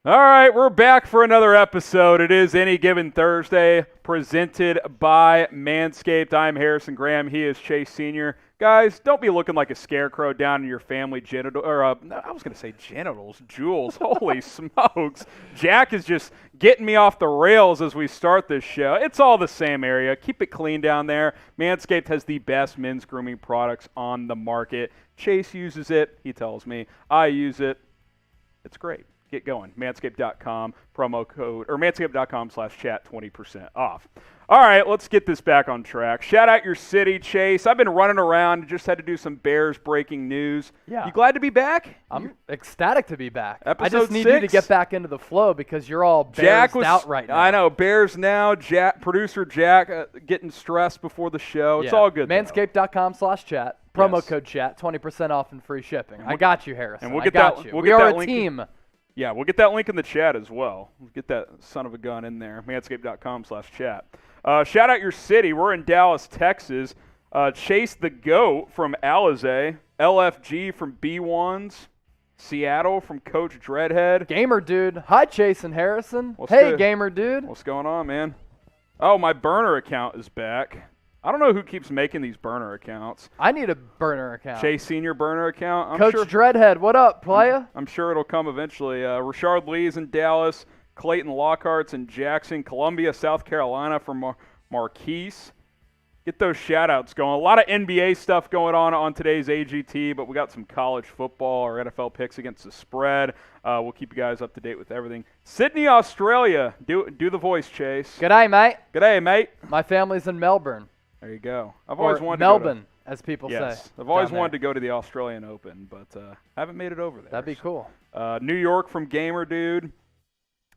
All right, we're back for another episode. It is Any Given Thursday, presented by Manscaped. I'm Harrison Graham. He is Chase Sr. Guys, don't be looking like a scarecrow down in your family genital, or I was going to say genitals, jewels. Holy smokes. Jack is just getting me off the rails as we start this show. It's all the same area. Keep it clean down there. Manscaped has the best men's grooming products on the market. Chase uses it. He tells me. I use it. It's great. Get going. Manscaped.com, promo code, or manscaped.com/chat, 20% off. All right, let's get this back on track. Shout out your city, Chase. I've been running around. Just had to do some Bears breaking news. Yeah. You glad to be back? I'm ecstatic to be back. Episode I just need 6? you to get back into the flow because you're all Bears out right now. I know. Bears now. Producer Jack getting stressed before the show. It's all good. Manscaped.com/chat. Promo code chat, 20% off and free shipping. I got you, Harrison. And we'll get that. We are a team. Yeah, we'll get that link in the chat as well. We'll get that son of a gun in there. Manscaped.com/chat. Shout out your city. We're in Dallas, Texas. Chase the GOAT from Alizé. LFG from B1s. Seattle from Coach Dreadhead. Gamer Dude. Hi, Chase and Harrison. Gamer Dude. What's going on, man? Oh, my burner account is back. I don't know who keeps making these burner accounts. I need a burner account. Chase Senior burner account. Coach Dreadhead, what up, playa? I'm sure it'll come eventually. Rashard Lee's in Dallas. Clayton Lockhart's in Jackson. Columbia, South Carolina from Marquise. Get those shout-outs going. A lot of NBA stuff going on today's AGT, but we got some college football or NFL picks against the spread. We'll keep you guys up to date with everything. Sydney, Australia. Do the voice, Chase. G'day, mate. G'day, mate. My family's in Melbourne. There you go. I've always wanted Melbourne, to go to, as people say. I've always wanted to go to the Australian Open, but haven't made it over there. That'd be cool. New York from Gamer Dude.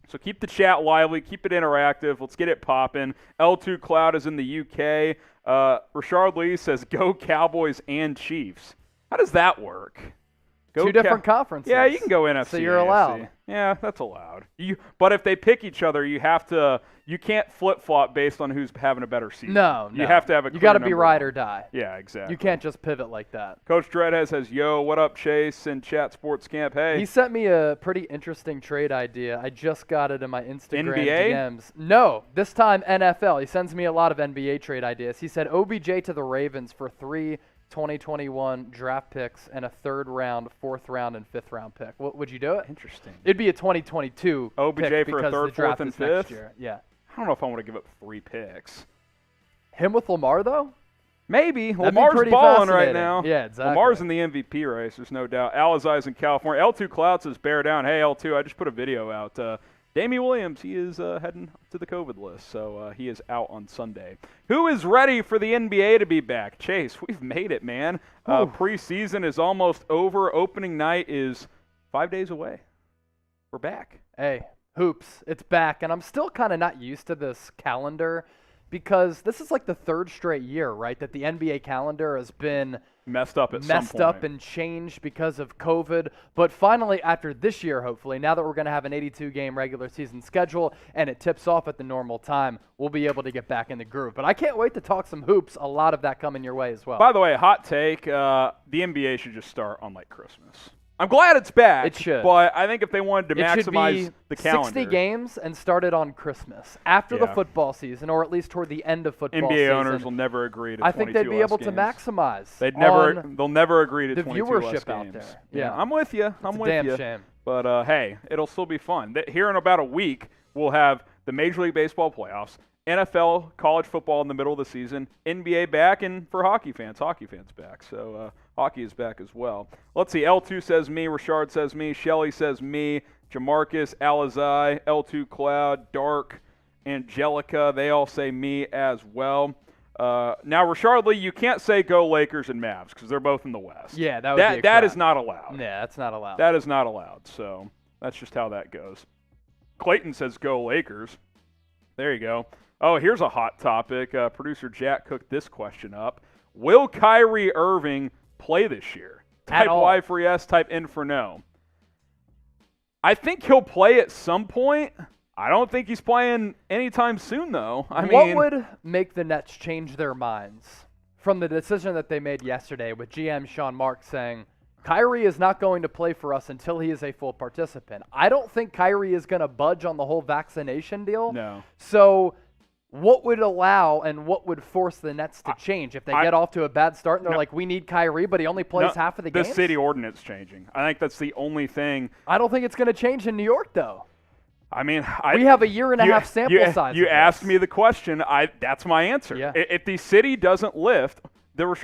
So keep the chat lively, keep it interactive. Let's get it popping. L2 Cloud is in the UK. Rashard Lee says, go Cowboys and Chiefs. How does that work? Two different conferences. Yeah, you can go NFC. So you're allowed. Yeah, that's allowed. But if they pick each other, you can't flip-flop based on who's having a better season. No. You have to have a You got to be ride or die. Yeah, exactly. You can't just pivot like that. Coach Dreadhead says, yo, what up, Chase, and Chat Sports Camp. Hey. He sent me a pretty interesting trade idea. I just got it in my Instagram NBA? DMs. No, this time NFL. He sends me a lot of NBA trade ideas. He said OBJ to the Ravens for 3 2021 draft picks and a 3rd round, 4th round, and 5th round pick. Would you do it? Interesting. It'd be a 2022 OBJ pick for a because 3rd, the draft 4th, and is next 5th? year. Yeah. I don't know if I want to give up 3 picks. Him with Lamar, though? Maybe. That'd Lamar's be balling right fascinating. now. Yeah, exactly. Lamar's in the MVP race, there's no doubt. Alizai's in California. L2 Cloud says, bear down. Hey, L2, I just put a video out. Damian Williams, he is heading to the COVID list, so he is out on Sunday. Who is ready for the NBA to be back? Chase, we've made it, man. Preseason is almost over. Opening night is 5 days away. We're back. Hey, hoops, it's back, and I'm still kind of not used to this calendar because this is like the 3rd straight year, right, that the NBA calendar has been messed up and changed because of COVID. But finally, after this year, hopefully, now that we're going to have an 82-game regular season schedule and it tips off at the normal time, we'll be able to get back in the groove. But I can't wait to talk some hoops. A lot of that coming your way as well. By the way, hot take, the NBA should just start on, like, Christmas. I'm glad it's back. It should. But I think if they wanted to maximize should be the calendar. 60 games and start it on Christmas after the football season, or at least toward the end of football season. NBA owners will never agree to 22 I think they'd be able games. to maximize. They'll never agree to the 22 viewership less out games. there. Yeah, I'm with you. It's a damn shame. But hey, it'll still be fun. Here in about a week, we'll have the Major League Baseball playoffs, NFL, college football in the middle of the season, NBA back, and for hockey fans back. So hockey is back as well. Let's see. L2 says me. Rashard says me. Shelly says me. Jamarcus, Alizai, L2 Cloud, Dark, Angelica, they all say me as well. Now, Rashard Lee, you can't say go Lakers and Mavs because they're both in the West. Yeah, that would be that is not allowed. Yeah, that's not allowed. That is not allowed. So that's just how that goes. Clayton says go Lakers. There you go. Oh, here's a hot topic. Producer Jack cooked this question up. Will Kyrie Irving play this year? Type Y for yes, type N for no. I think he'll play at some point. I don't think he's playing anytime soon, though. What would make the Nets change their minds from the decision that they made yesterday with GM Sean Marks saying, Kyrie is not going to play for us until he is a full participant. I don't think Kyrie is going to budge on the whole vaccination deal. No. So what would allow and what would force the Nets to change if they get off to a bad start and they're like, we need Kyrie, but he only plays half of the games? The city ordinance changing. I think that's the only thing. I don't think it's going to change in New York, though. I mean, we have a year and a half sample size. You asked me the question. That's my answer. Yeah. If the city doesn't lift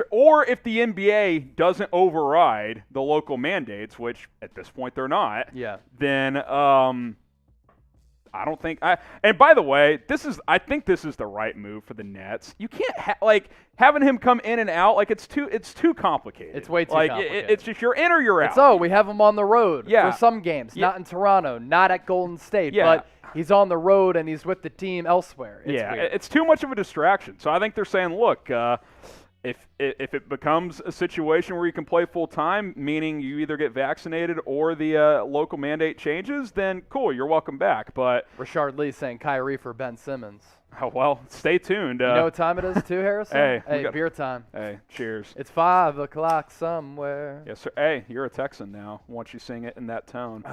or if the NBA doesn't override the local mandates, which at this point they're not, then I don't think and by the way, I think this is the right move for the Nets. You can't having him come in and out it's too complicated. It's way too complicated. It's just you're in or you're out. We have him on the road for some games, not in Toronto, not at Golden State, but he's on the road and he's with the team elsewhere. It's too much of a distraction. So I think they're saying, look, if it becomes a situation where you can play full time, meaning you either get vaccinated or the local mandate changes, then cool, you're welcome back. But Rashard Lee saying Kyrie for Ben Simmons. Oh, well, stay tuned. You know what time it is too, Harrison? Hey, beer time. Hey, cheers. It's 5 o'clock somewhere. Yes, sir. Hey, you're a Texan now once you sing it in that tone.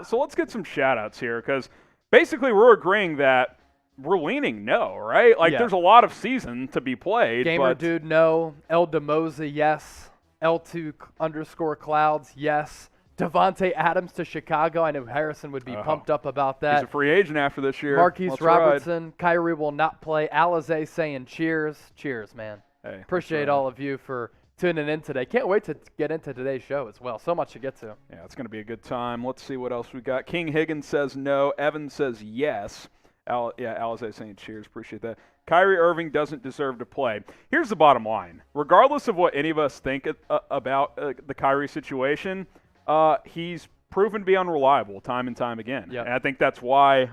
So let's get some shout-outs here because basically we're agreeing that we're leaning no, right? There's a lot of season to be played. Gamer Dude, no. El Demoza, yes. L2_Clouds, yes. Devontae Adams to Chicago. I know Harrison would be pumped up about that. He's a free agent after this year. Marquise Robertson, Kyrie will not play. Alizé saying cheers. Cheers, man. Hey, appreciate all of you for tuning in today. Can't wait to get into today's show as well. So much to get to. Yeah, it's going to be a good time. Let's see what else we got. King Higgins says no. Evan says yes. Alizé saying cheers. Appreciate that. Kyrie Irving doesn't deserve to play. Here's the bottom line. Regardless of what any of us think about the Kyrie situation, he's proven to be unreliable time and time again. Yep. And I think that's why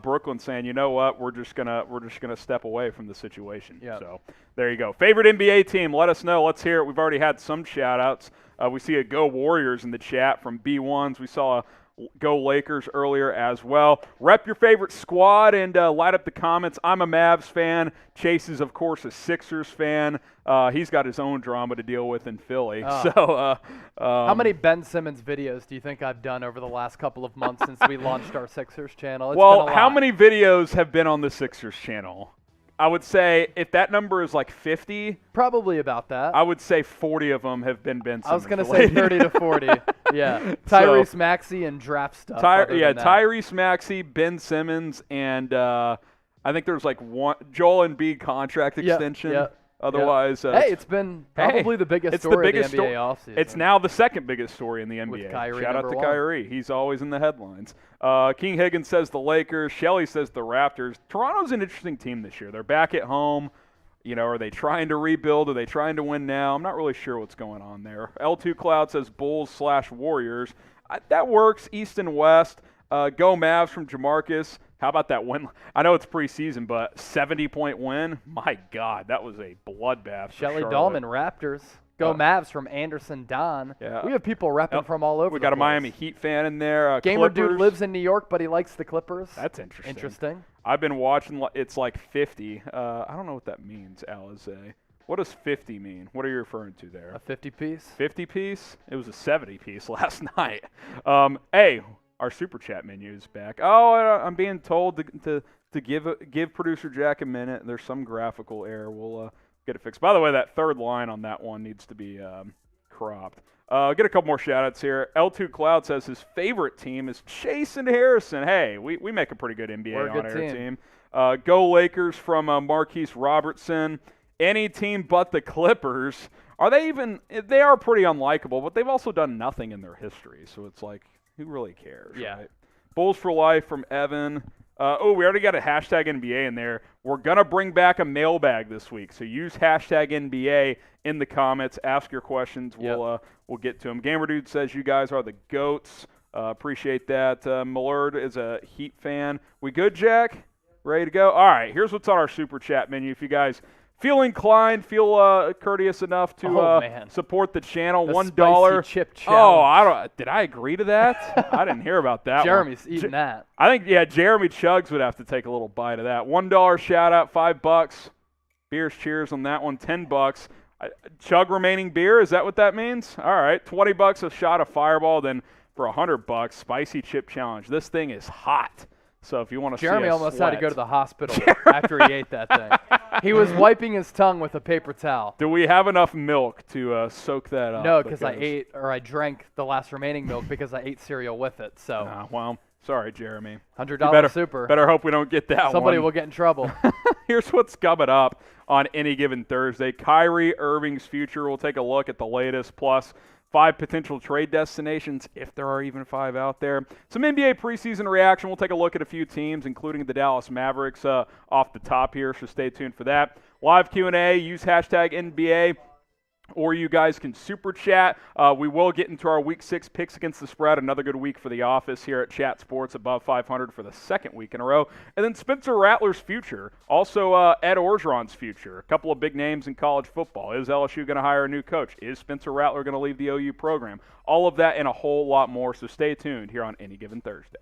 Brooklyn's saying, you know what, we're just gonna step away from the situation. Yep. So there you go. Favorite NBA team? Let us know. Let's hear it. We've already had some shout outs. We see a Go Warriors in the chat from B1s. We saw a Go Lakers earlier as well. Rep your favorite squad and light up the comments. I'm a Mavs fan. Chase is, of course, a Sixers fan. He's got his own drama to deal with in Philly. So, how many Ben Simmons videos do you think I've done over the last couple of months since we launched our Sixers channel? It's been a lot. How many videos have been on the Sixers channel? I would say if that number is 50, probably about that. I would say 40 of them have been Ben Simmons. I was going to say 30 to 40. Yeah. Tyrese Maxey and draft stuff. Tyrese Maxey, Ben Simmons, and I think there's one Joel Embiid contract extension. Yeah. Otherwise, it's been probably the biggest story of the NBA offseason. It's now the second biggest story in the NBA. With Kyrie, Shout out to Kyrie. He's always in the headlines. King Higgins says the Lakers. Shelley says the Raptors. Toronto's an interesting team this year. They're back at home. Are they trying to rebuild? Are they trying to win now? I'm not really sure what's going on there. L2 Cloud says Bulls/Warriors. That works, East and West. Go Mavs from Jamarcus. How about that win? I know it's preseason, but 70-point win? My God, that was a bloodbath. Shelley Dahlman, Raptors. Go Mavs from Anderson Don. Yeah. We have people repping from all over. We got a Miami Heat fan in there. Gamer Clippers. Dude lives in New York, but he likes the Clippers. That's interesting. Interesting. I've been watching. It's 50. I don't know what that means, Alizé. What does 50 mean? What are you referring to there? A 50-piece. 50-piece? It was a 70-piece last night. Hey. Our super chat menu is back. Oh, I'm being told to give producer Jack a minute. There's some graphical error. We'll get it fixed. By the way, that third line on that one needs to be cropped. Get a couple more shout-outs here. L2 Cloud says his favorite team is Chase and Harrison. Hey, we make a pretty good NBA on-air team. Go Lakers from Marquise Robertson. Any team but the Clippers. They are pretty unlikable, but they've also done nothing in their history. So it's who really cares? Yeah. Right? Bulls for life from Evan. We already got a hashtag NBA in there. We're going to bring back a mailbag this week. So use hashtag NBA in the comments. Ask your questions. We'll get to them. Gamer Dude says you guys are the GOATs. Appreciate that. Millard is a Heat fan. We good, Jack? Ready to go? All right. Here's what's on our super chat menu. If you guys feel inclined, feel courteous enough to support the channel. $1 chip challenge. Did I agree to that? I didn't hear about that. Jeremy's eating that. I think Jeremy Chugs would have to take a little bite of that. $1 shout out, $5. Beers cheers on that one, $10. Chug remaining beer, is that what that means? All right, $20 a shot of Fireball, then for $100, Spicy Chip Challenge. This thing is hot. So if you want to see Jeremy us almost sweat. had to go to the hospital after he ate that thing. He was wiping his tongue with a paper towel. Do we have enough milk to soak that up? No, because I drank the last remaining milk because I ate cereal with it. So well, sorry, Jeremy. $100 super. Better hope we don't get that Somebody one. will get in trouble. Here's what's coming up on any given Thursday. Kyrie Irving's future. We'll take a look at the latest, plus 5 potential trade destinations, if there are even 5 out there. Some NBA preseason reaction. We'll take a look at a few teams, including the Dallas Mavericks off the top here, so stay tuned for that. Live Q&A. Use hashtag NBA. Or you guys can super chat. We will get into our Week 6 picks against the spread. Another good week for the office here at Chat Sports, above 500 for the second week in a row. And then Spencer Rattler's future. Also Ed Orgeron's future. A couple of big names in college football. Is LSU going to hire a new coach? Is Spencer Rattler going to leave the OU program? All of that and a whole lot more. So stay tuned here on Any Given Thursday.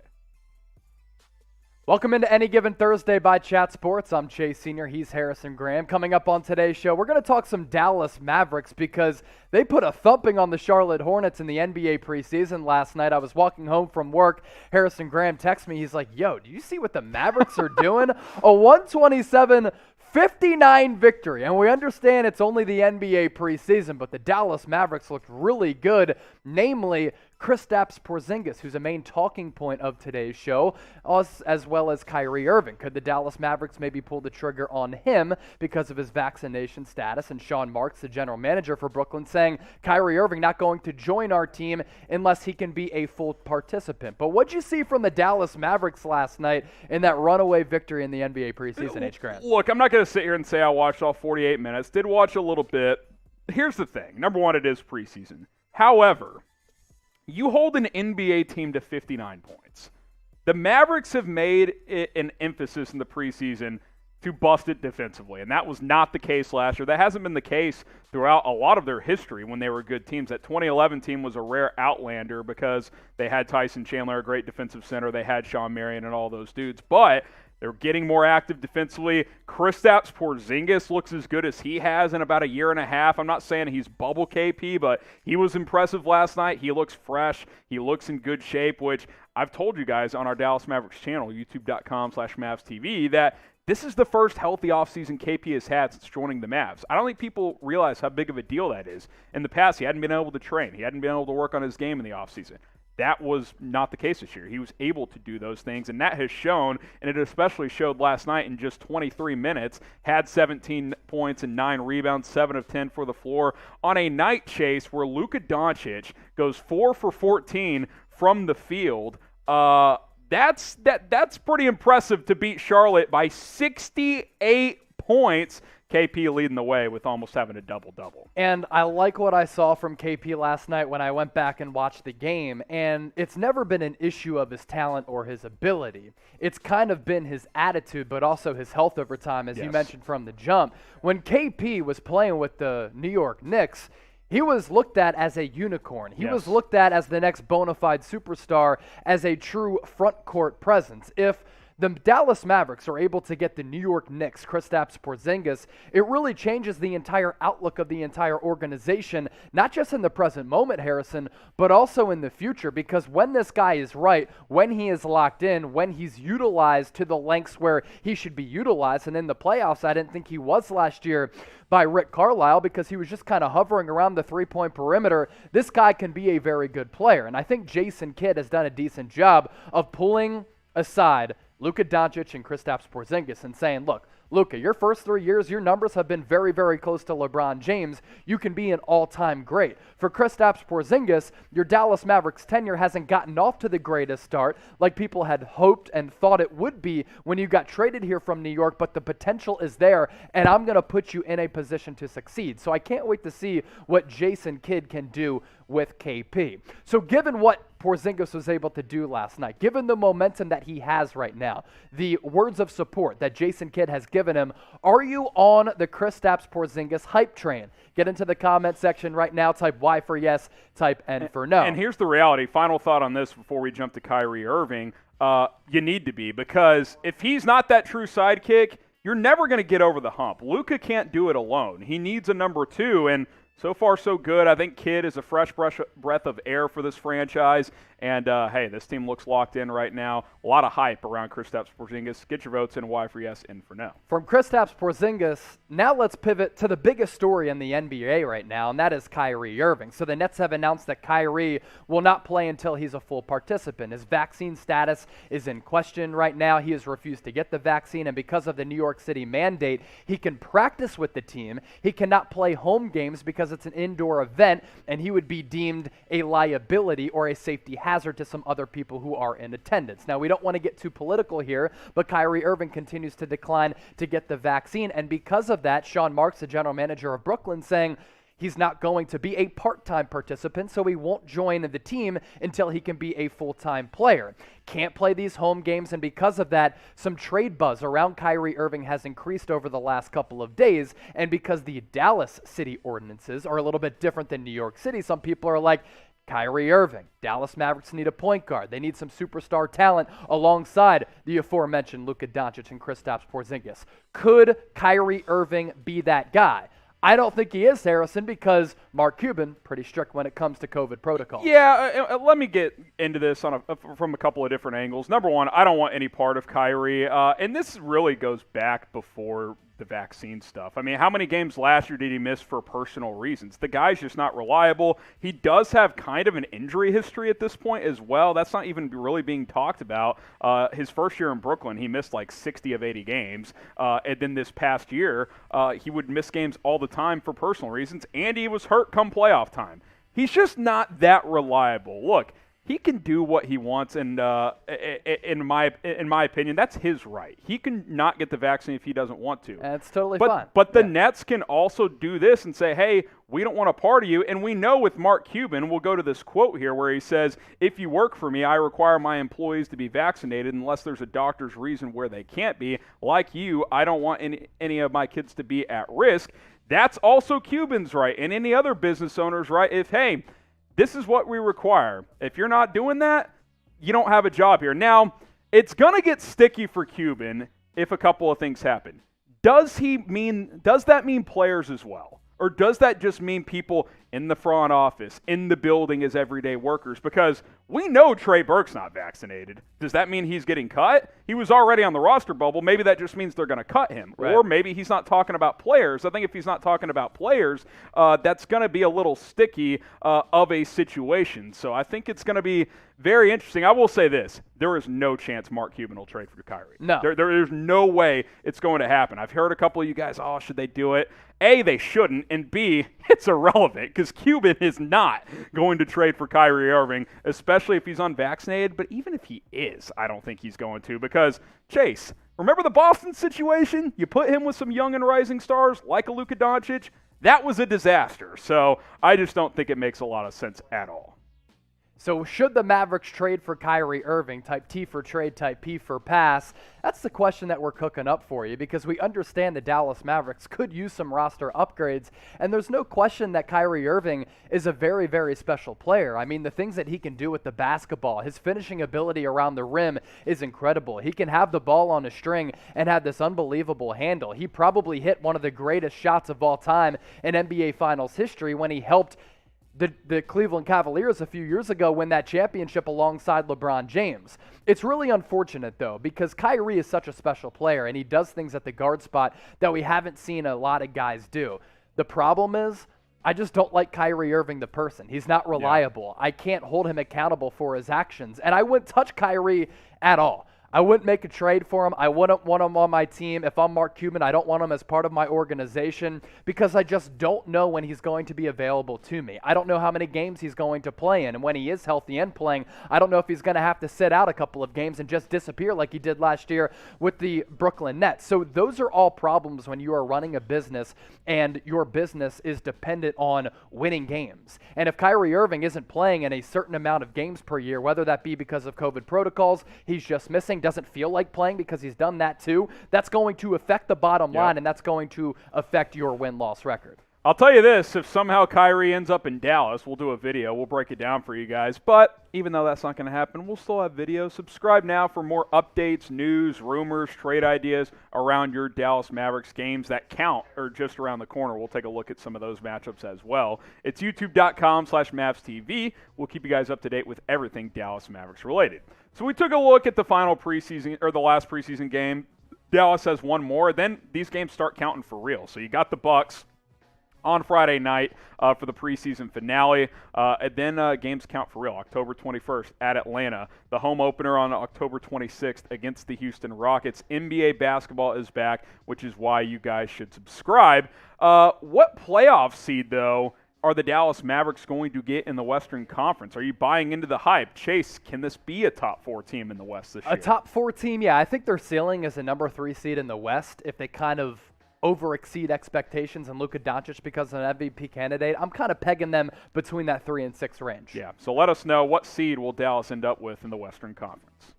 Welcome into Any Given Thursday by Chat Sports. I'm Chase Senior. He's Harrison Graham. Coming up on today's show, we're going to talk some Dallas Mavericks because they put a thumping on the Charlotte Hornets in the NBA preseason last night. I was walking home from work. Harrison Graham texted me. He's like, yo, do you see what the Mavericks are doing? A 127-59 victory. And we understand it's only the NBA preseason, but the Dallas Mavericks looked really good, namely Kristaps Porzingis, who's a main talking point of today's show, as well as Kyrie Irving. Could the Dallas Mavericks maybe pull the trigger on him because of his vaccination status? And Sean Marks, the general manager for Brooklyn, saying Kyrie Irving not going to join our team unless he can be a full participant. But what'd you see from the Dallas Mavericks last night in that runaway victory in the NBA preseason, H. Grant? Look, I'm not going to sit here and say I watched all 48 minutes. Did watch a little bit. Here's the thing. Number one, it is preseason. However, you hold an NBA team to 59 points. The Mavericks have made it an emphasis in the preseason to bust it defensively, and that was not the case last year. That hasn't been the case throughout a lot of their history when they were good teams. That 2011 team was a rare outlander because they had Tyson Chandler, a great defensive center. They had Shawn Marion and all those dudes, but they're getting more active defensively. Kristaps Porzingis looks as good as he has in about a year and a half. I'm not saying he's bubble KP, but he was impressive last night. He looks fresh. He looks in good shape, which I've told you guys on our Dallas Mavericks channel, youtube.com/MavsTV, that this is the first healthy offseason KP has had since joining the Mavs. I don't think people realize how big of a deal that is. In the past, he hadn't been able to train. He hadn't been able to work on his game in the offseason. That was not the case this year. He was able to do those things, and that has shown, and it especially showed last night in just 23 minutes, had 17 points and 9 rebounds, 7 of 10 for the floor, on a night chase where Luka Doncic goes 4 for 14 from the field. That's pretty impressive to beat Charlotte by 68 points. KP leading the way with almost having a double-double. And I like what I saw from KP last night when I went back and watched the game, and it's never been an issue of his talent or his ability. It's kind of been his attitude, but also his health over time, as you mentioned from the jump. When KP was playing with the New York Knicks, he was looked at as a unicorn. He was looked at as the next bona fide superstar, as a true front court presence. If the Dallas Mavericks are able to get the New York Knicks, Kristaps Porzingis, it really changes the entire outlook of the entire organization, not just in the present moment, Harrison, but also in the future, because when this guy is right, when he is locked in, when he's utilized to the lengths where he should be utilized, and in the playoffs, I didn't think he was last year by Rick Carlisle because he was just kind of hovering around the three-point perimeter. This guy can be a very good player, and I think Jason Kidd has done a decent job of pulling aside Luka Doncic and Kristaps Porzingis and saying, look, Luka, your first 3 years, your numbers have been very, very close to LeBron James. You can be an all-time great. For Kristaps Porzingis, your Dallas Mavericks tenure hasn't gotten off to the greatest start like people had hoped and thought it would be when you got traded here from New York, but the potential is there, and I'm going to put you in a position to succeed. So I can't wait to see what Jason Kidd can do with KP. So given what Porzingis was able to do last night, given the momentum that he has right now, the words of support that Jason Kidd has given him, are you on the Kristaps Porzingis hype train? Get into the comment section right now. Type Y for yes, type N for no. And here's the reality. Final thought on this before we jump to Kyrie Irving. You need to be, because if he's not that true sidekick, you're never going to get over the hump. Luka can't do it alone. He needs a number 2, and so far, so good. I think Kidd is a fresh breath of air for this franchise. And, hey, this team looks locked in right now. A lot of hype around Kristaps Porzingis. Get your votes in. Y for yes, in for no. From Kristaps Porzingis, now let's pivot to the biggest story in the NBA right now, and that is Kyrie Irving. So the Nets have announced that Kyrie will not play until he's a full participant. His vaccine status is in question right now. He has refused to get the vaccine, and because of the New York City mandate, he can practice with the team. He cannot play home games because it's an indoor event, and he would be deemed a liability or a safety hazard to some other people who are in attendance. Now, we don't want to get too political here, but Kyrie Irving continues to decline to get the vaccine, and because of that, Sean Marks, the general manager of Brooklyn, saying he's not going to be a part-time participant, so he won't join the team until he can be a full-time player. Can't play these home games, and because of that, some trade buzz around Kyrie Irving has increased over the last couple of days, and because the Dallas city ordinances are a little bit different than New York City, some people are like, Kyrie Irving, Dallas Mavericks need a point guard. They need some superstar talent alongside the aforementioned Luka Doncic and Kristaps Porzingis. Could Kyrie Irving be that guy? I don't think he is, Harrison, because Mark Cuban, pretty strict when it comes to COVID protocols. Yeah, let me get into this from a couple of different angles. Number one, I don't want any part of Kyrie, and this really goes back before the vaccine stuff. I mean, how many games last year did he miss for personal reasons? The guy's just not reliable. He does have kind of an injury history at this point as well. That's not even really being talked about. His first year in Brooklyn, he missed like 60 of 80 games. And then this past year, he would miss games all the time for personal reasons, and he was hurt come playoff time. He's just not that reliable. Look, he can do what he wants, and in my opinion, that's his right. He can not get the vaccine if he doesn't want to. That's totally fine. But the Nets can also do this and say, hey, we don't want a part of you. And we know with Mark Cuban, we'll go to this quote here where he says, if you work for me, I require my employees to be vaccinated unless there's a doctor's reason where they can't be. Like you, I don't want any of my kids to be at risk. That's also Cuban's right, and any other business owner's right. If, hey, this is what we require. If you're not doing that, you don't have a job here. Now, it's going to get sticky for Cuban if a couple of things happen. Does that mean players as well? Or does that just mean people in the front office, in the building as everyday workers? Because we know Trey Burke's not vaccinated. Does that mean he's getting cut? He was already on the roster bubble. Maybe that just means they're going to cut him. Right. Or maybe he's not talking about players. I think if he's not talking about players, that's going to be a little sticky of a situation. So I think it's going to be very interesting. I will say this. There is no chance Mark Cuban will trade for Kyrie. No. There's no way it's going to happen. I've heard a couple of you guys, should they do it? A, they shouldn't, and B, it's irrelevant because Cuban is not going to trade for Kyrie Irving, especially if he's unvaccinated. But even if he is, I don't think he's going to because, Chase, remember the Boston situation? You put him with some young and rising stars like a Luka Doncic? That was a disaster. So I just don't think it makes a lot of sense at all. So should the Mavericks trade for Kyrie Irving, type T for trade, type P for pass? That's the question that we're cooking up for you because we understand the Dallas Mavericks could use some roster upgrades, and there's no question that Kyrie Irving is a very, very special player. I mean, the things that he can do with the basketball, his finishing ability around the rim is incredible. He can have the ball on a string and have this unbelievable handle. He probably hit one of the greatest shots of all time in NBA Finals history when he helped the Cleveland Cavaliers a few years ago win that championship alongside LeBron James. It's really unfortunate, though, because Kyrie is such a special player, and he does things at the guard spot that we haven't seen a lot of guys do. The problem is, I just don't like Kyrie Irving, the person. He's not reliable. Yeah. I can't hold him accountable for his actions, and I wouldn't touch Kyrie at all. I wouldn't make a trade for him. I wouldn't want him on my team. If I'm Mark Cuban, I don't want him as part of my organization because I just don't know when he's going to be available to me. I don't know how many games he's going to play in, and when he is healthy and playing, I don't know if he's going to have to sit out a couple of games and just disappear like he did last year with the Brooklyn Nets. So those are all problems when you are running a business and your business is dependent on winning games. And if Kyrie Irving isn't playing in a certain amount of games per year, whether that be because of COVID protocols, he's just missing, doesn't feel like playing because he's done that too, that's going to affect the bottom line, and that's going to affect your win-loss record. I'll tell you this, if somehow Kyrie ends up in Dallas, we'll do a video. We'll break it down for you guys. But even though that's not going to happen, we'll still have videos. Subscribe now for more updates, news, rumors, trade ideas around your Dallas Mavericks games that count or just around the corner. We'll take a look at some of those matchups as well. It's youtube.com/MavsTV. We'll keep you guys up to date with everything Dallas Mavericks related. So we took a look at the final preseason, or the last preseason game. Dallas has one more. Then these games start counting for real. So you got the Bucks on Friday night for the preseason finale. And then games count for real. October 21st at Atlanta. The home opener on October 26th against the Houston Rockets. NBA basketball is back, which is why you guys should subscribe. What playoff seed, though, are the Dallas Mavericks going to get in the Western Conference? Are you buying into the hype? Chase, can this be a top 4 team in the West this year? A top 4 team, yeah. I think their ceiling is a number 3 seed in the West if they kind of over-exceed expectations and Luka Doncic because of an MVP candidate. I'm kind of pegging them between that 3 and 6 range. Yeah, so let us know, what seed will Dallas end up with in the Western Conference?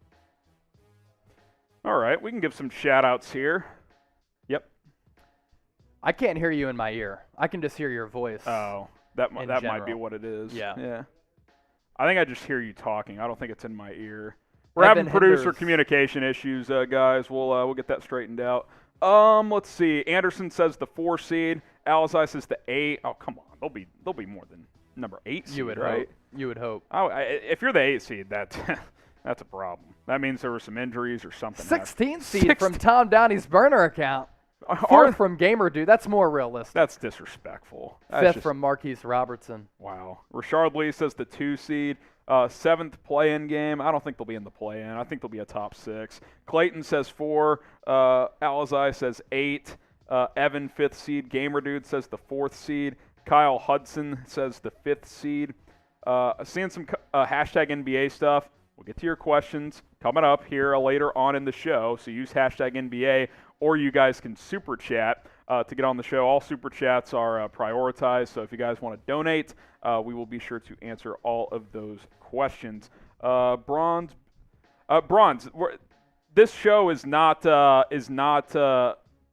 All right, we can give some shout-outs here. Yep. I can't hear you in my ear. I can just hear your voice. Oh, that might be what it is. Yeah. I think I just hear you talking. I don't think it's in my ear. We're having producer communication issues, guys. We'll get that straightened out. Let's see. Anderson says the 4 seed. Alizai says the 8. Oh, come on. They'll be more than number 8 seed, you would right? Hope. You would hope. Oh, if you're the 8 seed, that's a problem. That means there were some injuries or something. 16 seed from Tom Downey's burner account. 4th from Gamer Dude. That's more realistic. That's disrespectful. That's 5th from Marquise Robertson. Wow. Rashard Lee says the 2 seed. 7th play-in game. I don't think they'll be in the play-in. I think they'll be a top 6. Clayton says 4. Alizai says 8. Evan, 5th seed. Gamer Dude says the 4th seed. Kyle Hudson says the 5th seed. Seeing some hashtag NBA stuff. We'll get to your questions coming up here later on in the show. So use hashtag NBA, or you guys can super chat to get on the show. All super chats are prioritized. So if you guys want to donate, we will be sure to answer all of those questions. Bronze. This show is not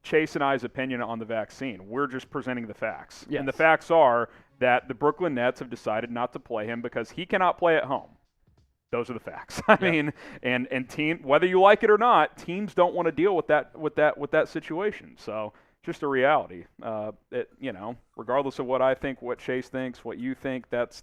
Chase and I's opinion on the vaccine. We're just presenting the facts. Yes. And the facts are that the Brooklyn Nets have decided not to play him because he cannot play at home. Those are the facts. I mean, and team, whether you like it or not, teams don't want to deal with that situation. So just a reality. Regardless of what I think, what Chase thinks, what you think, that's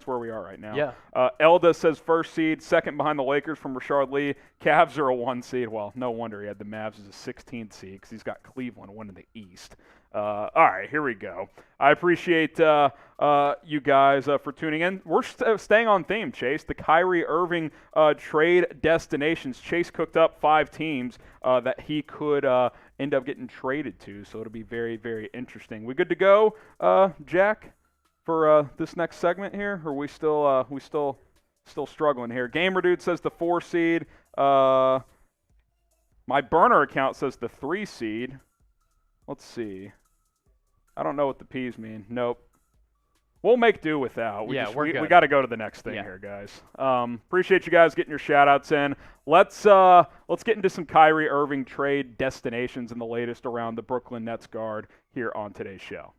where we are right now. Yeah. Elda says 1st seed, 2nd behind the Lakers from Rashard Lee. Cavs are a 1 seed. Well, no wonder he had the Mavs as a 16th seed because he's got Cleveland winning the East. All right, here we go. I appreciate you guys for tuning in. We're staying on theme, Chase. The Kyrie Irving trade destinations. Chase cooked up 5 teams that he could end up getting traded to, so it'll be very, very interesting. We good to go, Jack, for this next segment here? Or are we still struggling here? Gamer Dude says the 4 seed. My burner account says the 3 seed. Let's see. I don't know what the P's mean. Nope. We'll make do with that. We got to go to the next thing here, guys. Appreciate you guys getting your shout-outs in. Let's get into some Kyrie Irving trade destinations and the latest around the Brooklyn Nets guard here on today's show.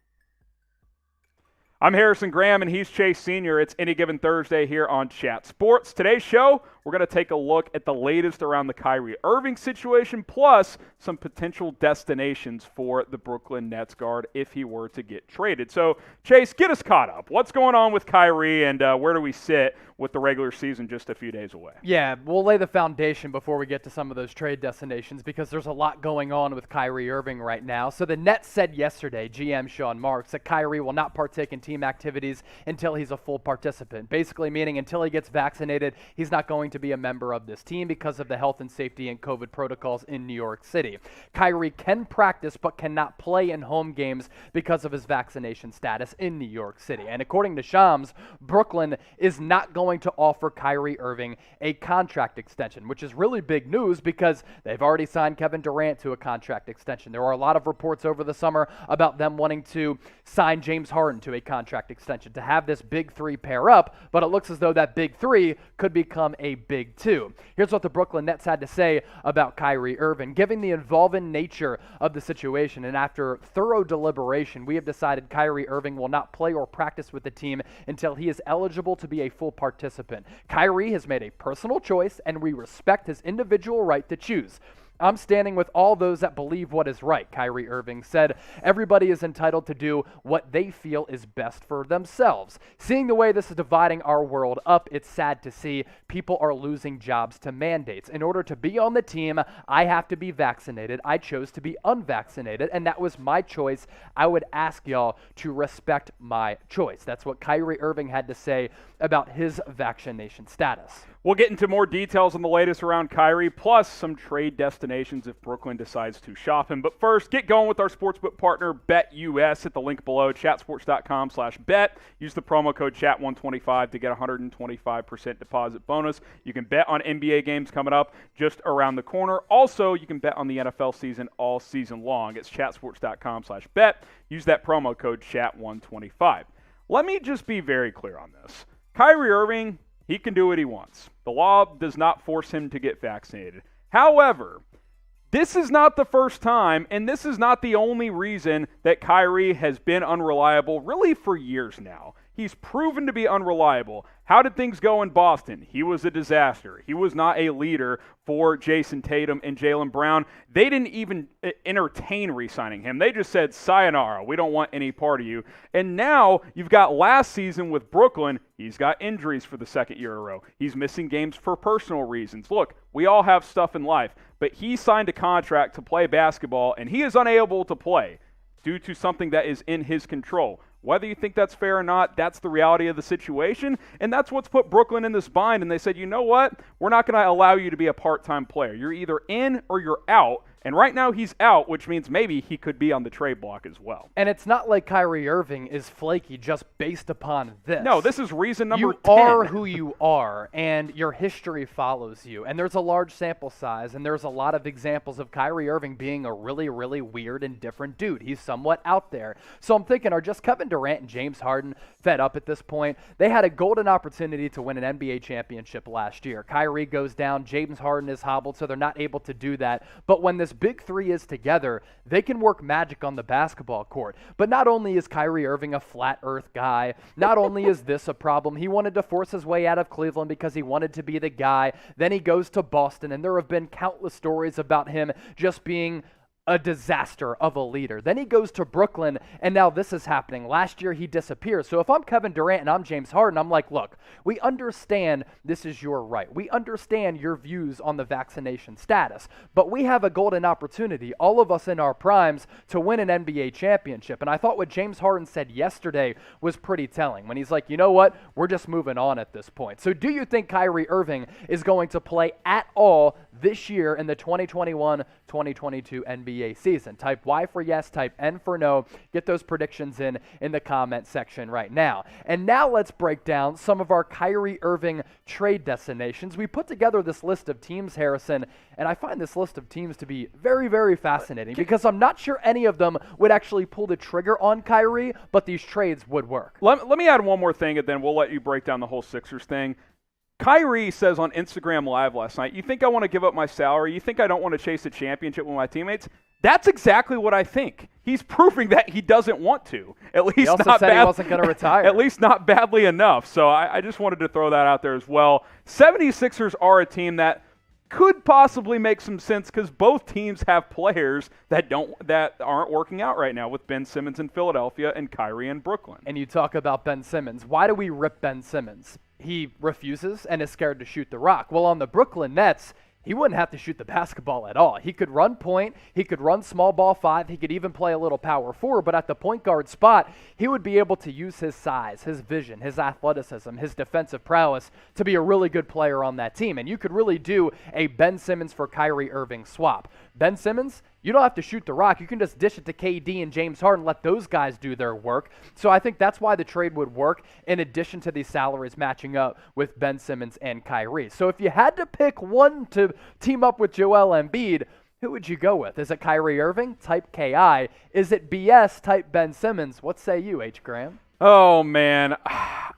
I'm Harrison Graham, and he's Chase Sr. It's Any Given Thursday here on Chat Sports. Today's show, we're going to take a look at the latest around the Kyrie Irving situation, plus some potential destinations for the Brooklyn Nets guard if he were to get traded. So, Chase, get us caught up. What's going on with Kyrie, and where do we sit with the regular season just a few days away? Yeah, we'll lay the foundation before we get to some of those trade destinations because there's a lot going on with Kyrie Irving right now. So the Nets said yesterday, GM Sean Marks, that Kyrie will not partake in team activities until he's a full participant. Basically meaning until he gets vaccinated, he's not going to be a member of this team because of the health and safety and COVID protocols in New York City. Kyrie can practice but cannot play in home games because of his vaccination status in New York City. And according to Shams, Brooklyn is not going to offer Kyrie Irving a contract extension, which is really big news because they've already signed Kevin Durant to a contract extension. There were a lot of reports over the summer about them wanting to sign James Harden to a contract extension to have this big 3 pair up, but it looks as though that big 3 could become a big two. Here's what the Brooklyn Nets had to say about Kyrie Irving. Given the involving nature of the situation and after thorough deliberation, we have decided Kyrie Irving will not play or practice with the team until he is eligible to be a full participant. Kyrie has made a personal choice, and we respect his individual right to choose. I'm standing with all those that believe what is right, Kyrie Irving said. Everybody is entitled to do what they feel is best for themselves. Seeing the way this is dividing our world up, it's sad to see people are losing jobs to mandates. In order to be on the team, I have to be vaccinated. I chose to be unvaccinated, and that was my choice. I would ask y'all to respect my choice. That's what Kyrie Irving had to say about his vaccination status. We'll get into more details on the latest around Kyrie, plus some trade destinations if Brooklyn decides to shop him. But first, get going with our sportsbook partner, BetUS. Hit the link below, chatsports.com/bet. Use the promo code CHAT125 to get a 125% deposit bonus. You can bet on NBA games coming up just around the corner. Also, you can bet on the NFL season all season long. It's chatsports.com/bet. Use that promo code CHAT125. Let me just be very clear on this. Kyrie Irving, he can do what he wants. The law does not force him to get vaccinated. However, this is not the first time, and this is not the only reason that Kyrie has been unreliable, really for years now. He's proven to be unreliable. How did things go in Boston? He was a disaster. He was not a leader for Jason Tatum and Jaylen Brown. They didn't even entertain re-signing him. They just said, sayonara, we don't want any part of you. And now you've got last season with Brooklyn. He's got injuries for the second year in a row. He's missing games for personal reasons. Look, we all have stuff in life, but he signed a contract to play basketball, and he is unable to play due to something that is in his control. Whether you think that's fair or not, that's the reality of the situation, and that's what's put Brooklyn in this bind, and they said, you know what? We're not going to allow you to be a part-time player. You're either in or you're out, and right now he's out, which means maybe he could be on the trade block as well. And it's not like Kyrie Irving is flaky just based upon this. No, this is reason number 10. You are who you are, and your history follows you, and there's a large sample size, and there's a lot of examples of Kyrie Irving being a really, really weird and different dude. He's somewhat out there. So I'm thinking, are just Kevin Durant and James Harden fed up at this point? They had a golden opportunity to win an NBA championship last year. Kyrie goes down, James Harden is hobbled, so they're not able to do that. But when this big three is together, they can work magic on the basketball court. But not only is Kyrie Irving a flat earth guy, not only is this a problem, he wanted to force his way out of Cleveland because he wanted to be the guy. Then he goes to Boston, and there have been countless stories about him just being a disaster of a leader. Then he goes to Brooklyn, and now this is happening. Last year, he disappears. So if I'm Kevin Durant and I'm James Harden, I'm like, look, we understand this is your right. We understand your views on the vaccination status, but we have a golden opportunity, all of us in our primes, to win an NBA championship. And I thought what James Harden said yesterday was pretty telling when he's like, you know what? We're just moving on at this point. So do you think Kyrie Irving is going to play at all this year in the 2021-2022 NBA season? Type Y for yes, type N for no. Get those predictions in the comment section right now. And now let's break down some of our Kyrie Irving trade destinations. We put together this list of teams, Harrison, and I find this list of teams to be very, very fascinating because I'm not sure any of them would actually pull the trigger on Kyrie, but these trades would work. Let me add one more thing, and then we'll let you break down the whole Sixers thing. Kyrie says on Instagram Live last night, you think I want to give up my salary? You think I don't want to chase a championship with my teammates? That's exactly what I think. He's proving that he doesn't want to. At least he also said he wasn't going to retire. At least not badly enough. So I just wanted to throw that out there as well. 76ers are a team that could possibly make some sense because both teams have players that aren't working out right now with Ben Simmons in Philadelphia and Kyrie in Brooklyn. And you talk about Ben Simmons. Why do we rip Ben Simmons? He refuses and is scared to shoot the rock. Well, on the Brooklyn Nets, he wouldn't have to shoot the basketball at all. He could run point, he could run small ball 5, he could even play a little power 4, but at the point guard spot, he would be able to use his size, his vision, his athleticism, his defensive prowess to be a really good player on that team. And you could really do a Ben Simmons for Kyrie Irving swap. Ben Simmons, you don't have to shoot the rock. You can just dish it to KD and James Harden, let those guys do their work. So I think that's why the trade would work in addition to these salaries matching up with Ben Simmons and Kyrie. So if you had to pick one to team up with Joel Embiid, who would you go with? Is it Kyrie Irving? Type KI. Is it BS? Type Ben Simmons. What say you, H. Graham? Oh, man.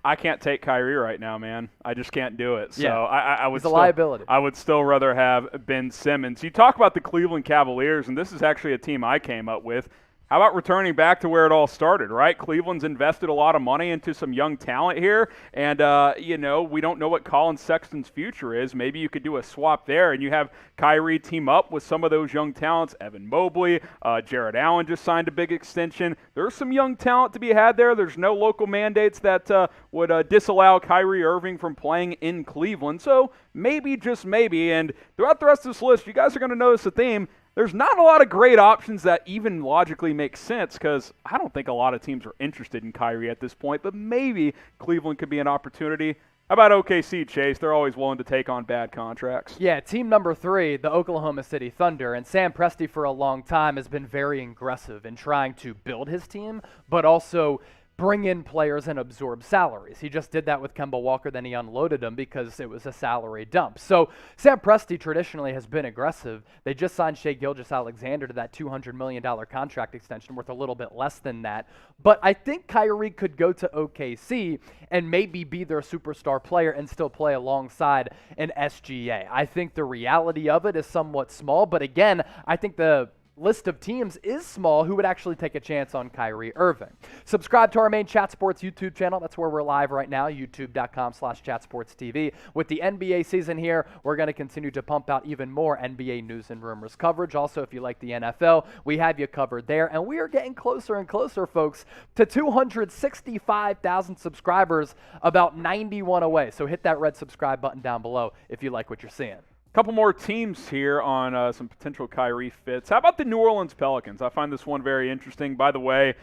I can't take Kyrie right now, man. I just can't do it. So Yeah. I would He's a liability. I would still rather have Ben Simmons. You talk about the Cleveland Cavaliers, and this is actually a team I came up with. How about returning back to where it all started, right? Cleveland's invested a lot of money into some young talent here, and, we don't know what Colin Sexton's future is. Maybe you could do a swap there, and you have Kyrie team up with some of those young talents. Evan Mobley, Jared Allen just signed a big extension. There's some young talent to be had there. There's no local mandates that would disallow Kyrie Irving from playing in Cleveland. So maybe, just maybe, and throughout the rest of this list, you guys are going to notice a theme. There's not a lot of great options that even logically make sense because I don't think a lot of teams are interested in Kyrie at this point, but maybe Cleveland could be an opportunity. How about OKC, Chase? They're always willing to take on bad contracts. Yeah, team number 3, the Oklahoma City Thunder, and Sam Presti for a long time has been very aggressive in trying to build his team, but also bring in players and absorb salaries. He just did that with Kemba Walker, then he unloaded him because it was a salary dump. So Sam Presti traditionally has been aggressive. They just signed Shai Gilgeous-Alexander to that $200 million contract extension worth a little bit less than that. But I think Kyrie could go to OKC and maybe be their superstar player and still play alongside an SGA. I think the reality of it is somewhat small, but again, I think the list of teams is small who would actually take a chance on Kyrie Irving. Subscribe to our main Chat Sports YouTube channel. That's where we're live right now, youtube.com/chatsportstv. With the NBA season here, we're going to continue to pump out even more NBA news and rumors coverage. Also, if you like the NFL, we have you covered there. And we are getting closer and closer, folks, to 265,000 subscribers, about 91 away. So hit that red subscribe button down below if you like what you're seeing. Couple more teams here on some potential Kyrie fits. How about the New Orleans Pelicans? I find this one very interesting. By the way,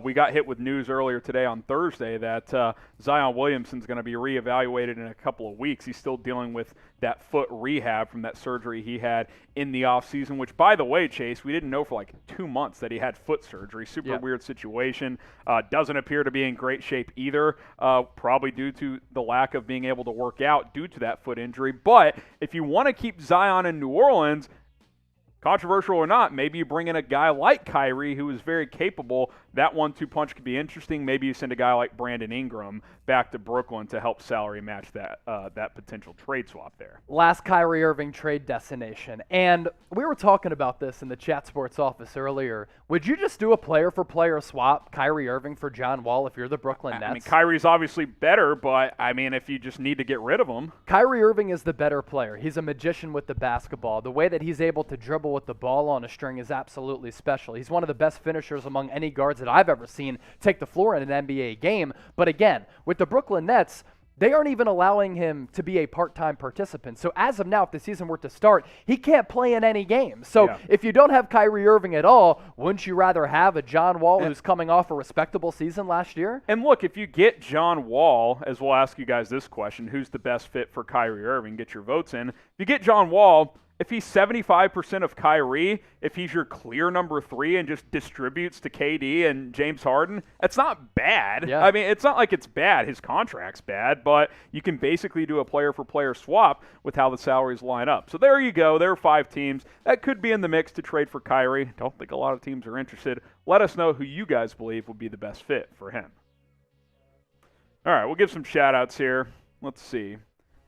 we got hit with news earlier today on Thursday that Zion Williamson's going to be reevaluated in a couple of weeks. He's still dealing with that foot rehab from that surgery he had in the offseason, which, by the way, Chase, we didn't know for like 2 months that he had foot surgery. Super weird situation. Doesn't appear to be in great shape either, probably due to the lack of being able to work out due to that foot injury. But if you want to keep Zion in New Orleans, controversial or not, maybe you bring in a guy like Kyrie who is very capable. That 1-2 punch could be interesting. Maybe you send a guy like Brandon Ingram back to Brooklyn to help salary match that potential trade swap there. Last Kyrie Irving trade destination. And we were talking about this in the Chat Sports office earlier. Would you just do a player-for-player swap, Kyrie Irving for John Wall, if you're the Brooklyn Nets? I mean, Kyrie's obviously better, but, I mean, if you just need to get rid of him. Kyrie Irving is the better player. He's a magician with the basketball. The way that he's able to dribble with the ball on a string is absolutely special. He's one of the best finishers among any guards that I've ever seen take the floor in an NBA game. But again, with the Brooklyn Nets, they aren't even allowing him to be a part-time participant. So as of now, if the season were to start, he can't play in any game. So if you don't have Kyrie Irving at all, wouldn't you rather have a John Wall who's coming off a respectable season last year? And look, if you get John Wall, as we'll ask you guys this question, who's the best fit for Kyrie Irving? Get your votes in. If you get John Wall, if he's 75% of Kyrie, if he's your clear number 3 and just distributes to KD and James Harden, it's not bad. Yeah. I mean, it's not like it's bad. His contract's bad, but you can basically do a player-for-player swap with how the salaries line up. So there you go. There are 5 teams that could be in the mix to trade for Kyrie. Don't think a lot of teams are interested. Let us know who you guys believe would be the best fit for him. All right, we'll give some shout-outs here. Let's see.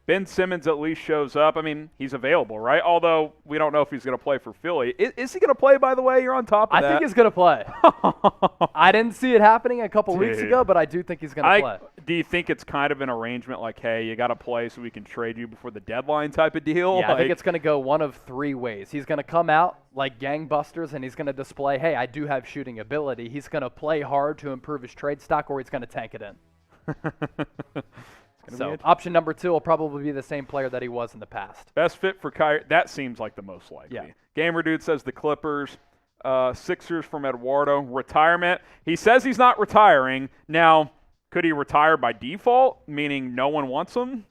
Ben Simmons at least shows up. I mean, he's available, right? Although we don't know if he's going to play for Philly. Is he going to play, by the way? You're on top of that. I think he's going to play. I didn't see it happening a couple weeks ago, but I do think he's going to play. Do you think it's kind of an arrangement like, hey, you got to play so we can trade you before the deadline type of deal? Yeah, I think it's going to go one of 3 ways. He's going to come out like gangbusters, and he's going to display, hey, I do have shooting ability. He's going to play hard to improve his trade stock, or he's going to tank it in. So option number 2 will probably be the same player that he was in the past. Best fit for Kyrie. That seems like the most likely. Yeah. Gamer Dude says the Clippers. Sixers from Eduardo. Retirement. He says he's not retiring. Now, could he retire by default, meaning no one wants him?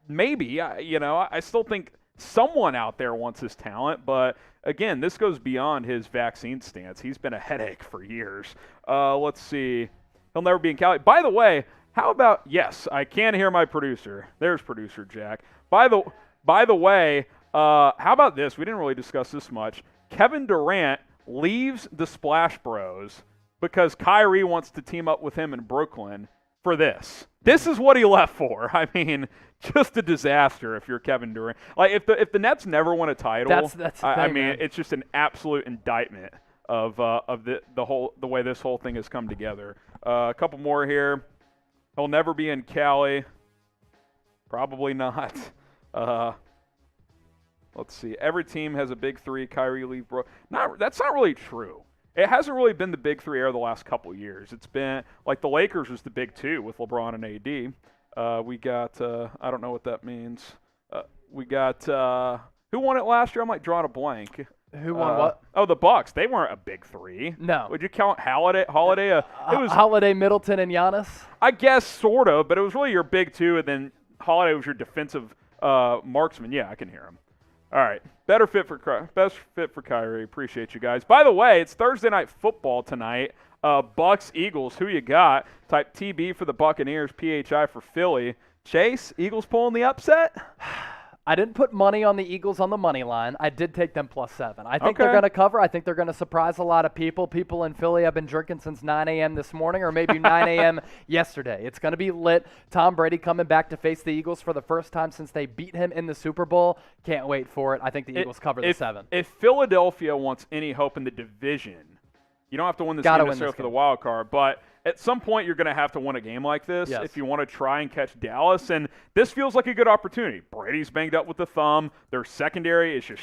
Maybe. I still think someone out there wants his talent, but again, this goes beyond his vaccine stance. He's been a headache for years. Let's see. He'll never be in Cali. By the way, how about, yes, I can hear my producer. There's producer Jack. By the way, how about this? We didn't really discuss this much. Kevin Durant leaves the Splash Bros because Kyrie wants to team up with him in Brooklyn. for this. This is what he left for. I mean, just a disaster if you're Kevin Durant. Like if the Nets never win a title, that's the thing, I mean, man. it's just an absolute indictment of the way this whole thing has come together. A couple more here. He'll never be in Cali. Probably not. Let's see. Every team has a big three. Kyrie, leave, bro. That's not really true. It hasn't really been the big three over the last couple of years. It's been like the Lakers was the big two with LeBron and AD. We got I don't know what that means. We got who won it last year? I'm like drawing a blank. Who won what? Oh, the Bucks. They weren't a big three. No. Would you count Holiday? It was Holiday, Middleton, and Giannis. I guess sort of, but it was really your big two, and then Holiday was your defensive marksman. Yeah, I can hear him. All right, best fit for Kyrie. Appreciate you guys. By the way, it's Thursday night football tonight. Bucks Eagles. Who you got? Type TB for the Buccaneers. PHI for Philly. Chase, Eagles pulling the upset. I didn't put money on the Eagles on the money line. I did take them +7. I think Okay. they're going to cover. I think they're going to surprise a lot of people. People in Philly have been drinking since 9 a.m. this morning or maybe 9 a.m. yesterday. It's going to be lit. Tom Brady coming back to face the Eagles for the first time since they beat him in the Super Bowl. Can't wait for it. I think the Eagles cover the 7. If Philadelphia wants any hope in the division, you don't have to win this Gotta game win necessarily this for game. the wild card, but at some point you're going to have to win a game like this Yes. if you want to try and catch Dallas, and this feels like a good opportunity. Brady's banged up with the thumb. Their secondary is just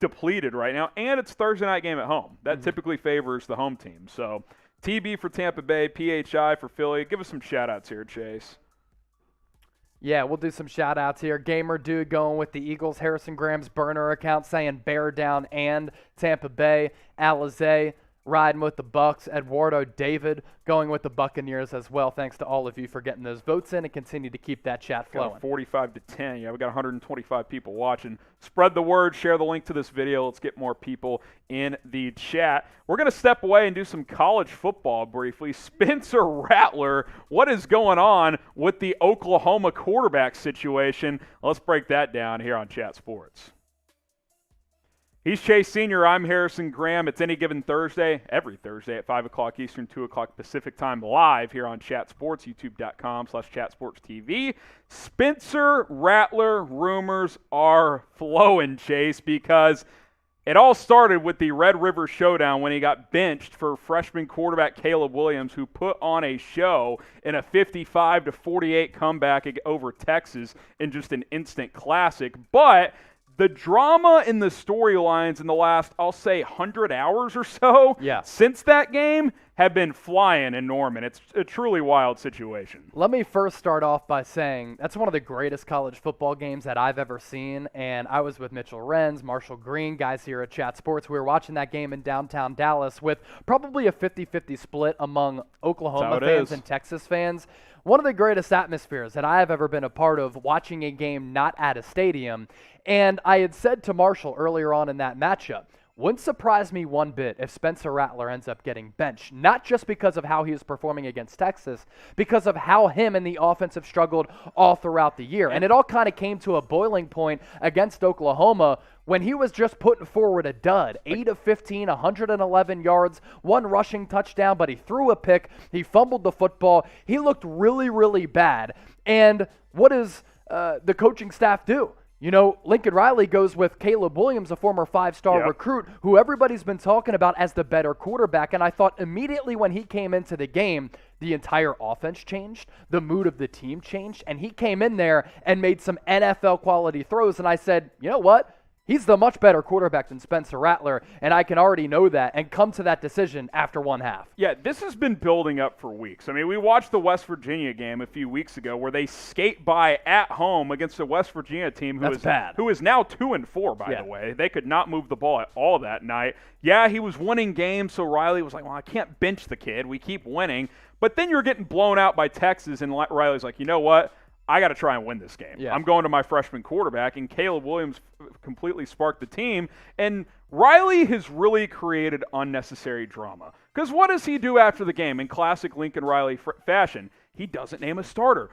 depleted right now, and it's Thursday night game at home. That typically favors the home team. So TB for Tampa Bay, PHI for Philly. Give us some shout-outs here, Chase. Yeah, we'll do some shout-outs here. Gamer Dude going with the Eagles. Harrison Graham's burner account saying Bear Down and Tampa Bay. Alizé riding with the Bucks. Eduardo David going with the Buccaneers as well. Thanks to all of you for getting those votes in and continue to keep that chat flowing. 45-10. Yeah, we got 125 people watching. Spread the word. Share the link to this video. Let's get more people in the chat. We're going to step away and do some college football briefly. Spencer Rattler, what is going on with the Oklahoma quarterback situation? Let's break that down here on Chat Sports. He's Chase Sr. I'm Harrison Graham. It's Any Given Thursday, every Thursday at 5 o'clock Eastern, 2 o'clock Pacific time, live here on Chat Sports, youtube.com/chatsportstv. Spencer Rattler rumors are flowing, Chase, because it all started with the Red River Showdown when he got benched for freshman quarterback Caleb Williams, who put on a show in a 55-48 comeback over Texas in just an instant classic. But the drama in the storylines in the last, I'll say, 100 hours or so since that game have been flying in Norman. It's a truly wild situation. Let me first start off by saying that's one of the greatest college football games that I've ever seen, and I was with Mitchell Renz, Marshall Green, guys here at Chat Sports. We were watching that game in downtown Dallas with probably a 50-50 split among Oklahoma fans and Texas fans. One of the greatest atmospheres that I have ever been a part of, watching a game not at a stadium. And I had said to Marshall earlier on in that matchup, wouldn't surprise me one bit if Spencer Rattler ends up getting benched, not just because of how he is performing against Texas, because of how him and the offense have struggled all throughout the year. And it all kind of came to a boiling point against Oklahoma when he was just putting forward a dud. 8 of 15, 111 yards, 1 rushing touchdown, but he threw a pick. He fumbled the football. He looked really, really bad. And what does the coaching staff do? You know, Lincoln Riley goes with Caleb Williams, a former 5-star recruit, who everybody's been talking about as the better quarterback. And I thought immediately when he came into the game, the entire offense changed, the mood of the team changed, and he came in there and made some NFL-quality throws. And I said, you know what? He's the much better quarterback than Spencer Rattler, and I can already know that and come to that decision after one half. Yeah, this has been building up for weeks. I mean, we watched the West Virginia game a few weeks ago where they skate by at home against a West Virginia team who is now 2-4, by the way. They could not move the ball at all that night. Yeah, he was winning games, so Riley was like, well, I can't bench the kid. We keep winning. But then you're getting blown out by Texas, and Riley's like, you know what? I got to try and win this game. Yeah. I'm going to my freshman quarterback, and Caleb Williams completely sparked the team. And Riley has really created unnecessary drama. Because what does he do after the game in classic Lincoln Riley fashion? He doesn't name a starter.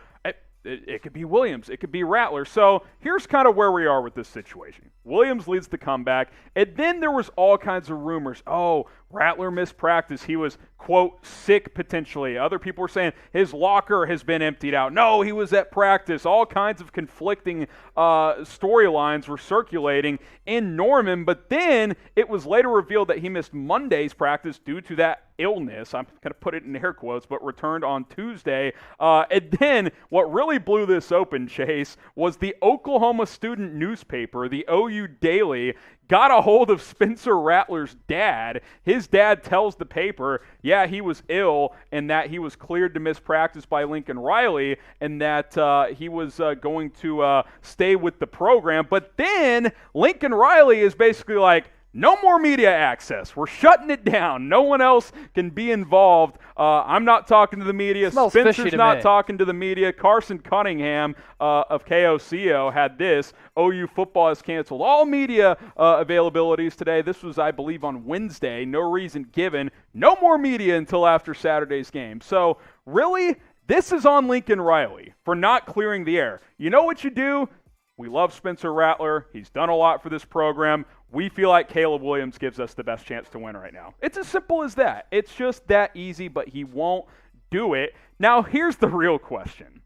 It could be Williams. It could be Rattler. So here's kind of where we are with this situation. Williams leads the comeback, and then there was all kinds of rumors. Oh, Rattler missed practice. He was quote, sick potentially. Other people were saying his locker has been emptied out. No, he was at practice. All kinds of conflicting storylines were circulating in Norman, but then it was later revealed that he missed Monday's practice due to that illness. I'm going to put it in air quotes, but returned on Tuesday. And then what really blew this open, Chase, was the Oklahoma student newspaper, the OU Daily, got a hold of Spencer Rattler's dad. His dad tells the paper, yeah, he was ill and that he was cleared to miss practice by Lincoln Riley and that he was going to stay with the program. But then Lincoln Riley is basically like, no more media access. We're shutting it down. No one else can be involved. I'm not talking to the media. Spencer's not talking to the media. Carson Cunningham of KOCO had this. OU football is canceled all media availabilities today. This was, I believe, on Wednesday. No reason given. No more media until after Saturday's game. So, really, this is on Lincoln Riley for not clearing the air. You know what you do? We love Spencer Rattler. He's done a lot for this program. We feel like Caleb Williams gives us the best chance to win right now. It's as simple as that. It's just that easy, but he won't do it. Now, here's the real question.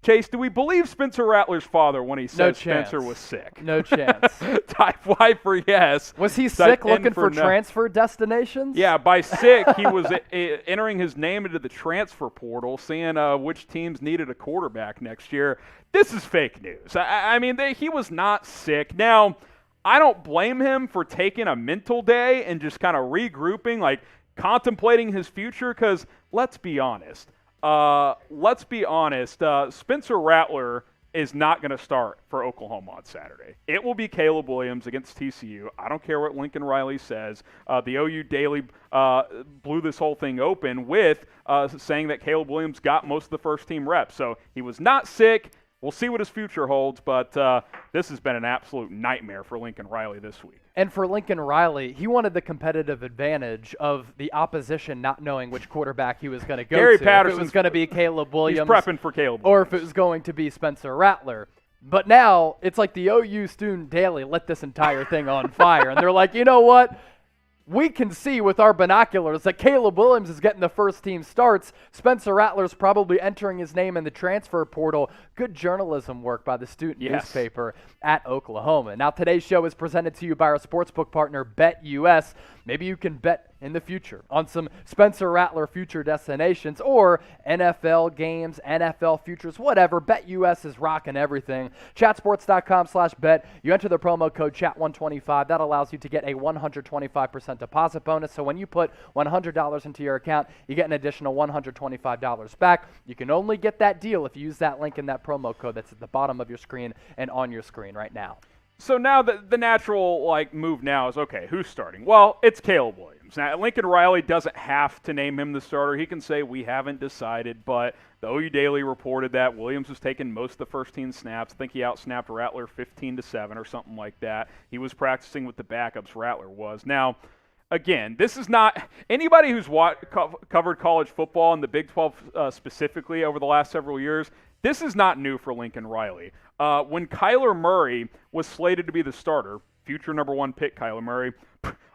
Chase, do we believe Spencer Rattler's father when he said Spencer was sick? No chance. Type Y for yes. Was he sick looking for transfer destinations? Yeah, by sick, he was entering his name into the transfer portal, seeing which teams needed a quarterback next year. This is fake news. I mean, he was not sick. Now, I don't blame him for taking a mental day and just kind of regrouping, like contemplating his future, because let's be honest. Spencer Rattler is not going to start for Oklahoma on Saturday. It will be Caleb Williams against TCU. I don't care what Lincoln Riley says. The OU Daily blew this whole thing open with saying that Caleb Williams got most of the first-team reps. So he was not sick. We'll see what his future holds, but this has been an absolute nightmare for Lincoln Riley this week. And for Lincoln Riley, he wanted the competitive advantage of the opposition not knowing which quarterback he was going to go Gary to. Patterson's, if it was going to be Caleb Williams. He's prepping for Caleb Or Williams. if it was going to be Spencer Rattler. But now, it's like the OU Student Daily lit this entire thing on fire. And they're like, you know what? We can see with our binoculars that Caleb Williams is getting the first team starts. Spencer Rattler's probably entering his name in the transfer portal. Good journalism work by the student newspaper at Oklahoma. Now, today's show is presented to you by our sportsbook partner, BetUS. Maybe you can bet in the future on some Spencer Rattler future destinations or NFL games, NFL futures, whatever. BetUS is rocking everything. Chatsports.com/bet. You enter the promo code CHAT125. That allows you to get a 125% deposit bonus. So when you put $100 into your account, you get an additional $125 back. You can only get that deal if you use that link in that promo code that's at the bottom of your screen and on your screen right now. So now the natural move now is, okay, who's starting? Well, it's Caleb Williams. Now, Lincoln Riley doesn't have to name him the starter. He can say, we haven't decided, but the OU Daily reported that Williams was taking most of the first-team snaps. I think he outsnapped Rattler 15-7 or something like that. He was practicing with the backups, Rattler was. Now, again, this is not – anybody who's covered college football in the Big 12 specifically over the last several years, this is not new for Lincoln Riley. When Kyler Murray was slated to be the starter, future number 1 pick Kyler Murray,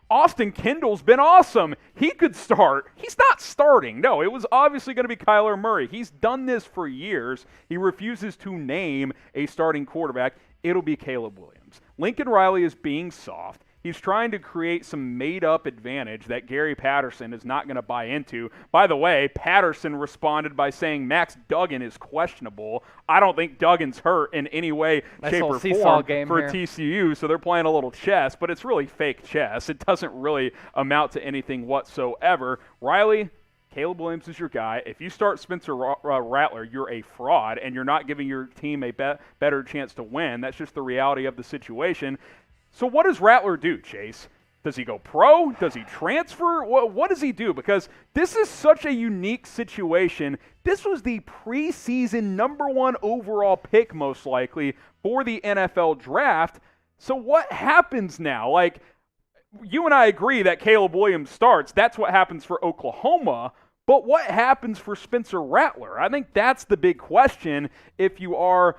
Austin Kendall's been awesome. He could start. He's not starting. No, it was obviously going to be Kyler Murray. He's done this for years. He refuses to name a starting quarterback. It'll be Caleb Williams. Lincoln Riley is being soft. He's trying to create some made-up advantage that Gary Patterson is not going to buy into. By the way, Patterson responded by saying Max Duggan is questionable. I don't think Duggan's hurt in any way, shape, or form for TCU, so they're playing a little chess, but it's really fake chess. It doesn't really amount to anything whatsoever. Riley, Caleb Williams is your guy. If you start Spencer Rattler, you're a fraud, and you're not giving your team a better chance to win. That's just the reality of the situation. So what does Rattler do, Chase? Does he go pro? Does he transfer? What does he do? Because this is such a unique situation. This was the preseason number 1 overall pick, most likely, for the NFL draft. So what happens now? Like, you and I agree that Caleb Williams starts. That's what happens for Oklahoma. But what happens for Spencer Rattler? I think that's the big question if you're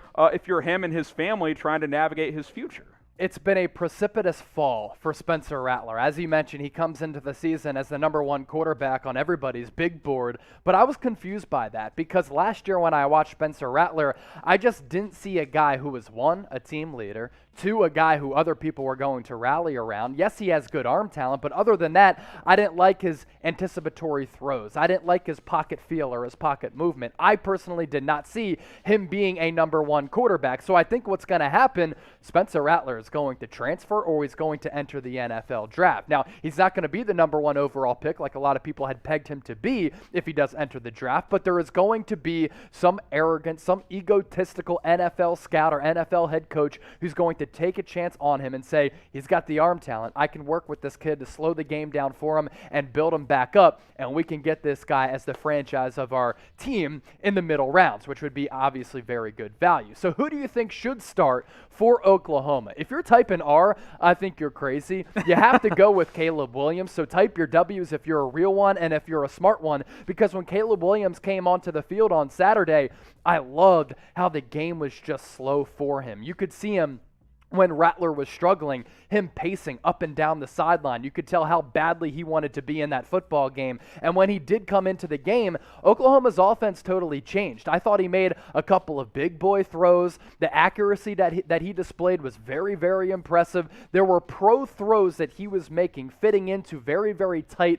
him and his family trying to navigate his future. It's been a precipitous fall for Spencer Rattler. As you mentioned, he comes into the season as the #1 quarterback on everybody's big board, but I was confused by that because last year when I watched Spencer Rattler, I just didn't see a guy who was, one, a team leader, two, a guy who other people were going to rally around. Yes, he has good arm talent, but other than that, I didn't like his anticipatory throws. I didn't like his pocket feel or his pocket movement. I personally did not see him being a #1 quarterback. So I think what's going to happen, Spencer Rattler is going to transfer or he's going to enter the NFL draft. Now, he's not going to be the #1 overall pick like a lot of people had pegged him to be if he does enter the draft, but there is going to be some arrogant, some egotistical NFL scout or NFL head coach who's going to take a chance on him and say, he's got the arm talent. I can work with this kid to slow the game down for him and build him back up, and we can get this guy as the franchise of our team in the middle rounds, which would be obviously very good value. So who do you think should start for Oklahoma? If you're typing R, I think you're crazy. You have to go with Caleb Williams, so type your W's if you're a real one and if you're a smart one, because when Caleb Williams came onto the field on Saturday, I loved how the game was just slow for him. You could see him when Rattler was struggling, him pacing up and down the sideline. You could tell how badly he wanted to be in that football game. And when he did come into the game, Oklahoma's offense totally changed. I thought he made a couple of big boy throws. The accuracy that he displayed was very, very impressive. There were pro throws that he was making, fitting into very, very tight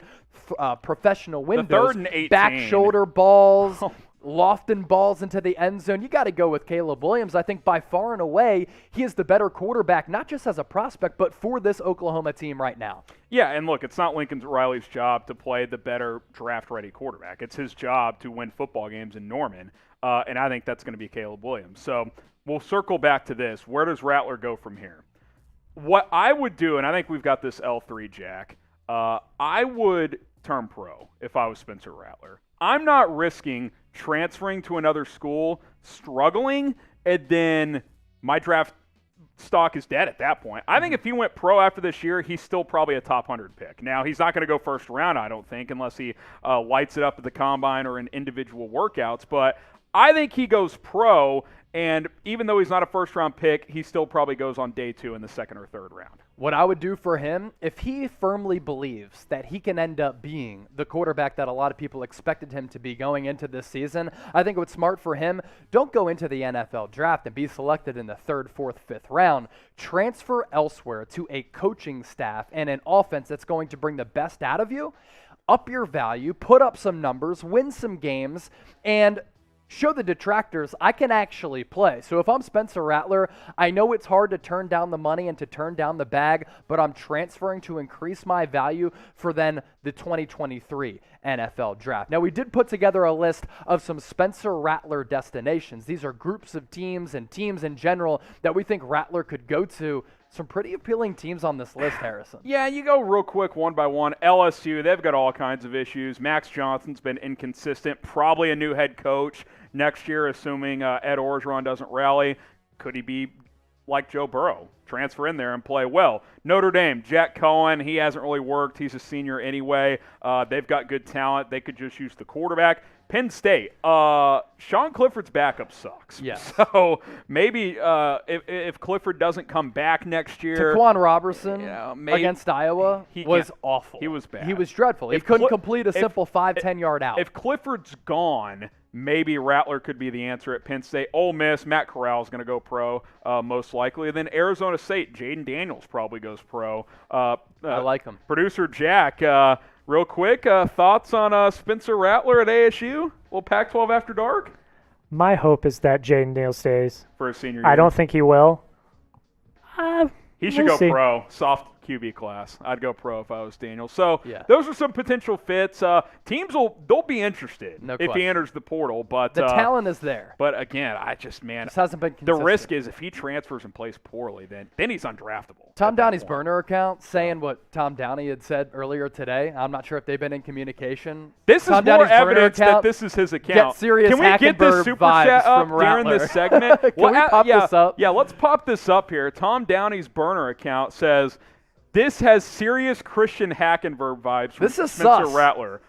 professional windows. The 3rd and 18. Back shoulder balls. Lofting balls into the end zone. You got to go with Caleb Williams. I think by far and away, he is the better quarterback, not just as a prospect, but for this Oklahoma team right now. Yeah, and look, it's not Lincoln Riley's job to play the better draft-ready quarterback. It's his job to win football games in Norman, and I think that's going to be Caleb Williams. So we'll circle back to this. Where does Rattler go from here? What I would do, and I think we've got this L3, Jack, I would turn pro if I was Spencer Rattler. I'm not risking transferring to another school, struggling, and then my draft stock is dead at that point. I think if he went pro after this year, he's still probably a top 100 pick. Now, he's not going to go first round, I don't think, unless he lights it up at the combine or in individual workouts. But I think he goes pro, and even though he's not a first-round pick, he still probably goes on day 2 in the 2nd or 3rd round. What I would do for him, if he firmly believes that he can end up being the quarterback that a lot of people expected him to be going into this season, I think what's smart for him, don't go into the NFL draft and be selected in the 3rd, 4th, 5th round. Transfer elsewhere to a coaching staff and an offense that's going to bring the best out of you, up your value, put up some numbers, win some games, and show the detractors I can actually play. So if I'm Spencer Rattler, I know it's hard to turn down the money and to turn down the bag, but I'm transferring to increase my value for then the 2023 NFL draft. Now, we did put together a list of some Spencer Rattler destinations. These are groups of teams and teams in general that we think Rattler could go to. Some pretty appealing teams on this list, Harrison. Yeah, you go real quick one by one. LSU, they've got all kinds of issues. Max Johnson's been inconsistent. Probably a new head coach next year, assuming Ed Orgeron doesn't rally. Could he be like Joe Burrow? Transfer in there and play well. Notre Dame, Jack Cohen, he hasn't really worked. He's a senior anyway. They've got good talent. They could just use the quarterback. Penn State, Sean Clifford's backup sucks. Yeah. So maybe if Clifford doesn't come back next year. Taquan Robertson against Iowa was awful. He was bad. He was dreadful. He couldn't complete a simple 5-10 yard out. If Clifford's gone, maybe Rattler could be the answer at Penn State. Ole Miss, Matt Corral's going to go pro most likely. And then Arizona State, Jaden Daniels probably goes pro. I like him. Producer Jack, real quick, thoughts on Spencer Rattler at ASU? Well, Pac-12 after dark? My hope is that Jaden Daniels stays. For his senior year. I don't think he will. He should go pro. Soft QB class. I'd go pro if I was Daniels. So those are some potential fits. Teams they'll be interested if he enters the portal. But the talent is there. But again, just hasn't been consistent. The risk is if he transfers and plays poorly, then he's undraftable. Tom Downey's burner account saying what Tom Downey had said earlier today. I'm not sure if they've been in communication. This is more evidence that this is his account. Get serious. Can we get this super chat up during this segment? Can we pop this up? Yeah, let's pop this up here. Tom Downey's burner account says, "This has serious Christian Hackenberg vibes from Spencer Rattler."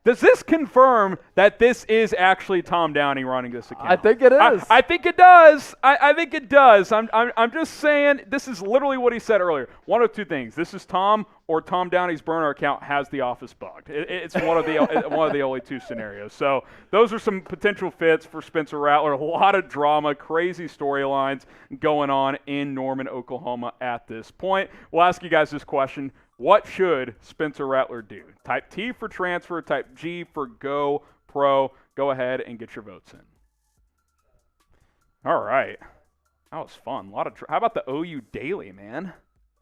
Does this confirm that this is actually Tom Downey running this account? I think it is. I think it does. I think it does. I'm just saying this is literally what he said earlier. One of two things. This is Tom or Tom Downey's burner account has the office bugged. It's one of the only two scenarios. So those are some potential fits for Spencer Rattler. A lot of drama, crazy storylines going on in Norman, Oklahoma at this point. We'll ask you guys this question. What should Spencer Rattler do? Type T for transfer, type G for go pro. Go ahead and get your votes in. All right. That was fun. How about the OU Daily, man?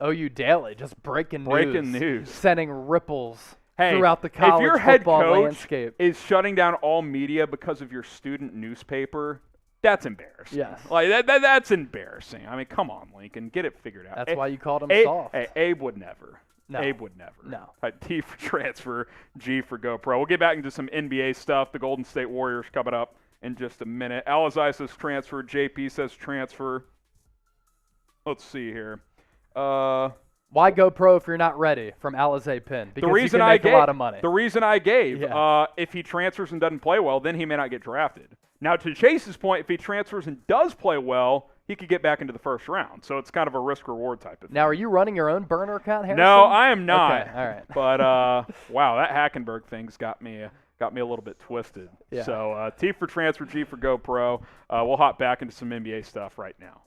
OU Daily, just breaking news. Sending ripples throughout the college if your head football coach landscape. is shutting down all media because of your student newspaper, that's embarrassing. Yes. Like that's embarrassing. I mean, come on, Lincoln. Get it figured out. That's why you called him soft. Abe would never. No. Abe would never. No. T for transfer, G for GoPro. We'll get back into some NBA stuff. The Golden State Warriors coming up in just a minute. Alizai says transfer. JP says transfer. Let's see here. Why go pro if you're not ready? From Alizé Pin. Because you can make a lot of money. The reason I gave, if he transfers and doesn't play well, then he may not get drafted. Now, to Chase's point, if he transfers and does play well, he could get back into the first round. So it's kind of a risk-reward type of thing. Now, are you running your own burner account, Harrison? No, I am not. Okay, all right. But, wow, that Hackenberg thing's got me a little bit twisted. Yeah. So T for transfer, G for GoPro. We'll hop back into some NBA stuff right now.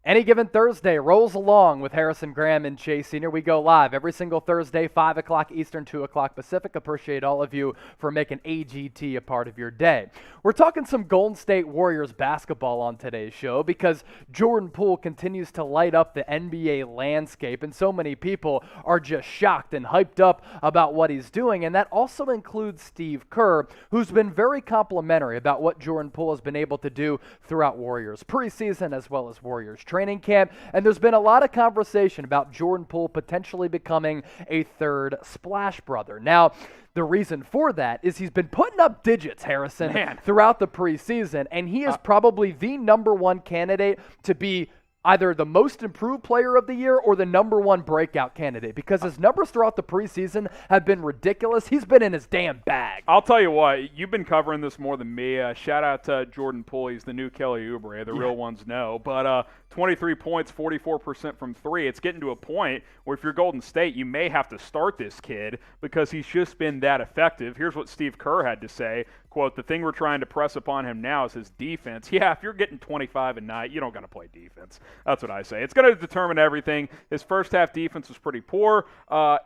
Any Given Thursday rolls along with Harrison Graham and Chase Sr. We go live every single Thursday, 5 o'clock Eastern, 2 o'clock Pacific. Appreciate all of you for making AGT a part of your day. We're talking some Golden State Warriors basketball on today's show because Jordan Poole continues to light up the NBA landscape, and so many people are just shocked and hyped up about what he's doing, and that also includes Steve Kerr, who's been very complimentary about what Jordan Poole has been able to do throughout Warriors preseason as well as Warriors training camp, and there's been a lot of conversation about Jordan Poole potentially becoming a third Splash Brother. Now, the reason for that is he's been putting up digits, Harrison, throughout the preseason, and he is probably the number one candidate to be either the most improved player of the year or the number one breakout candidate because his numbers throughout the preseason have been ridiculous. He's been in his damn bag. I'll tell you what, you've been covering this more than me. Shout out to Jordan Poole. He's the new Kelly Oubre. The real ones know. But 23 points, 44% from three. It's getting to a point where if you're Golden State, you may have to start this kid because he's just been that effective. Here's what Steve Kerr had to say. Quote, the thing we're trying to press upon him now is his defense. Yeah, if you're getting 25 a night, you don't got to play defense. That's what I say. It's going to determine everything. His first half defense was pretty poor.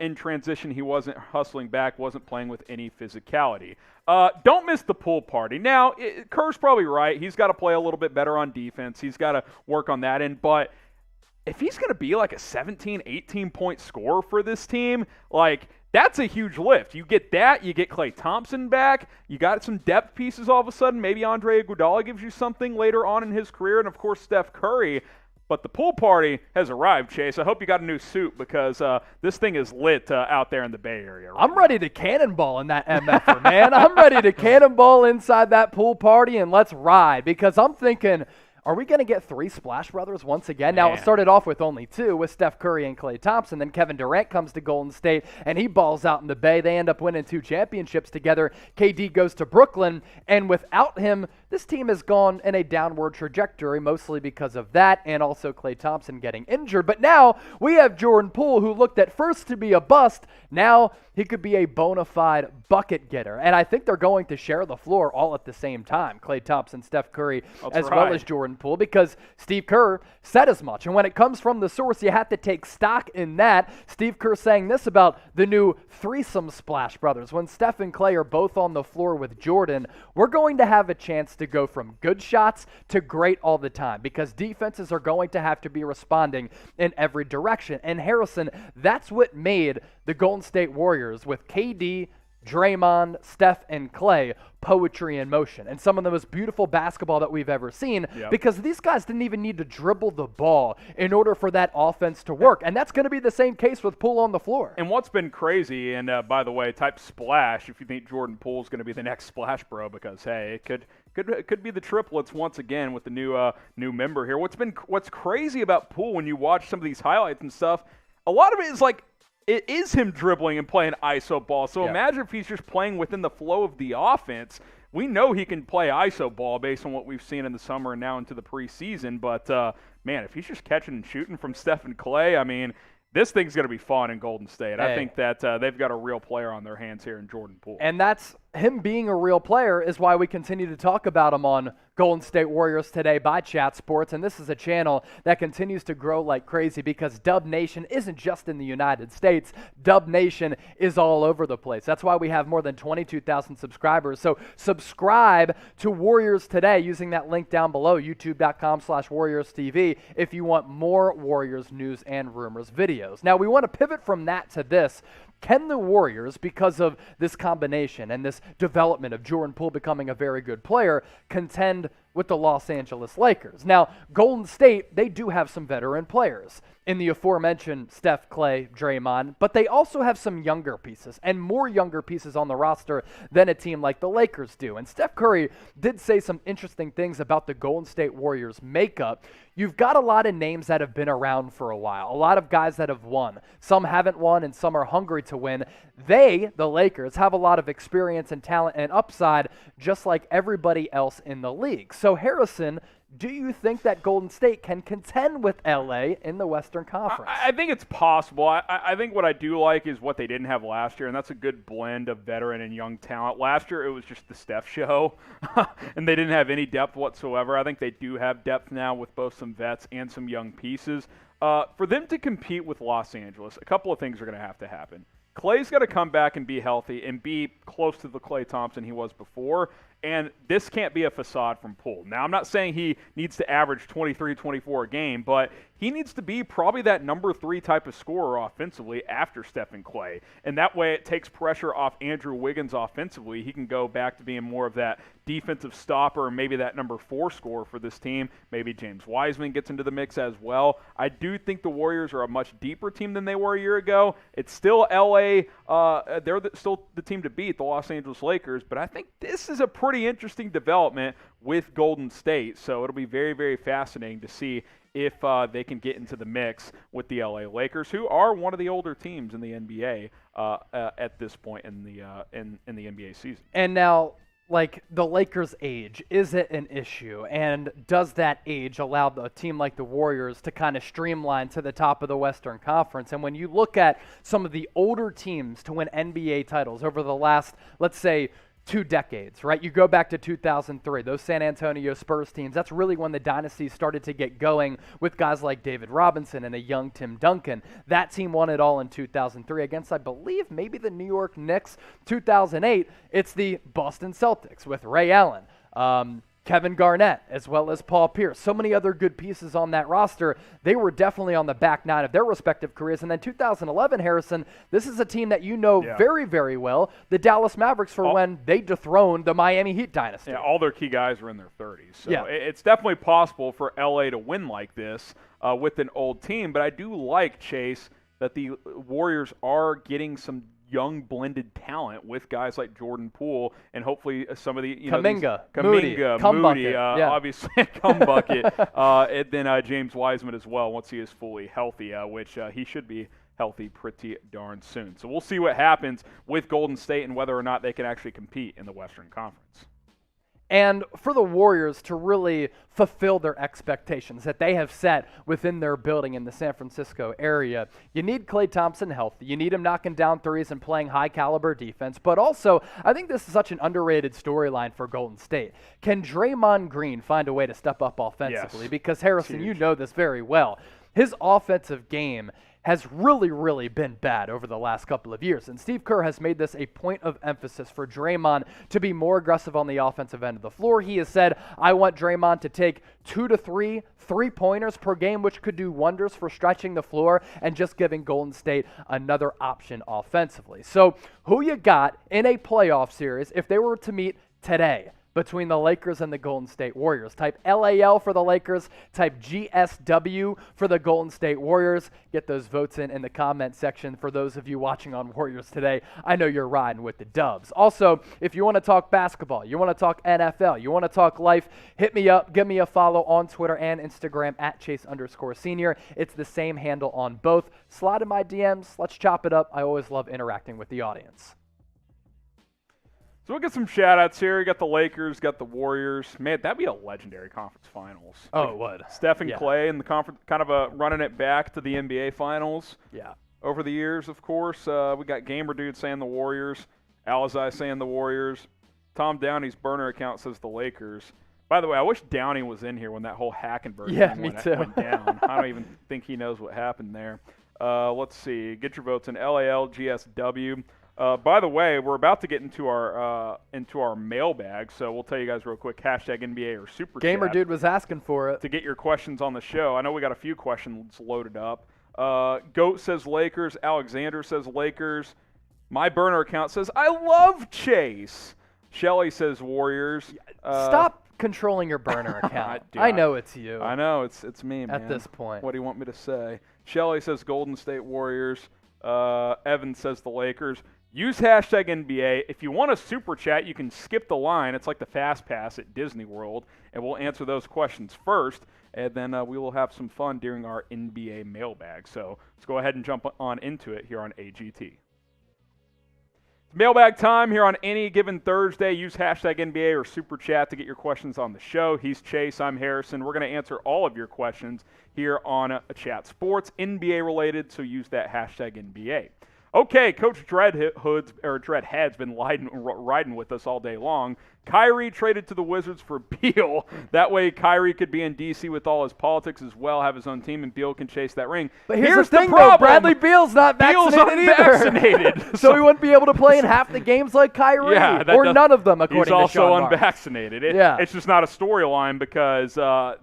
In transition, he wasn't hustling back, wasn't playing with any physicality. Don't miss the pool party. Now, Kerr's probably right. He's got to play a little bit better on defense. He's got to work on that end. But if he's going to be like a 17, 18-point scorer for this team, like – that's a huge lift. You get that. You get Klay Thompson back. You got some depth pieces all of a sudden. Maybe Andre Iguodala gives you something later on in his career. And, of course, Steph Curry. But the pool party has arrived, Chase. I hope you got a new suit because this thing is lit out there in the Bay Area. Right I'm ready to cannonball in that MFer, man. I'm ready to cannonball inside that pool party and let's ride because I'm thinking – are we going to get three Splash Brothers once again? Now, it started off with only two, with Steph Curry and Klay Thompson. Then Kevin Durant comes to Golden State, and he balls out in the Bay. They end up winning 2 championships together. KD goes to Brooklyn, and without him, this team has gone in a downward trajectory, mostly because of that and also Klay Thompson getting injured. But now we have Jordan Poole, who looked at first to be a bust. Now he could be a bona fide bucket getter. And I think they're going to share the floor all at the same time, Klay Thompson, Steph Curry, well as Jordan Poole, because Steve Kerr said as much. And when it comes from the source, you have to take stock in that. Steve Kerr saying this about the new threesome Splash Brothers. When Steph and Klay are both on the floor with Jordan, we're going to have a chance to go from good shots to great all the time because defenses are going to have to be responding in every direction. And Harrison, that's what made the Golden State Warriors with KD, Draymond, Steph, and Klay poetry in motion and some of the most beautiful basketball that we've ever seen because these guys didn't even need to dribble the ball in order for that offense to work. And that's going to be the same case with Poole on the floor. And what's been crazy, and by the way, type splash if you think Jordan Poole's going to be the next Splash Bro because, hey, it could be the triplets once again with the new member here. What's crazy about Poole when you watch some of these highlights and stuff, a lot of it is like it is him dribbling and playing iso ball. So Yeah. imagine if he's just playing within the flow of the offense. We know he can play iso ball based on what we've seen in the summer and now into the preseason. But, man, if he's just catching and shooting from Steph and Klay, I mean, this thing's going to be fun in Golden State. I think that they've got a real player on their hands here in Jordan Poole. And that's him being a real player is why we continue to talk about him on Golden State Warriors Today by Chat Sports. And this is a channel that continues to grow like crazy because Dub Nation isn't just in the United States. Dub Nation is all over the place. That's why we have more than 22,000 subscribers. So subscribe to Warriors Today using that link down below, youtube.com/WarriorsTV, if you want more Warriors news and rumors videos. Now, we want to pivot from that to this. Can the Warriors, because of this combination and this development of Jordan Poole becoming a very good player, contend with the Los Angeles Lakers? Now, Golden State, they do have some veteran players in the aforementioned Steph, Klay, Draymond, but they also have some younger pieces and more younger pieces on the roster than a team like the Lakers do. And Steph Curry did say some interesting things about the Golden State Warriors makeup. You've got a lot of names that have been around for a while, a lot of guys that have won. Some haven't won and some are hungry to win. They, the Lakers, have a lot of experience and talent and upside just like everybody else in the league. So Harrison, do you think that Golden State can contend with LA in the Western Conference? I think it's possible. I think what I do like is what they didn't have last year, and that's a good blend of veteran and young talent. Last year, it was just the Steph show, and they didn't have any depth whatsoever. I think they do have depth now with both some vets and some young pieces. For them to compete with Los Angeles, a couple of things are going to have to happen. Klay's got to come back and be healthy and be close to the Klay Thompson he was before, and this can't be a facade from Poole. Now, I'm not saying he needs to average 23, 24 a game, but he needs to be probably that number 3 type of scorer offensively after Steph and Klay, and that way it takes pressure off Andrew Wiggins offensively. He can go back to being more of that defensive stopper and maybe that number 4 scorer for this team. Maybe James Wiseman gets into the mix as well. I do think the Warriors are a much deeper team than they were a year ago. It's still LA. They're still the team to beat, the Los Angeles Lakers, but I think this is a pretty interesting development with Golden State, so it'll be very, very fascinating to see if they can get into the mix with the LA Lakers, who are one of the older teams in the NBA at this point in the NBA season. And now, like, the Lakers' age, is it an issue? And does that age allow a team like the Warriors to kind of streamline to the top of the Western Conference? And when you look at some of the older teams to win NBA titles over the last, let's say, 2 decades, right? You go back to 2003, those San Antonio Spurs teams, that's really when the dynasty started to get going with guys like David Robinson and a young Tim Duncan. That team won it all in 2003 against, I believe, maybe the New York Knicks. 2008, it's the Boston Celtics with Ray Allen, Kevin Garnett, as well as Paul Pierce. So many other good pieces on that roster. They were definitely on the back 9 of their respective careers. And then 2011, Harrison, this is a team that you know very, very well, the Dallas Mavericks, for when they dethroned the Miami Heat dynasty. Yeah, all their key guys are in their 30s. So it's definitely possible for LA to win like this with an old team. But I do like, Chase, that the Warriors are getting some young blended talent with guys like Jordan Poole and hopefully some of the Kuminga, Moody, yeah. obviously Kumbucket, and then James Wiseman as well once he is fully healthy, which he should be healthy pretty darn soon. So we'll see what happens with Golden State and whether or not they can actually compete in the Western Conference. And for the Warriors to really fulfill their expectations that they have set within their building in the San Francisco area, you need Klay Thompson healthy. You need him knocking down threes and playing high-caliber defense. But also, I think this is such an underrated storyline for Golden State. Can Draymond Green find a way to step up offensively? Yes. Because, Harrison, you know this very well. His offensive game has really, really been bad over the last couple of years. And Steve Kerr has made this a point of emphasis for Draymond to be more aggressive on the offensive end of the floor. He has said, I want Draymond to take 2 to 3 3-pointers per game, which could do wonders for stretching the floor and just giving Golden State another option offensively. So who you got in a playoff series if they were to meet today? between the Lakers and the Golden State Warriors. Type LAL for the Lakers, type GSW for the Golden State Warriors. Get those votes in the comment section. For those of you watching on Warriors Today, I know you're riding with the Dubs. Also, if you want to talk basketball, you want to talk NFL, you want to talk life, hit me up, give me a follow on Twitter and Instagram at Chase_Senior. It's the same handle on both. Slide in my DMs. Let's chop it up. I always love interacting with the audience. So we'll get some shout-outs here. You got the Lakers, got the Warriors. Man, that'd be a legendary conference finals. Oh, it would. Steph and Klay in the conference, kind of running it back to the NBA finals. Yeah. Over the years, of course. We got Gamer Dude saying the Warriors. Alizai saying the Warriors. Tom Downey's burner account says the Lakers. By the way, I wish Downey was in here when that whole Hackenberg thing went down. I don't even think he knows what happened there. Let's see. Get your votes in LAL, GSW. By the way, we're about to get into our mailbag, so we'll tell you guys real quick, hashtag NBA or Super Gamer Chat Dude was asking for it. to get your questions on the show. I know we got a few questions loaded up. Goat says Lakers. Alexander says Lakers. My burner account says, I love Chase. Shelly says Warriors. Stop controlling your burner account. I know it's you. I know, it's me, man. At this point. What do you want me to say? Shelly says Golden State Warriors. Evan says the Lakers. Use hashtag NBA. If you want a super chat, you can skip the line. It's like the Fast Pass at Disney World, and we'll answer those questions first, and then we will have some fun during our NBA mailbag. So let's go ahead and jump on into it here on AGT. It's mailbag time here on any given Thursday. Use hashtag NBA or super chat to get your questions on the show. He's Chase. I'm Harrison. We're going to answer all of your questions here on Chat Sports, NBA related, so use that hashtag NBA. Okay, Coach Dreadhead's been riding with us all day long. Kyrie traded to the Wizards for Beal. That way Kyrie could be in D.C. with all his politics as well, have his own team, and Beal can chase that ring. But here's the thing, though, Bradley Beal's not vaccinated. So he wouldn't be able to play in half the games like Kyrie, or none of them, according to Sean He's also Marks. unvaccinated. It's just not a storyline because the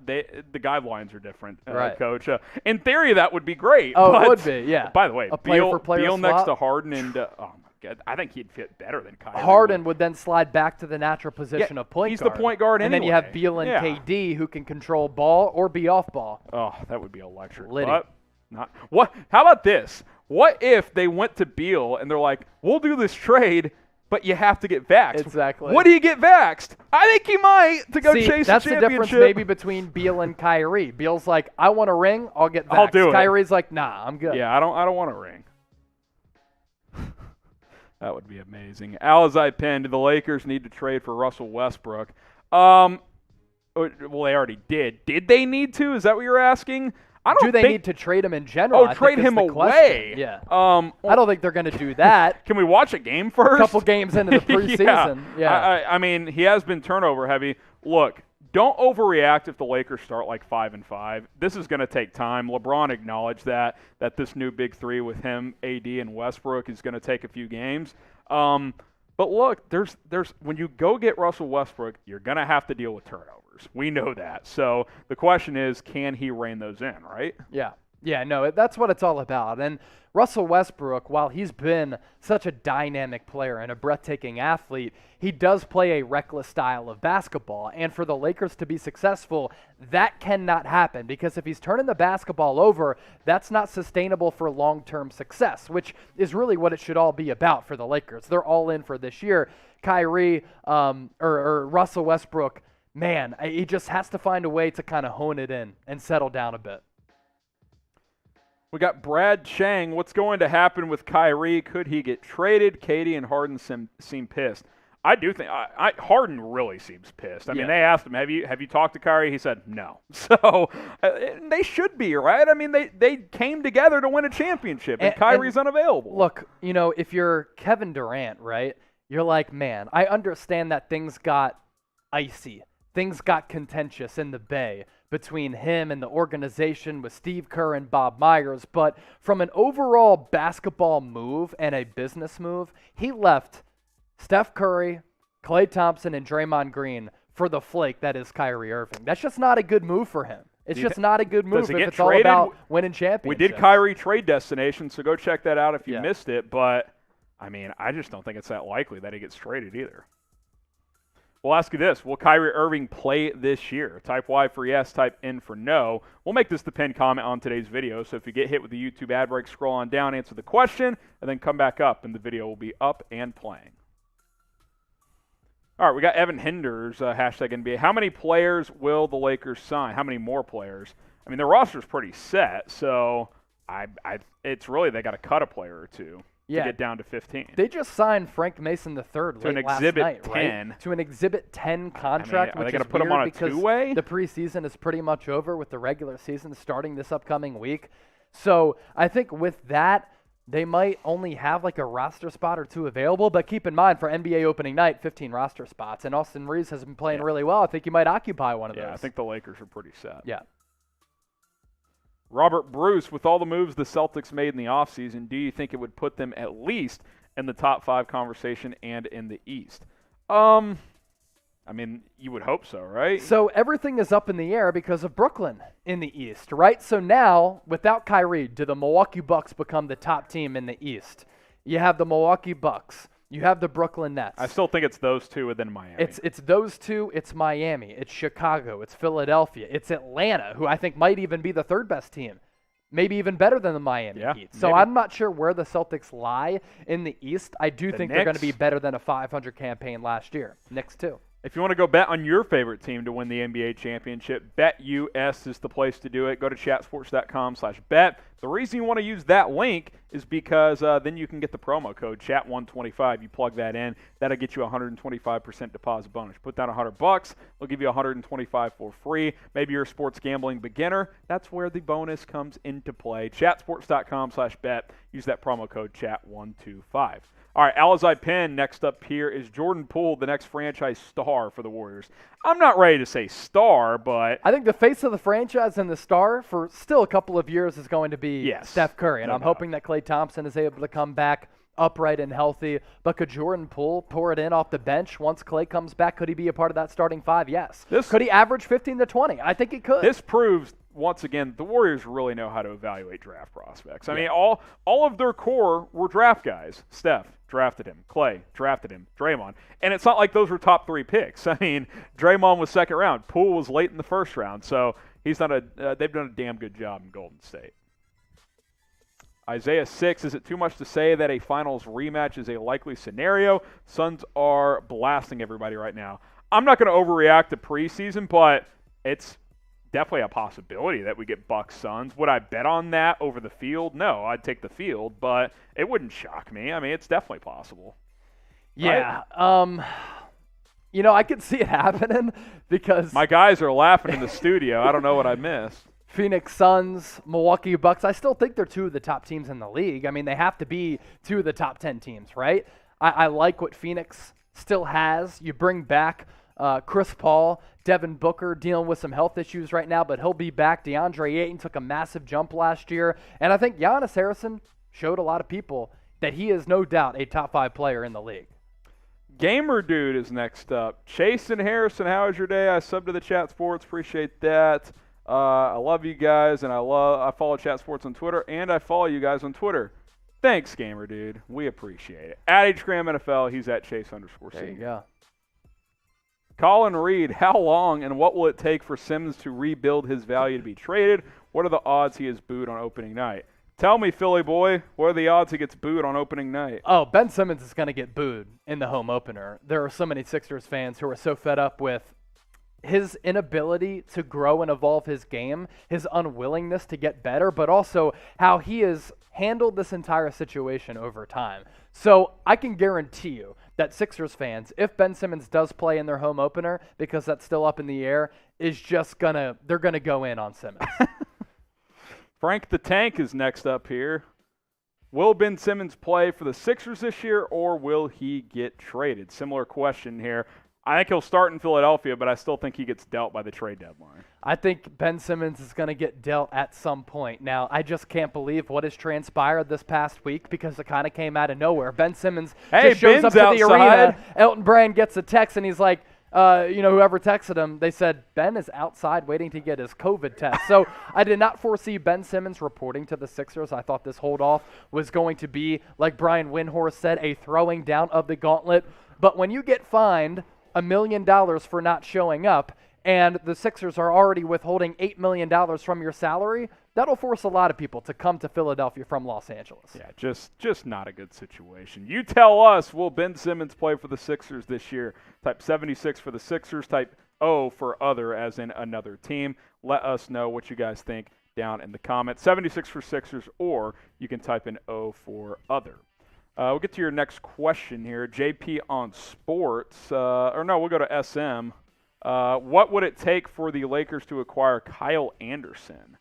guidelines are different, right. Coach. In theory, that would be great. Oh, it would be, yeah. By the way, a player-for-player Beal swap. next to Harden and oh my God, I think he'd fit better than Kyrie. Harden would then slide back to the natural position of point guard. He's the point guard and anyway. then you have Beal and KD who can control ball or be off ball. Oh, that would be electric. What? How about this? What if they went to Beal and they're like, we'll do this trade, but you have to get vaxxed. Exactly. What do you get vaxxed? I think he might to go chase a championship. That's the difference maybe between Beal and Kyrie. Beal's like, I want a ring, I'll get vaxxed. I'll do it. Kyrie's like, nah, I'm good. Yeah, I don't want a ring. That would be amazing. Alizai penned, the Lakers need to trade for Russell Westbrook. Well, they already did. Did they need to? Is that what you're asking? Do they need to trade him in general? Oh, trade him away. Yeah. I don't think they're going to do that. Can we watch a game first? A couple games into the preseason. Yeah. I mean, he has been turnover heavy. Look, don't overreact if the Lakers start like 5-5. This is going to take time. LeBron acknowledged that this new big three with him, AD, and Westbrook is going to take a few games. But look, there's when you go get Russell Westbrook, you're going to have to deal with turnovers. We know that. So the question is, can he rein those in, right? Yeah. Yeah, no, that's what it's all about. And Russell Westbrook, while he's been such a dynamic player and a breathtaking athlete, he does play a reckless style of basketball. And for the Lakers to be successful, that cannot happen because if he's turning the basketball over, that's not sustainable for long-term success, which is really what it should all be about for the Lakers. They're all in for this year. Kyrie or Russell Westbrook, man, he just has to find a way to kind of hone it in and settle down a bit. We got Brad Chang. What's going to happen with Kyrie? Could he get traded? Katie and Harden seem pissed. I do think Harden really seems pissed. I mean, they asked him, "Have you talked to Kyrie?" He said, "No." So they should be, right? I mean, they came together to win a championship, and Kyrie's unavailable. Look, if you're Kevin Durant, right? You're like, man, I understand that things got icy. Things got contentious in the Bay between him and the organization with Steve Kerr and Bob Myers. But from an overall basketball move and a business move, he left Steph Curry, Klay Thompson, and Draymond Green for the flake that is Kyrie Irving. That's just not a good move for him. It's just not a good move if it's all about winning championships. We did Kyrie trade destination, so go check that out if you missed it. But, I mean, I just don't think it's that likely that he gets traded either. We'll ask you this. Will Kyrie Irving play this year? Type Y for yes, type N for no. We'll make this the pinned comment on today's video, so if you get hit with the YouTube ad break, scroll on down, answer the question, and then come back up, and the video will be up and playing. All right, we got Evan Hinders, hashtag NBA. How many players will the Lakers sign? How many more players? I mean, their roster's pretty set, so it's really they got to cut a player or two. To get down to 15. They just signed Frank Mason III late last night, right? To an Exhibit 10 contract, are they going to put him on a two-way? The preseason is pretty much over with the regular season starting this upcoming week. So I think with that, they might only have like a roster spot or two available. But keep in mind, for NBA opening night, 15 roster spots. And Austin Reaves has been playing really well. I think he might occupy one of those. Yeah, I think the Lakers are pretty set. Yeah. Robert Bruce, with all the moves the Celtics made in the offseason, do you think it would put them at least in the top 5 conversation and in the East? I mean, you would hope so, right? So everything is up in the air because of Brooklyn in the East, right? So now, without Kyrie, do the Milwaukee Bucks become the top team in the East? You have the Milwaukee Bucks. You have the Brooklyn Nets. I still think it's those two within Miami. It's those two. It's Miami. It's Chicago. It's Philadelphia. It's Atlanta, who I think might even be the third best team. Maybe even better than the Miami Heat. So I'm not sure where the Celtics lie in the East. I do think they're going to be better than a 500 campaign last year. Knicks too. If you want to go bet on your favorite team to win the NBA championship, BetUS is the place to do it. Go to chatsports.com/bet. The reason you want to use that link is because then you can get the promo code chat125. You plug that in. That'll get you a 125% deposit bonus. Put down $100. They'll give you $125 for free. Maybe you're a sports gambling beginner. That's where the bonus comes into play. Chatsports.com/bet. Use that promo code chat125. All right, Alizai Penn, next up here is Jordan Poole, the next franchise star for the Warriors. I'm not ready to say star, but I think the face of the franchise and the star for still a couple of years is going to be Steph Curry. And I'm hoping that Klay Thompson is able to come back upright and healthy. But could Jordan Poole pour it in off the bench once Klay comes back? Could he be a part of that starting 5? Yes. Could he average 15 to 20? I think he could. This proves, once again, the Warriors really know how to evaluate draft prospects. I mean, all of their core were draft guys. Steph drafted him. Klay drafted him. Draymond. And it's not like those were top 3 picks. I mean, Draymond was second round. Poole was late in the first round. So they've done a damn good job in Golden State. Isaiah 6, is it too much to say that a finals rematch is a likely scenario? Suns are blasting everybody right now. I'm not going to overreact to preseason, but it's definitely a possibility that we get Bucks Suns. Would I bet on that over the field? No, I'd take the field, but it wouldn't shock me. I mean, it's definitely possible. Yeah. Right? You know, I could see it happening because my guys are laughing in the studio. I don't know what I missed. Phoenix Suns, Milwaukee Bucks, I still think they're 2 of the top teams in the league. I mean, they have to be 2 of the top 10 teams, right? I like what Phoenix still has. You bring back Chris Paul, Devin Booker dealing with some health issues right now, but he'll be back. DeAndre Ayton took a massive jump last year. And I think Giannis Harrison showed a lot of people that he is no doubt a top 5 player in the league. Gamer Dude is next up. Chase and Harrison, how was your day? I subbed to the Chat Sports. Appreciate that. I love you guys, and I follow Chat Sports on Twitter, and I follow you guys on Twitter. Thanks, Gamer Dude. We appreciate it. At HGram NFL, he's at Chase_C. There you go. Colin Reed, how long and what will it take for Simmons to rebuild his value to be traded? What are the odds he is booed on opening night? Tell me, Philly boy, what are the odds he gets booed on opening night? Oh, Ben Simmons is going to get booed in the home opener. There are so many Sixers fans who are so fed up with his inability to grow and evolve his game, his unwillingness to get better, but also how he has handled this entire situation over time. So I can guarantee you that Sixers fans, if Ben Simmons does play in their home opener, because that's still up in the air, they're gonna go in on Simmons. Frank the Tank is next up here. Will Ben Simmons play for the Sixers this year, or will he get traded? Similar question here. I think he'll start in Philadelphia, but I still think he gets dealt by the trade deadline. I think Ben Simmons is going to get dealt at some point. Now, I just can't believe what has transpired this past week because it kind of came out of nowhere. Ben Simmons just shows up to the arena. Elton Brand gets a text, and he's like, whoever texted him, they said, Ben is outside waiting to get his COVID test. So I did not foresee Ben Simmons reporting to the Sixers. I thought this hold-off was going to be, like Brian Windhorst said, a throwing down of the gauntlet. But when you get fined $1 million for not showing up, and the Sixers are already withholding $8 million from your salary, that'll force a lot of people to come to Philadelphia from Los Angeles. Yeah, just not a good situation. You tell us, will Ben Simmons play for the Sixers this year? Type 76 for the Sixers, type O for other, as in another team. Let us know what you guys think down in the comments. 76 for Sixers, or you can type in O for other. We'll get to your next question here. JP on sports. We'll go to SM. What would it take for the Lakers to acquire Kyle Anderson?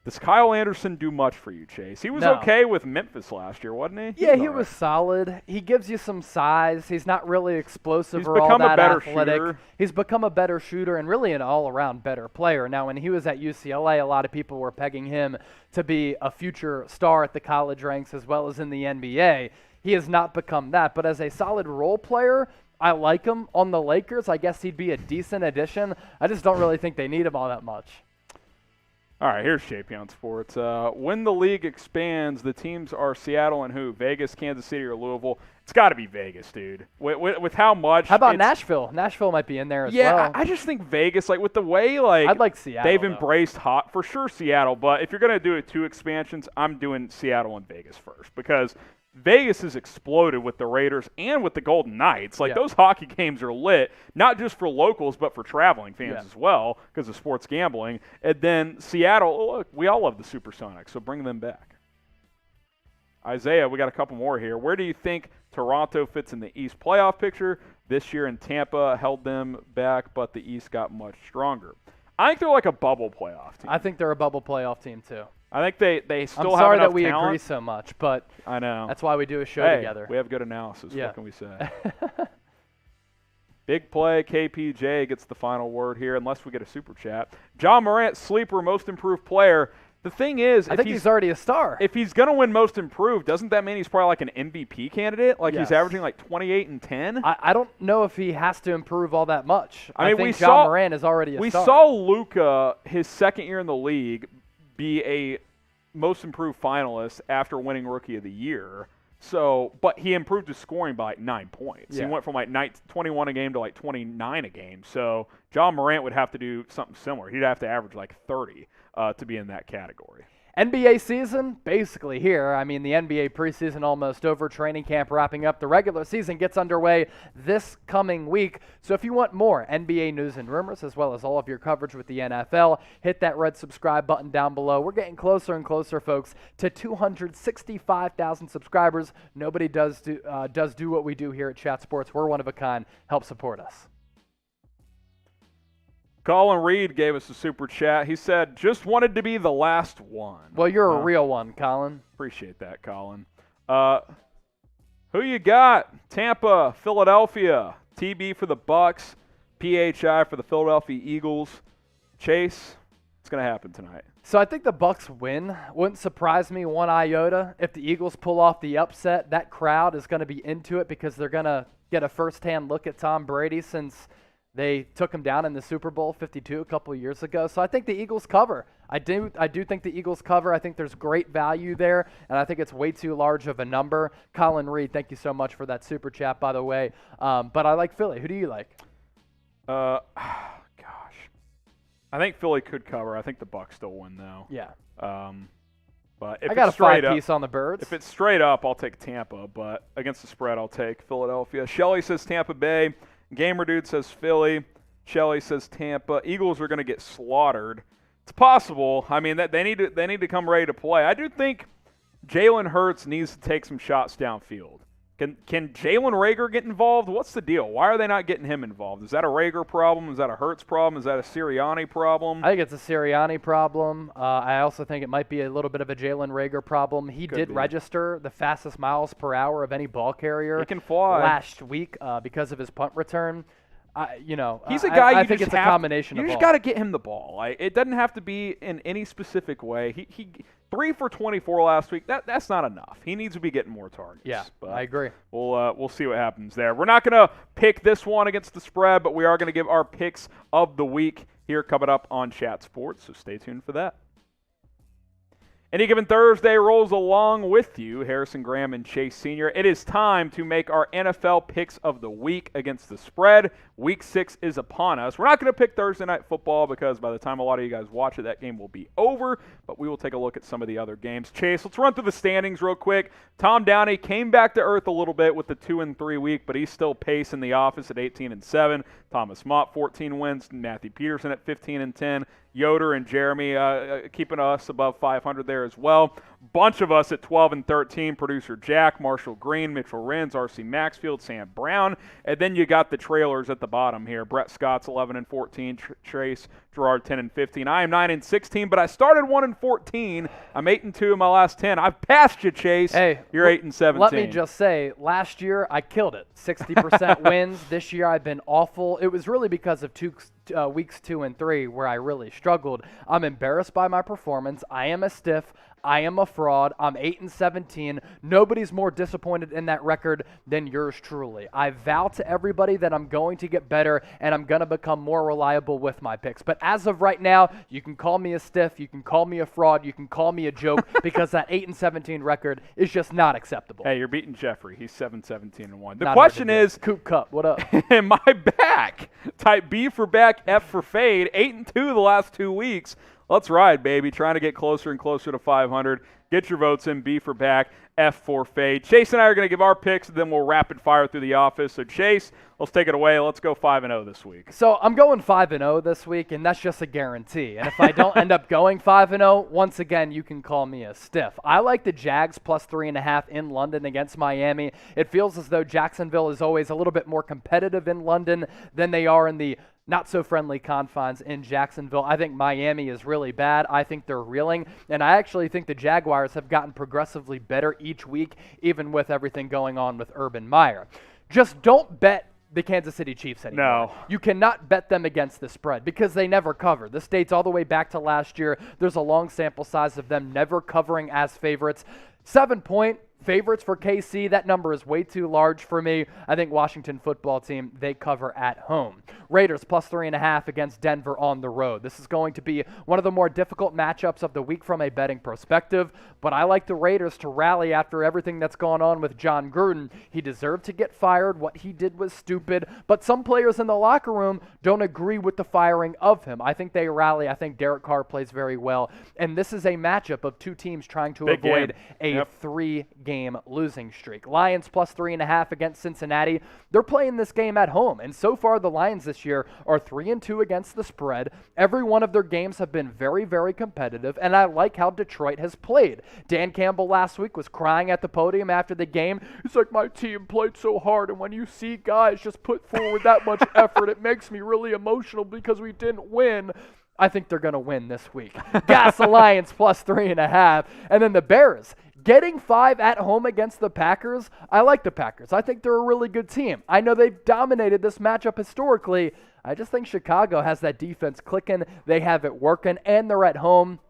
Does Kyle Anderson do much for you, Chase? He was okay with Memphis last year, wasn't he? Yeah, he was solid. He gives you some size. He's not really explosive He's or all become a that better athletic. shooter. He's become a better shooter and really an all-around better player. Now, when he was at UCLA, a lot of people were pegging him to be a future star at the college ranks as well as in the NBA. He has not become that, but as a solid role player, I like him on the Lakers. I guess he'd be a decent addition. I just don't really think they need him all that much. All right, here's JP on sports. When the league expands, the teams are Seattle and who? Vegas, Kansas City, or Louisville? It's got to be Vegas, dude. With how much. How about Nashville? Nashville might be in there as well. Yeah, I just think Vegas, with the way, I'd like Seattle. they've embraced hot, for sure Seattle, but if you're going to do it 2 expansions, I'm doing Seattle and Vegas first, because Vegas has exploded with the Raiders and with the Golden Knights. Those hockey games are lit, not just for locals, but for traveling fans as well, because of sports gambling. And then Seattle, look, we all love the Supersonics, so bring them back. Isaiah, we got a couple more here. Where do you think Toronto fits in the East playoff picture? This year in Tampa held them back, but the East got much stronger. I think they're like a bubble playoff team. I think they're a bubble playoff team, too. I think they still have enough talent. I'm sorry that we agree so much, but I know that's why we do a show together. We have good analysis. Yeah. What can we say? Big play, KPJ gets the final word here, unless we get a super chat. John Morant, sleeper, most improved player. The thing is, I think he's already a star. If he's going to win most improved, doesn't that mean he's probably like an MVP candidate? He's averaging 28 and 10? I don't know if he has to improve all that much. I mean, think John Morant is already a star. We saw Luka, his second year in the league, be a most improved finalist after winning Rookie of the Year. But he improved his scoring by 9 points. Yeah. He went from 21 a game to 29 a game. So John Morant would have to do something similar. He'd have to average 30 to be in that category. NBA season, basically here. I mean, the NBA preseason almost over, training camp wrapping up. The regular season gets underway this coming week. So if you want more NBA news and rumors, as well as all of your coverage with the NFL, hit that red subscribe button down below. We're getting closer and closer, folks, to 265,000 subscribers. Nobody does do what we do here at Chat Sports. We're one of a kind. Help support us. Colin Reed gave us a super chat. He said, just wanted to be the last one. Well, you're a real one, Colin. Appreciate that, Colin. Who you got? Tampa, Philadelphia, TB for the Bucks, PHI for the Philadelphia Eagles. Chase, what's going to happen tonight? So I think the Bucks win. Wouldn't surprise me one iota. If the Eagles pull off the upset, that crowd is going to be into it because they're going to get a first-hand look at Tom Brady since they took him down in the Super Bowl 52 a couple of years ago. So I think the Eagles cover. I do think the Eagles cover. I think there's great value there, and I think it's way too large of a number. Colin Reed, thank you so much for that super chat, by the way. But I like Philly. Who do you like? Gosh. I think Philly could cover. I think the Bucks still win, though. Yeah. But if I got it's a 5-piece on the Birds. If it's straight up, I'll take Tampa. But against the spread, I'll take Philadelphia. Shelly says Tampa Bay. Gamer Dude says Philly. Shelly says Tampa. Eagles are going to get slaughtered. It's possible. I mean, they need to come ready to play. I do think Jalen Hurts needs to take some shots downfield. Can Jalen Reagor get involved? What's the deal? Why are they not getting him involved? Is that a Reagor problem? Is that a Hurts problem? Is that a Sirianni problem? I think it's a Sirianni problem. I also think it might be a little bit of a Jalen Reagor problem. He did register the fastest miles per hour of any ball carrier. He can fly. Last week because of his punt return. He's a guy. I think it's a combination of all. You just got to get him the ball. It doesn't have to be in any specific way. He 3 for 24 last week. That's not enough. He needs to be getting more targets. Yeah, but I agree. We'll see what happens there. We're not going to pick this one against the spread, but we are going to give our picks of the week here coming up on Chat Sports. So stay tuned for that. Any Given Thursday rolls along with you, Harrison Graham and Chase Sr. It is time to make our NFL picks of the week against the spread. Week 6 is upon us. We're not going to pick Thursday Night Football because by the time a lot of you guys watch it, that game will be over, but we will take a look at some of the other games. Chase, let's run through the standings real quick. Tom Downey came back to earth a little bit with the 2-3 week, but he's still pacing the office at 18-7. Thomas Mott, 14 wins. Matthew Peterson at 15-10. Yoder and Jeremy keeping us above 500 there as well. Bunch of us at 12-13. Producer Jack, Marshall Green, Mitchell Renz, R.C. Maxfield, Sam Brown. And then you got the trailers at the bottom here. Brett Scott's 11-14. Trace Gerard 10-15. I am 9-16, but I started 1-14. I'm 8-2 in my last 10. I've passed you, Chase. Hey, you're 8-17. Let me just say, last year I killed it. 60% wins. This year I've been awful. It was really because of weeks 2 and 3 where I really struggled. I'm embarrassed by my performance. I am a stiff. I am a fraud. I'm 8-17. Nobody's more disappointed in that record than yours truly. I vow to everybody that I'm going to get better and I'm going to become more reliable with my picks. But as of right now, you can call me a stiff, you can call me a fraud, you can call me a joke because that 8-17 record is just not acceptable. Hey, you're beating Jeffrey. He's 7-17-1. The Not question is, Coop Cup, what up? am I back? Type B for back, F for fade. 8-2 the last 2 weeks. Let's ride, baby. Trying to get closer and closer to 500. Get your votes in. B for back, F for fade. Chase and I are going to give our picks, and then we'll rapid fire through the office. So, Chase, let's take it away. Let's go 5-0 this week. So I'm going 5-0 this week, and that's just a guarantee. And if I don't end up going 5-0, once again, you can call me a stiff. I like the Jags plus 3.5 in London against Miami. It feels as though Jacksonville is always a little bit more competitive in London than they are in the not-so-friendly confines in Jacksonville. I think Miami is really bad. I think they're reeling. And I actually think the Jaguars have gotten progressively better each week, even with everything going on with Urban Meyer. Just don't bet the Kansas City Chiefs anymore. No. You cannot bet them against the spread because they never cover. This dates all the way back to last year. There's a long sample size of them never covering as favorites. 7-point favorites for KC, that number is way too large for me. I think Washington football team, they cover at home. Raiders plus 3.5 against Denver on the road. This is going to be one of the more difficult matchups of the week from a betting perspective, but I like the Raiders to rally after everything that's gone on with John Gruden. He deserved to get fired. What he did was stupid, but some players in the locker room don't agree with the firing of him. I think they rally. I think Derek Carr plays very well, and this is a matchup of two teams trying to avoid a 3-game losing streak. Lions plus 3.5 against Cincinnati. They're playing this game at home, and so far the Lions this year are 3-2 against the spread. Every one of their games have been very, very competitive, and I like how Detroit has played. Dan Campbell last week was crying at the podium after the game. He's like, my team played so hard, and when you see guys just put forward that much effort, it makes me really emotional because we didn't win. I think they're going to win this week. Gas the Lions plus 3.5. And then the Bears getting 5 at home against the Packers. I like the Packers. I think they're a really good team. I know they've dominated this matchup historically. I just think Chicago has that defense clicking. They have it working, and they're at home.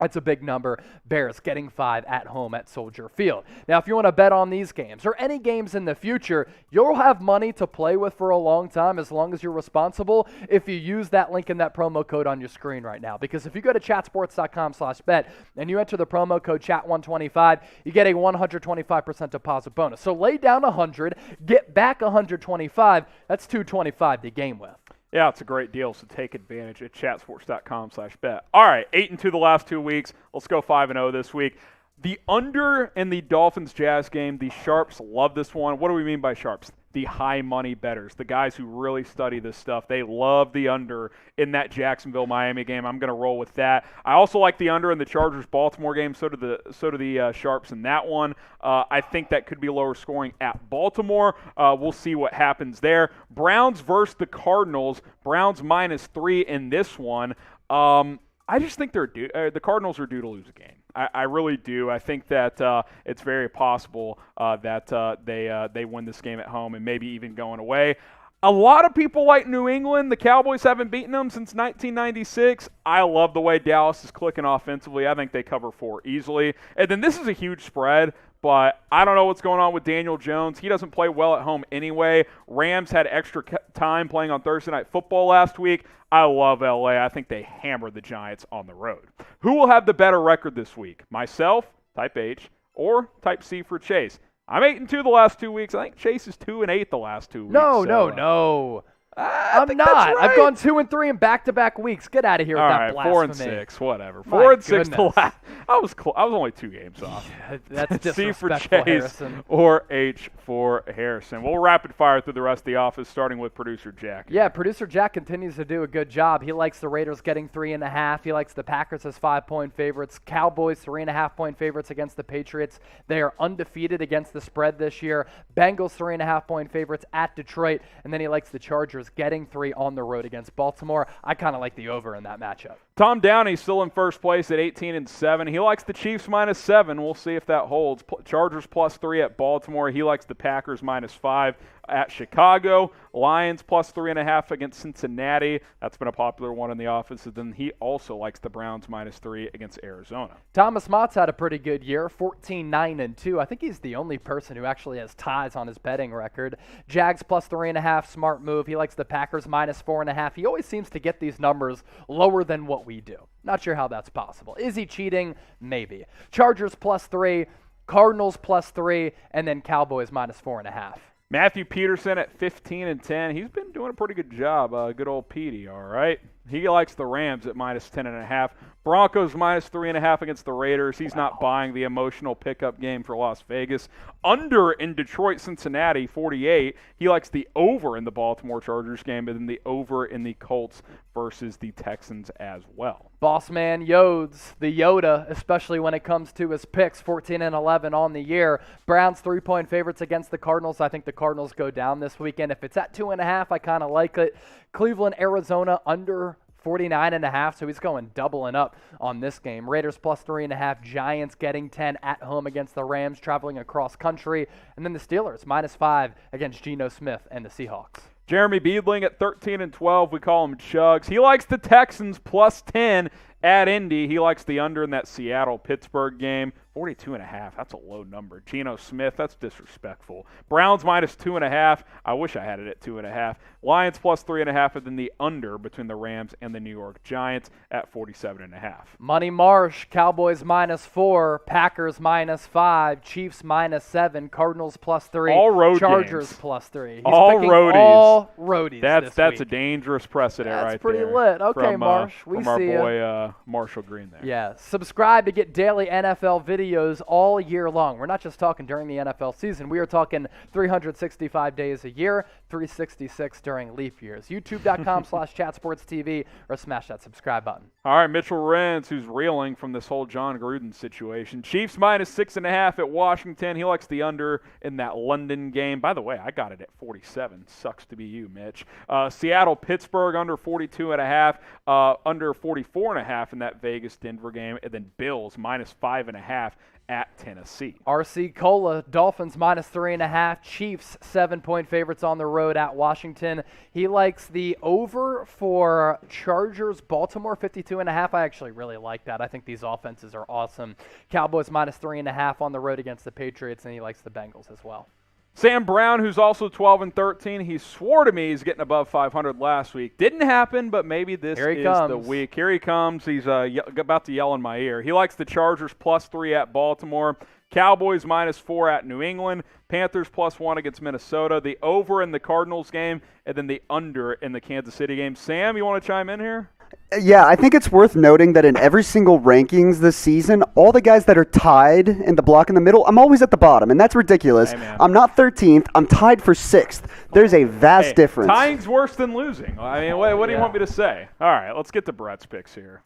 That's a big number. Bears getting 5 at home at Soldier Field. Now, if you want to bet on these games or any games in the future, you'll have money to play with for a long time as long as you're responsible if you use that link in that promo code on your screen right now. Because if you go to chatsports.com/bet and you enter the promo code chat125, you get a 125% deposit bonus. So lay down 100, get back 125. That's 225 to game with. Yeah, it's a great deal, so take advantage at chatsports.com/bet. All right, 8-2 the last 2 weeks. Let's go 5-0 this week. The under in the Dolphins-Jazz game, the Sharps love this one. What do we mean by Sharps? The high-money bettors, the guys who really study this stuff. They love the under in that Jacksonville-Miami game. I'm going to roll with that. I also like the under in the Chargers-Baltimore game. So do the Sharps in that one. I think that could be lower scoring at Baltimore. We'll see what happens there. Browns versus the Cardinals. Browns -3 in this one. I just think the Cardinals are due to lose a game. I really do. I think that it's very possible that they win this game at home and maybe even going away. A lot of people like New England. The Cowboys haven't beaten them since 1996. I love the way Dallas is clicking offensively. I think they cover 4 easily. And then this is a huge spread, but I don't know what's going on with Daniel Jones. He doesn't play well at home anyway. Rams had extra time playing on Thursday Night Football last week. I love LA. I think they hammered the Giants on the road. Who will have the better record this week? Myself, type H, or type C for Chase? I'm 8-2 the last 2 weeks. I think Chase is 2-8 the last 2 weeks. No. I'm think not. that's right. I've gone 2-3 in back-to-back weeks. Get out of here with that blasphemy. 4-6, whatever. My 4-6 the goodness. last. I was only 2 games off. That's C for disrespectful, Chase Harrison. or H for Harrison. We'll rapid fire through the rest of the office, starting with producer Jack. Yeah, producer Jack continues to do a good job. He likes the Raiders getting 3.5. He likes the Packers as 5-point favorites. Cowboys 3.5-point favorites against the Patriots. They are undefeated against the spread this year. Bengals 3.5-point favorites at Detroit, and then he likes the Chargers getting 3 on the road against Baltimore. I kind of like the over in that matchup. Tom Downey still in first place at 18-7. He likes the Chiefs -7. We'll see if that holds. Chargers +3 at Baltimore. He likes the Packers -5 at Chicago. Lions +3.5 against Cincinnati. That's been a popular one in the office. And then he also likes the Browns -3 against Arizona. Thomas Mott's had a pretty good year, 14-9-2. I think he's the only person who actually has ties on his betting record. Jags +3.5, smart move. He likes the Packers -4.5. He always seems to get these numbers lower than what we do. Not sure how that's possible. Is he cheating? Maybe. Chargers +3, Cardinals +3, and then Cowboys -4.5. Matthew Peterson at 15-10. He's been doing a pretty good job. Good old Petey, all right. He likes the Rams at -10.5. Broncos -3.5 against the Raiders. He's not buying the emotional pickup game for Las Vegas. Under in Detroit, Cincinnati, 48. He likes the over in the Baltimore Chargers game, and then the over in the Colts versus the Texans as well. Boss man Yodes, the Yoda, especially when it comes to his picks, 14-11 on the year. Browns 3-point favorites against the Cardinals. I think the Cardinals go down this weekend. If it's at 2.5, I kind of like it. Cleveland, Arizona under 49.5, so he's going doubling up on this game. Raiders +3.5, Giants getting 10 at home against the Rams, traveling across country. And then the Steelers -5 against Geno Smith and the Seahawks. Jeremy Beadling at 13-12. We call him Chugs. He likes the Texans +10 at Indy. He likes the under in that Seattle-Pittsburgh game. 42.5. That's a low number. Geno Smith, that's disrespectful. Browns -2.5. I wish I had it at 2.5. Lions +3.5, and then the under between the Rams and the New York Giants at 47.5. Money Marsh, Cowboys -4, Packers -5, Chiefs -7, Cardinals +3, All road Chargers games. +3. He's All picking roadies. all roadies. That's this a week. dangerous precedent That's right pretty there. lit. Okay, from, Marsh, we from our see ya. boy Marshall Green there. Yeah, subscribe to get daily NFL videos all year long. We're not just talking during the NFL season. We are talking 365 days a year, 366 during leap years. YouTube.com/chatsportstv or smash that subscribe button. All right, Mitchell Renz, who's reeling from this whole John Gruden situation. Chiefs -6.5 at Washington. He likes the under in that London game. By the way, I got it at 47. Sucks to be you, Mitch. Seattle-Pittsburgh under 42.5, under 44.5 in that Vegas-Denver game, and then Bills -5.5 at Tennessee. RC Cola, Dolphins -3.5, Chiefs 7-point favorites on the road at Washington. He likes the over for Chargers, Baltimore 52.5. I actually really like that. I think these offenses are awesome. Cowboys -3.5 on the road against the Patriots, and he likes the Bengals as well. Sam Brown, who's also 12-13, he swore to me he's getting above 500 last week. Didn't happen, but maybe this is the week. Here he comes. He's about to yell in my ear. He likes the Chargers +3 at Baltimore, Cowboys -4 at New England, Panthers +1 against Minnesota, the over in the Cardinals game, and then the under in the Kansas City game. Sam, you want to chime in here? Yeah, I think it's worth noting that in every single rankings this season, all the guys that are tied in the block in the middle, I'm always at the bottom, and that's ridiculous. Hey, I'm not 13th. I'm tied for 6th. There's a vast difference. Tying's worse than losing. I mean, what do you want me to say? All right, let's get to Brett's picks here.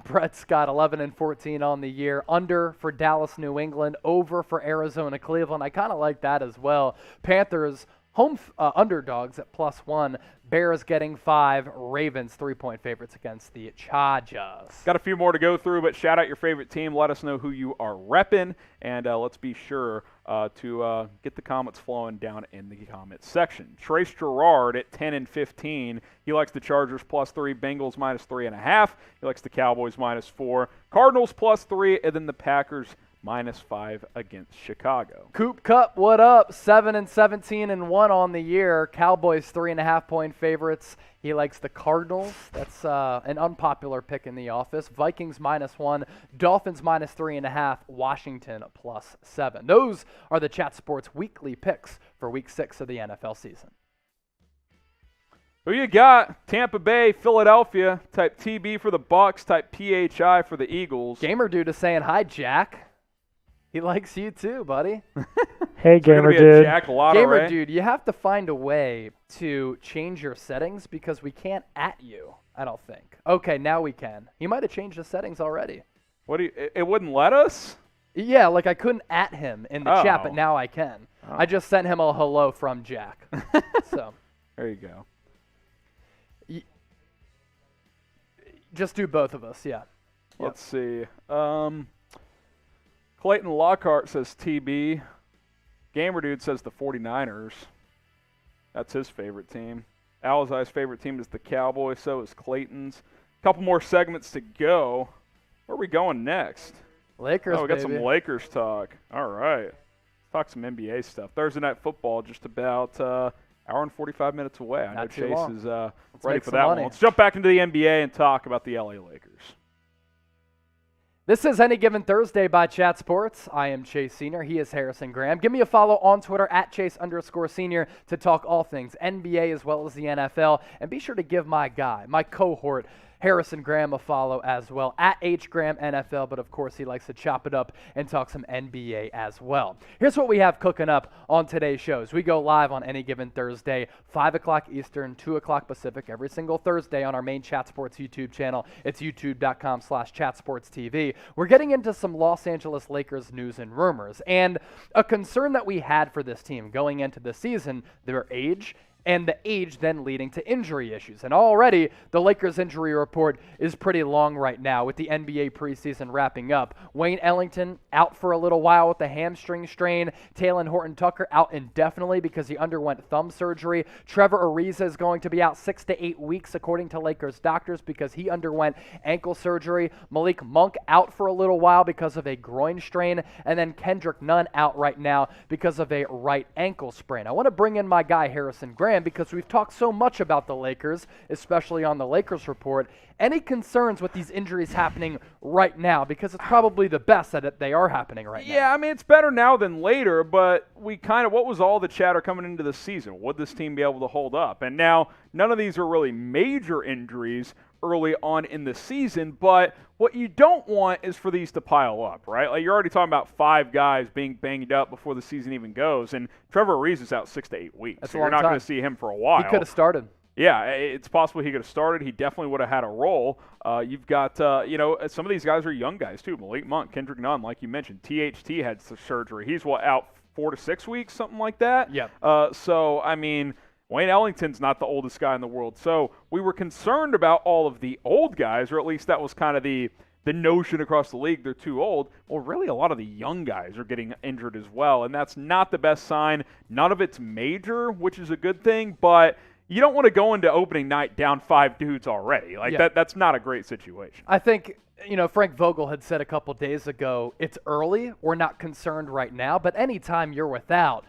Brett's got 11-14 on the year. Under for Dallas, New England. Over for Arizona, Cleveland. I kind of like that as well. Panthers home underdogs at +1. Bears getting 5. Ravens 3-point favorites against the Chargers. Got a few more to go through, but shout out your favorite team. Let us know who you are repping, and let's be sure to get the comments flowing down in the comments section. Trace Gerard at 10-15. He likes the Chargers +3, Bengals -3.5. He likes the Cowboys -4, Cardinals +3, and then the Packers -5 against Chicago. Coop Cup, what up? 7-17-1 on the year. Cowboys 3.5-point favorites. He likes the Cardinals. That's an unpopular pick in the office. Vikings -1, Dolphins -3.5, Washington +7. Those are the Chat Sports weekly picks for Week 6 of the NFL season. Who you got? Tampa Bay, Philadelphia. Type TB for the Bucks. Type PHI for the Eagles. Gamer Dude is saying hi, Jack. He likes you too, buddy. Hey, Gamer Dude. Jack Lotto, Gamer right? Dude, you have to find a way to change your settings because we can't at you, I don't think. Okay, now we can. He might have changed the settings already. What do you? It wouldn't let us? Yeah, like I couldn't at him in the chat, but Oh. now I can. Oh. I just sent him a hello from Jack. So There you go. just do both of us, yeah. Let's see. Clayton Lockhart says TB. Gamer Dude says the 49ers. That's his favorite team. Alzai's favorite team is the Cowboys, so is Clayton's. Couple more segments to go. Where are we going next? Lakers, Oh, we got baby. some Lakers talk. All right. Let's talk some NBA stuff. Thursday Night Football just about hour and 45 minutes away. I know Not too Chase long. is Let's ready make for some that money. one. Let's jump back into the NBA and talk about the LA Lakers. This is Any Given Thursday by Chat Sports. I am Chase Senior. He is Harrison Graham. Give me a follow on Twitter at Chase_Senior to talk all things NBA as well as the NFL. And be sure to give my guy, my cohort, Harrison Graham, a follow as well at HGrahamNFL, but of course he likes to chop it up and talk some NBA as well. Here's what we have cooking up on today's shows. We go live on Any Given Thursday, 5 o'clock Eastern, 2 o'clock Pacific, every single Thursday on our main Chat Sports YouTube channel. It's youtube.com/chatsportstv. We're getting into some Los Angeles Lakers news and rumors, and a concern that we had for this team going into the season, their age, and the age then leading to injury issues. And already, the Lakers injury report is pretty long right now with the NBA preseason wrapping up. Wayne Ellington out for a little while with a hamstring strain. Talen Horton-Tucker out indefinitely because he underwent thumb surgery. Trevor Ariza is going to be out 6 to 8 weeks according to Lakers doctors because he underwent ankle surgery. Malik Monk out for a little while because of a groin strain. And then Kendrick Nunn out right now because of a right ankle sprain. I want to bring in my guy Harrison Graham because we've talked so much about the Lakers, especially on the Lakers report. Any concerns with these injuries happening right now? Because it's probably the best that they are happening right now. Yeah, I mean, it's better now than later, but what was all the chatter coming into the season? Would this team be able to hold up? And now, none of these are really major injuries early on in the season, but what you don't want is for these to pile up, right? Like, you're already talking about 5 guys being banged up before the season even goes, and Trevor Ariza is out 6 to 8 weeks. That's so a you're long not going time. to see him for a while. He could have started. Yeah, it's possible he could have started. He definitely would have had a role. You've got, some of these guys are young guys too. Malik Monk, Kendrick Nunn, like you mentioned. THT had surgery. He's out 4 to 6 weeks, something like that. Yep. So, I mean, Wayne Ellington's not the oldest guy in the world. So we were concerned about all of the old guys, or at least that was kind of the notion across the league. They're too old. Well, really, a lot of the young guys are getting injured as well, and that's not the best sign. None of it's major, which is a good thing, but you don't want to go into opening night down 5 dudes already. That's not a great situation. I think, Frank Vogel had said a couple days ago, it's early, we're not concerned right now, but anytime you're without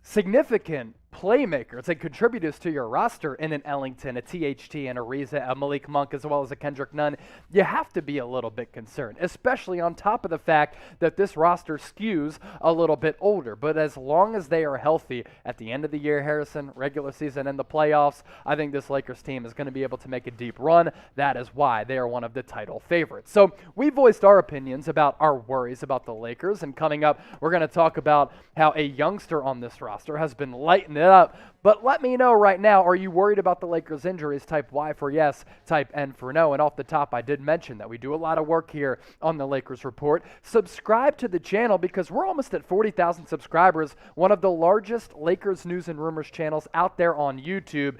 significant playmakers and contributors to your roster in an Ellington, a THT, and a Ariza, a Malik Monk, as well as a Kendrick Nunn, you have to be a little bit concerned, especially on top of the fact that this roster skews a little bit older. But as long as they are healthy at the end of the year, Harrison, regular season and the playoffs, I think this Lakers team is going to be able to make a deep run. That is why they are one of the title favorites. So we voiced our opinions about our worries about the Lakers, and coming up, we're going to talk about how a youngster on this roster has been lighting it up. But let me know right now, are you worried about the Lakers injuries? Type Y for yes, type N for no. And off the top, I did mention that we do a lot of work here on the Lakers Report. Subscribe to the channel because we're almost at 40,000 subscribers, one of the largest Lakers news and rumors channels out there on YouTube.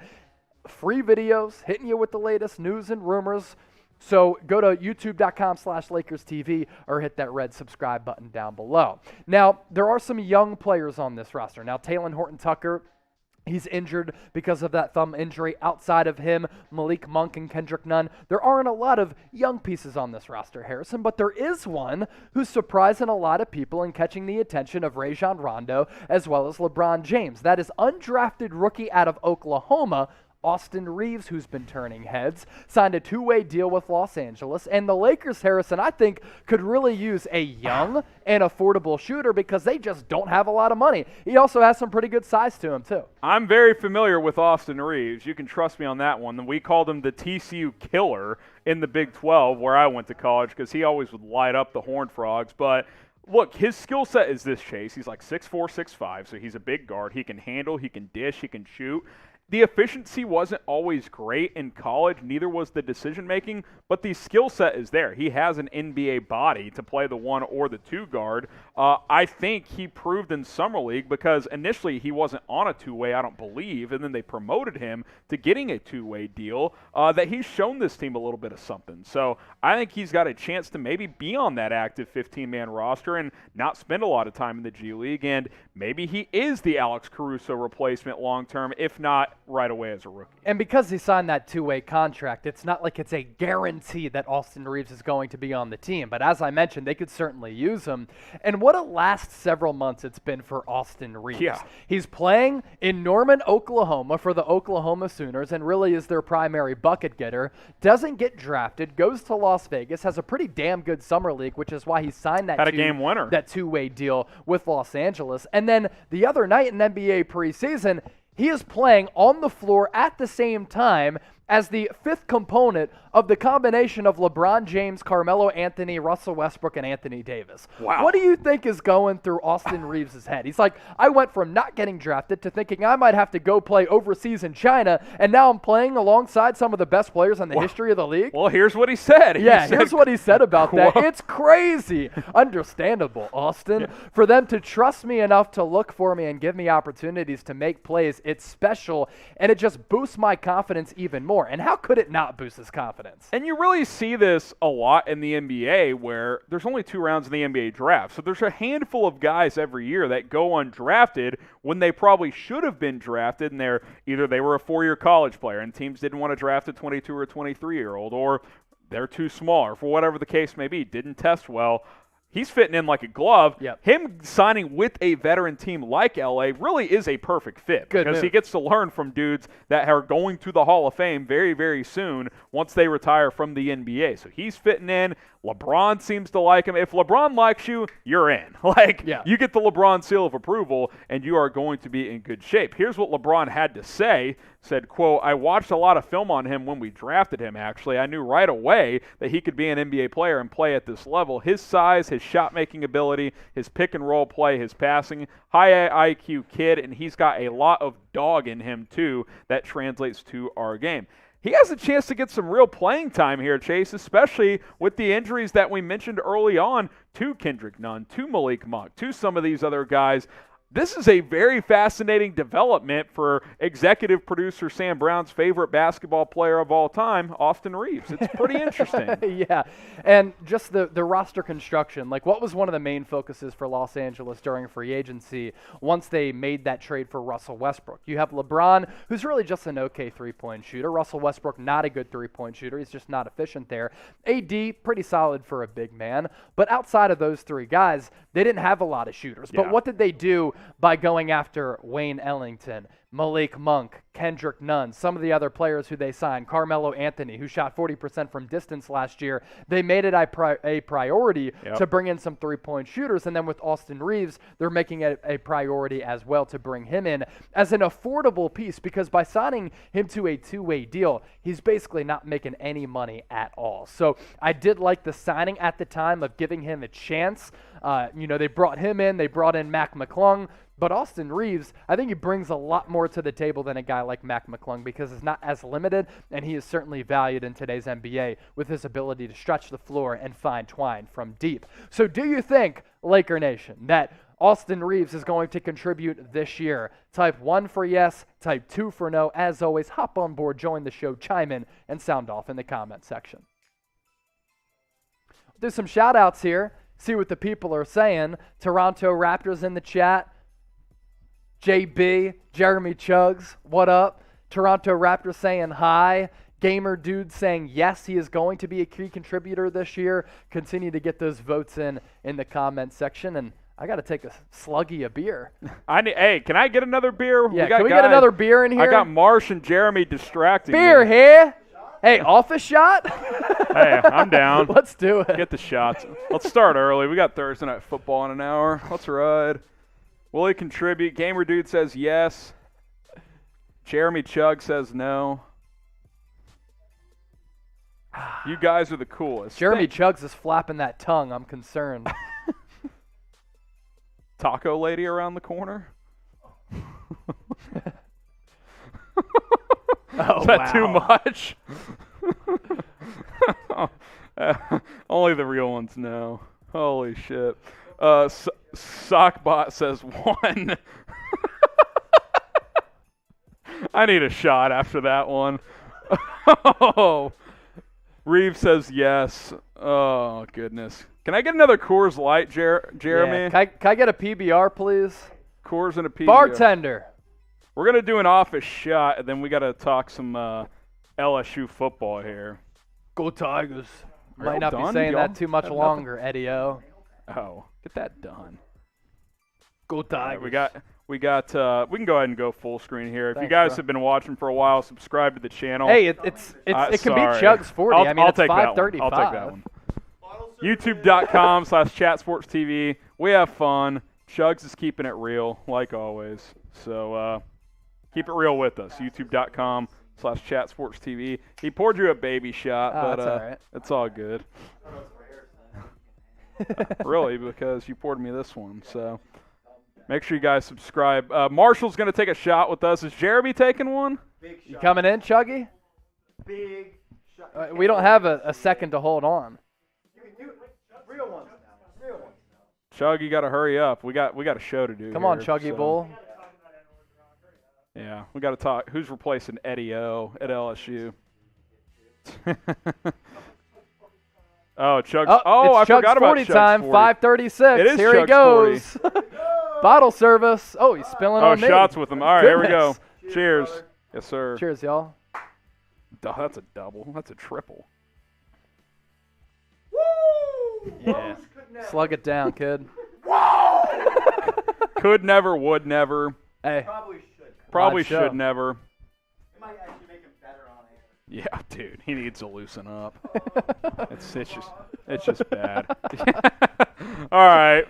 Free videos, hitting you with the latest news and rumors. So go to youtube.com/LakersTV or hit that red subscribe button down below. Now, there are some young players on this roster. Now, Talen Horton-Tucker He's injured because of that thumb injury. Outside of him, Malik Monk and Kendrick Nunn, there aren't a lot of young pieces on this roster, Harrison, but there is one who's surprising a lot of people and catching the attention of Rajon Rondo as well as LeBron James. That is undrafted rookie out of Oklahoma, Austin Reaves, who's been turning heads, signed a two-way deal with Los Angeles. And the Lakers, Harrison, I think, could really use a young and affordable shooter because they just don't have a lot of money. He also has some pretty good size to him, too. I'm very familiar with Austin Reaves. You can trust me on that one. We called him the TCU killer in the Big 12 where I went to college because he always would light up the Horned Frogs. But look, his skill set is this, Chase. He's like 6'4", 6'5", so he's a big guard. He can handle, he can dish, he can shoot. The efficiency wasn't always great in college, neither was the decision-making, but the skill set is there. He has an NBA body to play the 1 or the 2 guard. I think he proved in Summer League because initially he wasn't on a two-way, I don't believe, and then they promoted him to getting a two-way deal, that he's shown this team a little bit of something. So I think he's got a chance to maybe be on that active 15-man roster and not spend a lot of time in the G League, and maybe he is the Alex Caruso replacement long-term, if not right away as a rookie. And because he signed that two-way contract, it's not like it's a guarantee that Austin Reaves is going to be on the team. But as I mentioned, they could certainly use him. And what a last several months it's been for Austin Reaves. Yeah. He's playing in Norman, Oklahoma for the Oklahoma Sooners and really is their primary bucket getter. Doesn't get drafted, goes to Las Vegas, has a pretty damn good summer league, which is why he signed that game winner. That two-way deal with Los Angeles. And then the other night in NBA preseason, he is playing on the floor at the same time as the fifth component of the combination of LeBron James, Carmelo Anthony, Russell Westbrook, and Anthony Davis. Wow. What do you think is going through Austin Reaves' head? He's like, I went from not getting drafted to thinking I might have to go play overseas in China, and now I'm playing alongside some of the best players in the history of the league? Well, here's what he said. Here's what he said about that. It's crazy. Understandable, Austin. Yeah. For them to trust me enough to look for me and give me opportunities to make plays, it's special, and it just boosts my confidence even more. And how could it not boost his confidence? And you really see this a lot in the NBA where there's only 2 rounds in the NBA draft. So there's a handful of guys every year that go undrafted when they probably should have been drafted, and they were a 4-year college player and teams didn't want to draft a 22 or 23-year-old, or they're too small, or for whatever the case may be, didn't test well. He's fitting in like a glove. Yep. Him signing with a veteran team like LA really is a perfect fit because he gets to learn from dudes that are going to the Hall of Fame very, very soon once they retire from the NBA. So he's fitting in. LeBron seems to like him. If LeBron likes you, you're in. You get the LeBron seal of approval, and you are going to be in good shape. Here's what LeBron had to say. Said, quote, I watched a lot of film on him when we drafted him, actually. I knew right away that he could be an NBA player and play at this level. His size, his shot-making ability, his pick-and-roll play, his passing, high IQ kid, and he's got a lot of dog in him, too, that translates to our game. He has a chance to get some real playing time here, Chase, especially with the injuries that we mentioned early on to Kendrick Nunn, to Malik Monk, to some of these other guys. This is a very fascinating development for executive producer Sam Brown's favorite basketball player of all time, Austin Reaves. It's pretty interesting. Yeah, and just the roster construction, like what was one of the main focuses for Los Angeles during free agency once they made that trade for Russell Westbrook? You have LeBron, who's really just an okay three-point shooter. Russell Westbrook, not a good three-point shooter. He's just not efficient there. AD, pretty solid for a big man. But outside of those 3 guys, they didn't have a lot of shooters. Yeah. But what did they do by going after Wayne Ellington, Malik Monk, Kendrick Nunn, some of the other players who they signed, Carmelo Anthony, who shot 40% from distance last year? They made it a priority to bring in some three-point shooters, and then with Austin Reaves, they're making it a priority as well to bring him in as an affordable piece, because by signing him to a two-way deal, he's basically not making any money at all. So I did like the signing at the time of giving him a chance. They brought him in, they brought in Mac McClung, but Austin Reaves, I think he brings a lot more to the table than a guy like Mac McClung because it's not as limited, and he is certainly valued in today's NBA with his ability to stretch the floor and find twine from deep. So do you think, Laker Nation, that Austin Reaves is going to contribute this year? Type 1 for yes, type 2 for no. As always, hop on board, join the show, chime in, and sound off in the comment section. Do some shout-outs here, see what the people are saying. Toronto Raptors in the chat. JB, Jeremy Chuggs, what up? Toronto Raptors saying hi. Gamer Dude saying yes, he is going to be a key contributor this year. Continue to get those votes in the comment section. And I got to take a sluggy of beer. Hey, can I get another beer? Yeah, can we get another beer in here? I got Marsh and Jeremy distracting beer me. here. Hey, office shot? Hey, I'm down. Let's do it. Get the shots. Let's start early. We got Thursday Night Football in an hour. Let's ride. Will he contribute? Gamer Dude says yes. Jeremy Chug says no. You guys are the coolest. Jeremy Chuggs is flapping that tongue. I'm concerned. Taco lady around the corner? Oh, Is that too much? Only the real ones know. Holy shit. Sockbot says 1. I need a shot after that one. Oh. Reeves says yes. Oh, goodness. Can I get another Coors Light, Jeremy? Yeah. Can I get a PBR, please? Coors and a PBR. Bartender. We're going to do an office shot, and then we got to talk some LSU football here. Go Tigers. Are Might y'all not done? be saying Y'all that too much have longer, Eddie-O. Oh, get that done. Go Tigers. We can go ahead and go full screen here. If you Thanks, guys bro. have been watching for a while, subscribe to the channel. Hey, it can be sorry. Chuggs 40. I'll It's take that one. 5:35. I'll take that one. YouTube.com/chatsportstv. We have fun. Chuggs is keeping it real, like always. So keep it real with us. YouTube.com/chatsportstv. He poured you a baby shot, but that's all right. it's all good. Really, because you poured me this one. So make sure you guys subscribe. Marshall's going to take a shot with us. Is Jeremy taking one? You coming in, Chuggy? Big shot. We don't have a second to hold on. You can do it. Real ones now. Real ones now. Chug, you got to hurry up. We got a show to do. Come on, here, Chuggy so. Bull. Yeah, we got to talk. Who's replacing Eddie-O at LSU? Oh, Chug's. Oh, I it's Chug's forgot about 40 Chug's time. 40. 5:36. It is Here he Chug's goes. Bottle service. Oh, he's spilling on me. shots with him. All right, here we go. Goodness. Cheers. Yes, sir. Cheers, y'all. That's a double. That's a triple. Woo! Yeah. Slug it down, kid. Could never, would never. Hey, Probably Live show. should never. It might actually make him better on air. Yeah, dude, he needs to loosen up. it's just bad. All right,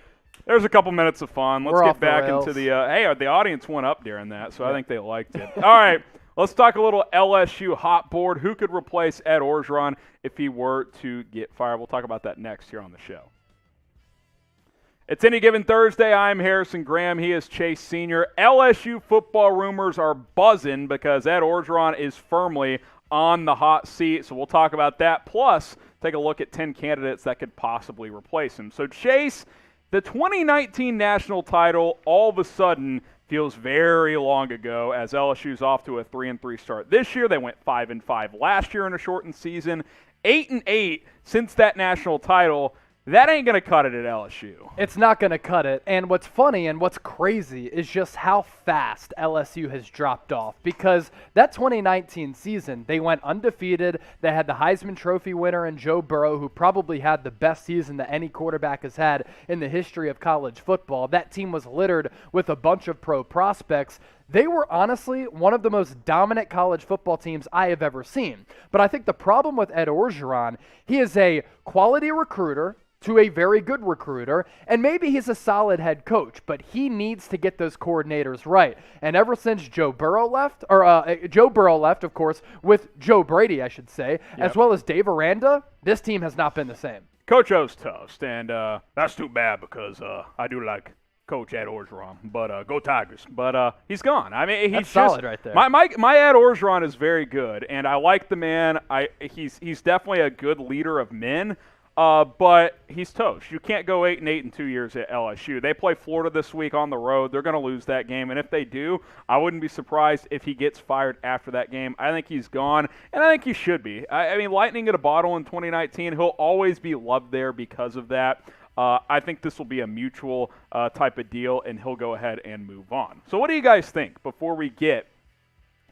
there's a couple minutes of fun. Let's We're get off the back rails. into the. The audience went up during that, so I think they liked it. All right, let's talk a little LSU hot board. Who could replace Ed Orgeron if he were to get fired? We'll talk about that next here on the show. It's Any Given Thursday. I'm Harrison Graham. He is Chase Sr. LSU football rumors are buzzing because Ed Orgeron is firmly on the hot seat. So we'll talk about that. Plus, take a look at 10 candidates that could possibly replace him. So, Chase, the 2019 national title all of a sudden feels very long ago as LSU's off to a 3-3 start this year. They went 5-5 last year in a shortened season. 8-8 since that national title. That ain't going to cut it at LSU. it's not going to cut it. And what's funny and what's crazy is just how fast LSU has dropped off. Because that 2019 season, they went undefeated. They had the Heisman Trophy winner in Joe Burrow, who probably had the best season that any quarterback has had in the history of college football. That team was littered with a bunch of pro prospects. They were honestly one of the most dominant college football teams I have ever seen. But I think the problem with Ed Orgeron, he is a quality recruiter to a very good recruiter, and maybe he's a solid head coach, but he needs to get those coordinators right. And ever since Joe Burrow left, of course, with Joe Brady, I should say, as well as Dave Aranda, this team has not been the same. Coach O's toast, and that's too bad because I do like Coach Ed Orgeron, but go Tigers. But he's gone. I mean, he's That's just solid right there. My Ed Orgeron is very good, and I like the man. He's definitely a good leader of men. But he's toast. You can't go 8-8 in 2 years at LSU. They play Florida this week on the road. They're going to lose that game, and if they do, I wouldn't be surprised if he gets fired after that game. I think he's gone, and I think he should be. I mean, lightning at a bottle in 2019. He'll always be loved there because of that. I think this will be a mutual type of deal, and he'll go ahead and move on. So what do you guys think before we get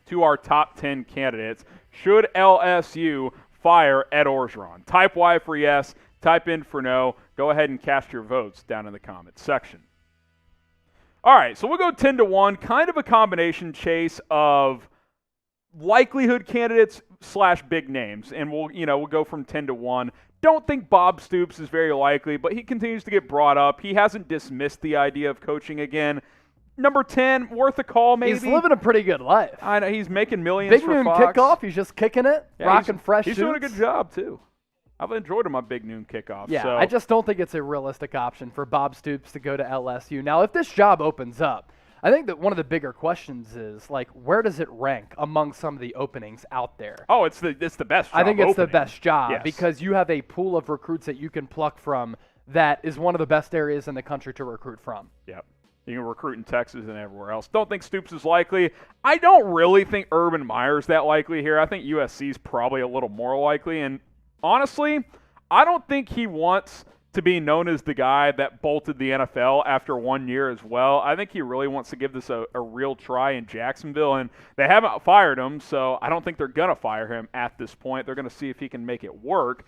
to our top 10 candidates? Should LSU fire Ed Orgeron? Type Y for yes, type in for no. Go ahead and cast your votes down in the comments section. All right, so we'll go 10-1, kind of a combination, Chase, of likelihood candidates / big names, and we'll go from 10-1. Don't think Bob Stoops is very likely, but he continues to get brought up. He hasn't dismissed the idea of coaching again. Number 10, worth a call maybe. He's living a pretty good life. I know, he's making millions Big for noon Fox. kickoff, he's just kicking it, rocking fresh He's suits. doing a good job, too. I've enjoyed him on Big Noon kickoff. Yeah, so. I just don't think it's a realistic option for Bob Stoops to go to LSU. Now, if this job opens up, I think that one of the bigger questions is, like, where does it rank among some of the openings out there? Oh, it's the best job I think it's opening. the best job Yes. because you have a pool of recruits that you can pluck from that is one of the best areas in the country to recruit from. Yep. You can recruit in Texas and everywhere else. Don't think Stoops is likely. I don't really think Urban Meyer's that likely here. I think USC's probably a little more likely. And honestly, I don't think he wants to be known as the guy that bolted the NFL after 1 year as well. I think he really wants to give this a real try in Jacksonville, and they haven't fired him, so I don't think they're going to fire him at this point. They're going to see if he can make it work.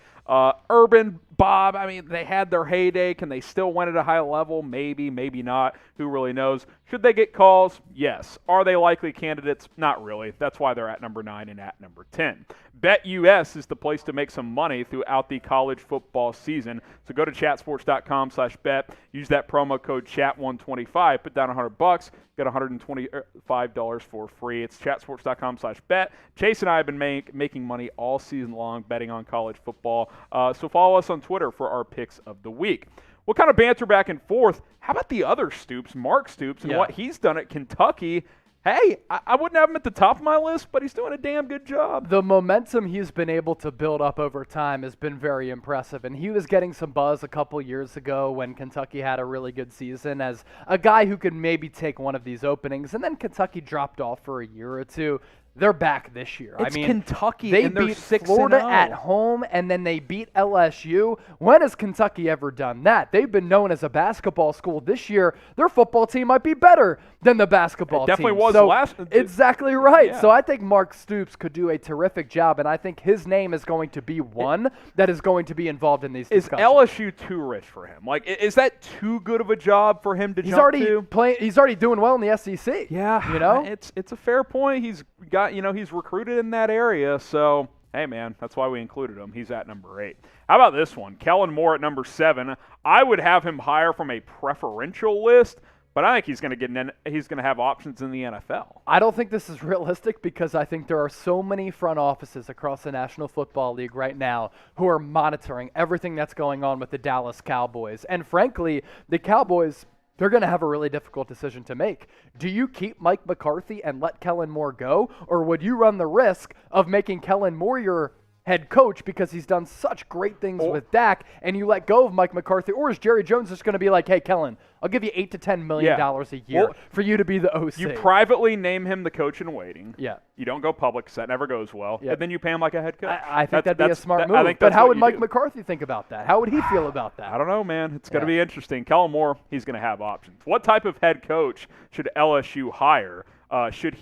Urban, Bob, I mean, they had their heyday. Can they still win at a high level? Maybe, maybe not. Who really knows? Should they get calls? Yes. Are they likely candidates? Not really. That's why they're at number 9 and at number 10. BetUS is the place to make some money throughout the college football season. So go to chatsports.com/bet. Use that promo code CHAT125. Put down $100. Get $125 for free. It's chatsports.com/bet. Chase and I have been making money all season long betting on college football. So follow us on Twitter for our picks of the week. We'll kind of banter back and forth. How about the other Stoops, Mark Stoops, and what he's done at Kentucky? Hey, I wouldn't have him at the top of my list, but he's doing a damn good job. The momentum he's been able to build up over time has been very impressive, and he was getting some buzz a couple years ago when Kentucky had a really good season as a guy who could maybe take one of these openings, and then Kentucky dropped off for a year or two. They're back this year. It's I mean, Kentucky, they and they're beat 6-0. Florida at home, and then they beat LSU. When has Kentucky ever done that? They've been known as a basketball school. This year, their football team might be better than the basketball team. Definitely was so last. Exactly right. Yeah. So I think Mark Stoops could do a terrific job, and I think his name is going to be one that is going to be involved in these discussions. Is LSU too rich for him? Like, is that too good of a job for him to He's jump already to? playing. He's already doing well in the SEC. Yeah, you know, it's a fair point. He's got, he's recruited in that area, so hey man, that's why we included him. He's at number 8. How about this one? Kellen Moore at number 7. I would have him higher from a preferential list, but I think he's going to have options in the NFL. I don't think this is realistic because I think there are so many front offices across the National Football League right now who are monitoring everything that's going on with the Dallas Cowboys. And frankly, the Cowboys, they're going to have a really difficult decision to make. Do you keep Mike McCarthy and let Kellen Moore go, or would you run the risk of making Kellen Moore your head coach because he's done such great things with Dak, and you let go of Mike McCarthy? Or is Jerry Jones just going to be like, hey, Kellen, I'll give you $8 to $10 million a year for you to be the OC? You privately name him the coach in waiting. Yeah. You don't go public because that never goes well. Yeah. And then you pay him like a head coach. I think that'd be a smart move. I think but that's how what would you Mike do. McCarthy think about that? How would he feel about that? I don't know, man. It's going to be interesting. Kellen Moore, he's going to have options. What type of head coach should LSU hire? Should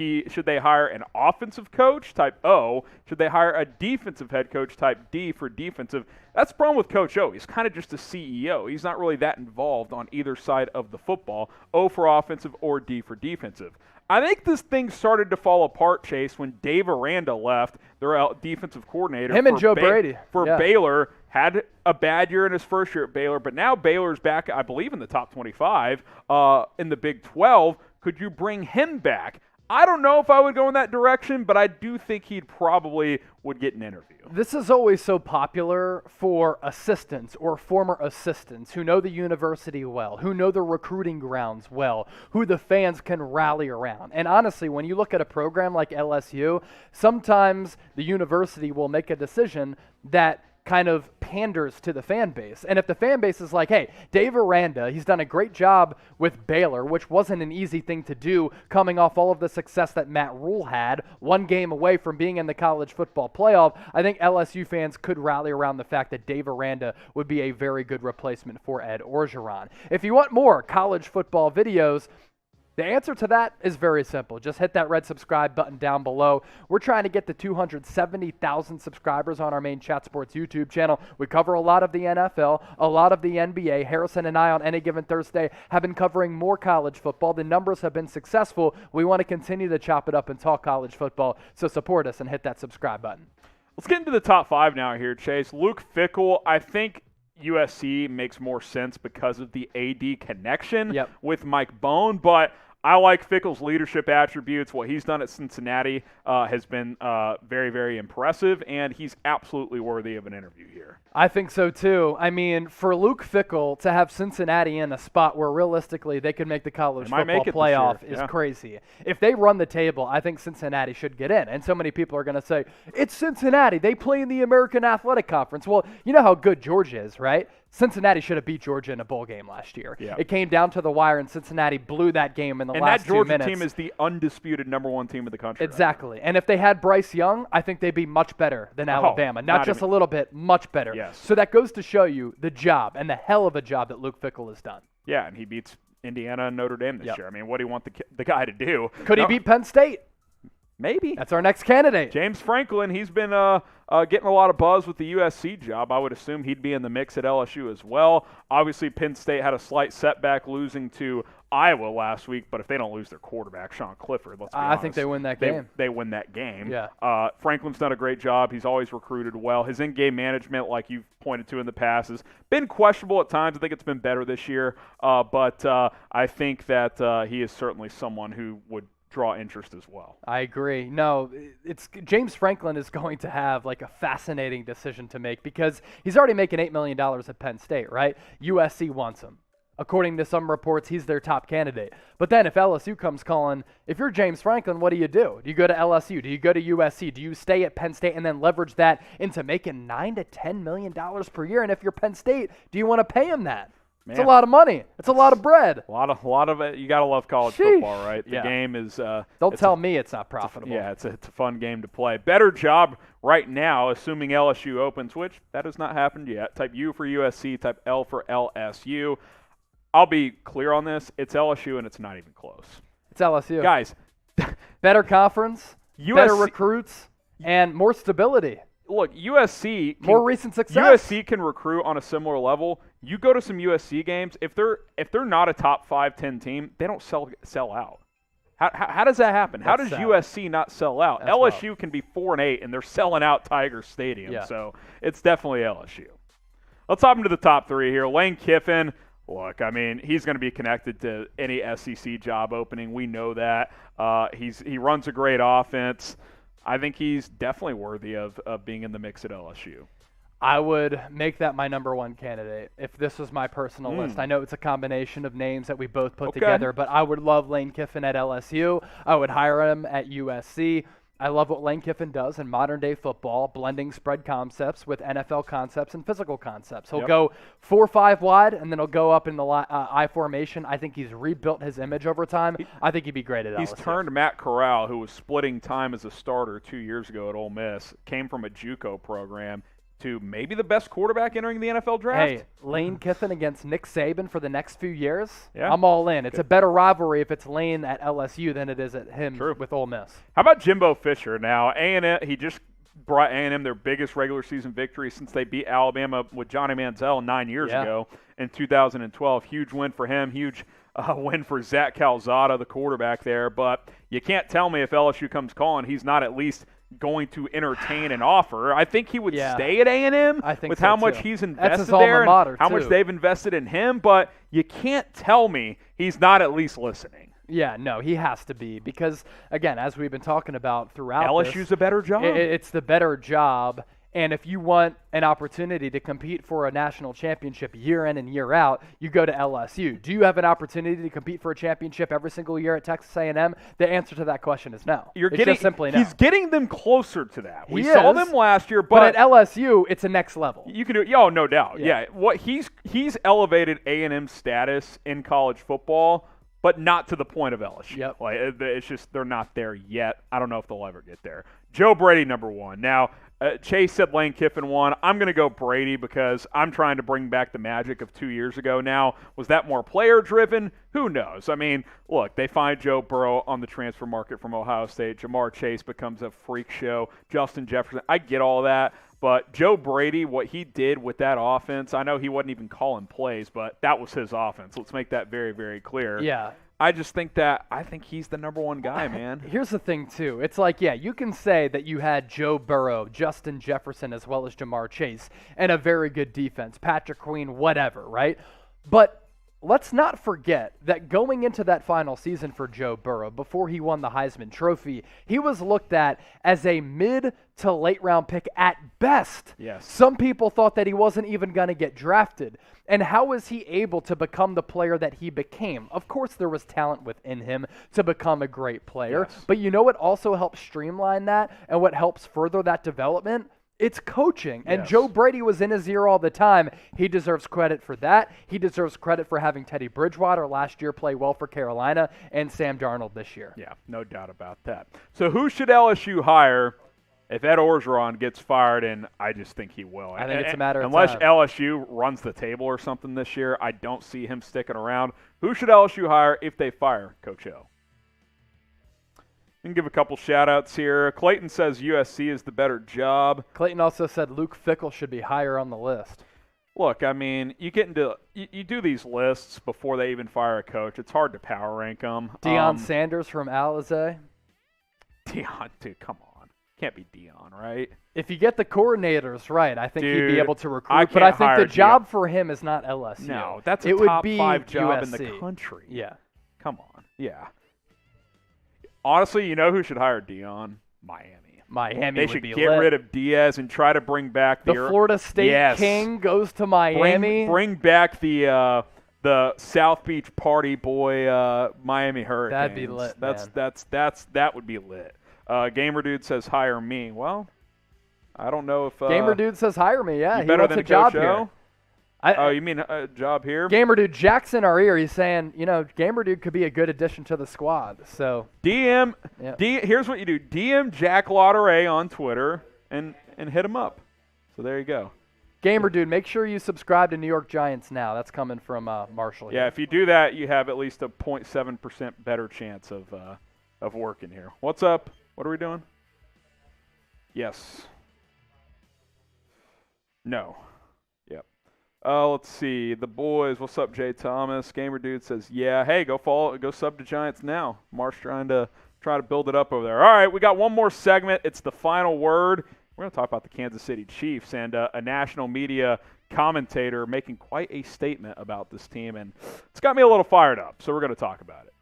they hire an offensive coach, type O? Should they hire a defensive head coach, type D for defensive? That's the problem with Coach O. He's kind of just a CEO. He's not really that involved on either side of the football. O for offensive or D for defensive. I think this thing started to fall apart, Chase, when Dave Aranda left, their defensive coordinator. Him and Joe Brady. For Baylor, had a bad year in his first year at Baylor, but now Baylor's back, I believe, in the top 25 in the Big 12. Could you bring him back? I don't know if I would go in that direction, but I do think he probably would get an interview. This is always so popular for assistants or former assistants who know the university well, who know the recruiting grounds well, who the fans can rally around. And honestly, when you look at a program like LSU, sometimes the university will make a decision that kind of panders to the fan base. And if the fan base is like, hey, Dave Aranda, he's done a great job with Baylor, which wasn't an easy thing to do coming off all of the success that Matt Rule had, one game away from being in the college football playoff, I think LSU fans could rally around the fact that Dave Aranda would be a very good replacement for Ed Orgeron. If you want more college football videos, the answer to that is very simple. Just hit that red subscribe button down below. We're trying to get to 270,000 subscribers on our main Chat Sports YouTube channel. We cover a lot of the NFL, a lot of the NBA. Harrison and I on Any Given Thursday have been covering more college football. The numbers have been successful. We want to continue to chop it up and talk college football, so support us and hit that subscribe button. Let's get into the top 5 now here, Chase. Luke Fickell, I think USC makes more sense because of the AD connection with Mike Bone, but I like Fickell's leadership attributes. What he's done at Cincinnati has been very, very impressive, and he's absolutely worthy of an interview here. I think so, too. I mean, for Luke Fickell to have Cincinnati in a spot where realistically they could make the college football playoff is crazy. If they run the table, I think Cincinnati should get in. And so many people are going to say, it's Cincinnati. They play in the American Athletic Conference. Well, you know how good Georgia is, right? Cincinnati should have beat Georgia in a bowl game last year. Yeah. It came down to the wire, and Cincinnati blew that game in the last 2 minutes. And that Georgia team is the undisputed number 1 team in the country. Exactly. Right? And if they had Bryce Young, I think they'd be much better than Alabama. Not just a little bit, much better. Yes. So that goes to show you the job and the hell of a job that Luke Fickell has done. Yeah, and he beats Indiana and Notre Dame this year. I mean, what do you want the guy to do? Could he beat Penn State? Maybe. That's our next candidate. James Franklin, he's been getting a lot of buzz with the USC job. I would assume he'd be in the mix at LSU as well. Obviously, Penn State had a slight setback losing to Iowa last week, but if they don't lose their quarterback, Sean Clifford, let's be honest. I think they win that game. They win that game. Yeah. Franklin's done a great job. He's always recruited well. His in-game management, like you've pointed to in the past, has been questionable at times. I think it's been better this year, but I think that he is certainly someone who would draw interest as well. I agree. No, it's James Franklin is going to have like a fascinating decision to make because he's already making $8 million at Penn State, right? USC wants him. According to some reports, he's their top candidate. But then if LSU comes calling, if you're James Franklin, what do? You do you go to LSU? Do you go to USC? Do you stay at Penn State and then leverage that into making $9 to $10 million per year? And if you're Penn State, do you want to pay him that? Man, it's a lot of money. It's a lot of bread. A lot of it. You got to love college football, right? The game is. Don't tell me it's not profitable. It's a fun game to play. Better job right now, assuming LSU opens, which that has not happened yet. Type U for USC, type L for LSU. I'll be clear on this. It's LSU, and it's not even close. It's LSU. Guys. Better conference, better recruits, and more stability. Look, USC more recent success. USC can recruit on a similar level. You go to some USC games, if they're not a top 5-10 team, they don't sell out. How does that happen? How does USC not sell out? That's LSU wild. Can be 4-8 and they're selling out Tiger Stadium. Yeah. So it's definitely LSU. Let's hop into the top 3 here. Lane Kiffin. Look, I mean, he's going to be connected to any SEC job opening. We know that. He runs a great offense. I think he's definitely worthy of being in the mix at LSU. I would make that my number 1 candidate if this was my personal list. I know it's a combination of names that we both put together, but I would love Lane Kiffin at LSU. I would hire him at USC. I love what Lane Kiffin does in modern-day football, blending spread concepts with NFL concepts and physical concepts. He'll go 4-5 wide, and then he'll go up in the I formation. I think he's rebuilt his image over time. I think he'd be great at LSU. He's turned Matt Corral, who was splitting time as a starter 2 years ago at Ole Miss, came from a JUCO program, to maybe the best quarterback entering the NFL draft. Hey, Lane Kiffin against Nick Saban for the next few years, I'm all in. It's a better rivalry if it's Lane at LSU than it is at him with Ole Miss. How about Jimbo Fisher? Now, A&M, he just brought A&M their biggest regular season victory since they beat Alabama with Johnny Manziel 9 years ago in 2012. Huge win for him, huge win for Zach Calzada, the quarterback there. But you can't tell me if LSU comes calling, he's not at least going to entertain an offer. I think he would stay at A&M with how much he's invested there and how much they've invested in him, but you can't tell me he's not at least listening. Yeah, no, he has to be because, again, as we've been talking about throughout LSU's a better job. It's the better job, And if you want an opportunity to compete for a national championship year in and year out, you go to LSU. Do you have an opportunity to compete for a championship every single year at Texas A&M? The answer to that question is no. It's just simply no. He's getting them closer to that. We He saw is, them last year, but at LSU, it's a next level. You can do. Oh, no doubt. Yeah. What he's elevated A&M status in college football, but not to the point of LSU. Yep. Like, it's just they're not there yet. I don't know if they'll ever get there. Joe Brady, number one. Now, Chase said Lane Kiffin won. I'm going to go Brady because I'm trying to bring back the magic of 2 years ago. Now, was that more player-driven? Who knows? I mean, look, they find Joe Burrow on the transfer market from Ohio State. Jamar Chase becomes a freak show. Justin Jefferson. I get all that. But Joe Brady, what he did with that offense, I know he wasn't even calling plays, but that was his offense. Let's make that very, very clear. Yeah. I think he's the number one guy, man. Here's the thing, too. It's like, yeah, you can say that you had Joe Burrow, Justin Jefferson, as well as Jamar Chase, and a very good defense, Patrick Queen, whatever, right? But let's not forget that going into that final season for Joe Burrow, before he won the Heisman Trophy, he was looked at as a mid to late round pick at best. Yes. Some people thought that he wasn't even going to get drafted. And how was he able to become the player that he became? Of course, there was talent within him to become a great player. Yes. But you know what also helps streamline that and what helps further that development? It's coaching. And Yes. Joe Brady was in his ear all the time. He deserves credit for that. He deserves credit for having Teddy Bridgewater last year play well for Carolina and Sam Darnold this year. Yeah, no doubt about that. So who should LSU hire if Ed Orgeron gets fired? And I just think he will. I think it's a matter of Unless time. LSU runs the table or something this year, I don't see him sticking around. Who should LSU hire if they fire Coach O? We can give a couple shout-outs here. Clayton says USC is the better job. Clayton also said Luke Fickell should be higher on the list. Look, I mean, you do these lists before they even fire a coach. It's hard to power rank them. Deion Sanders from Alizé. Deion, dude, come on. Can't be Deion, right? If you get the coordinators right, I think he'd be Dude, able to recruit. I But I can't think hire the job for him is not LSU. No, that's a it would top be 5 job in the USC. country. Yeah. Come on. Yeah. Honestly, you know who should hire Deion? Miami. Miami They would should be get lit. rid of Diaz and try to bring back The Florida State Yes. King goes to Miami. Bring back the South Beach party boy Miami Hurricanes. That'd be lit, man. That would be lit. Gamer Dude says hire me. Well, I don't know if Gamer Dude says hire me. Yeah, you he better wants than a job Coach here. O? Oh, you mean a job here? Gamer Dude, Jack's in our ear. He's saying, Gamer Dude could be a good addition to the squad. So DM. Yeah. Here's what you do: DM Jack Lotteray on Twitter and hit him up. So there you go. Gamer Dude, make sure you subscribe to New York Giants Now. That's coming from Marshall. Yeah, here. if you do that, you have at least a 0.7% better chance of working here. What's up? What are we doing? Yes. No. Yep. Let's see. The boys. What's up, Jay Thomas? Gamer Dude says, yeah. Hey, go sub to Giants Now. Mark's trying to build it up over there. All right, we got one more segment. It's the final word. We're going to talk about the Kansas City Chiefs and a national media commentator making quite a statement about this team, and it's got me a little fired up, so we're going to talk about it.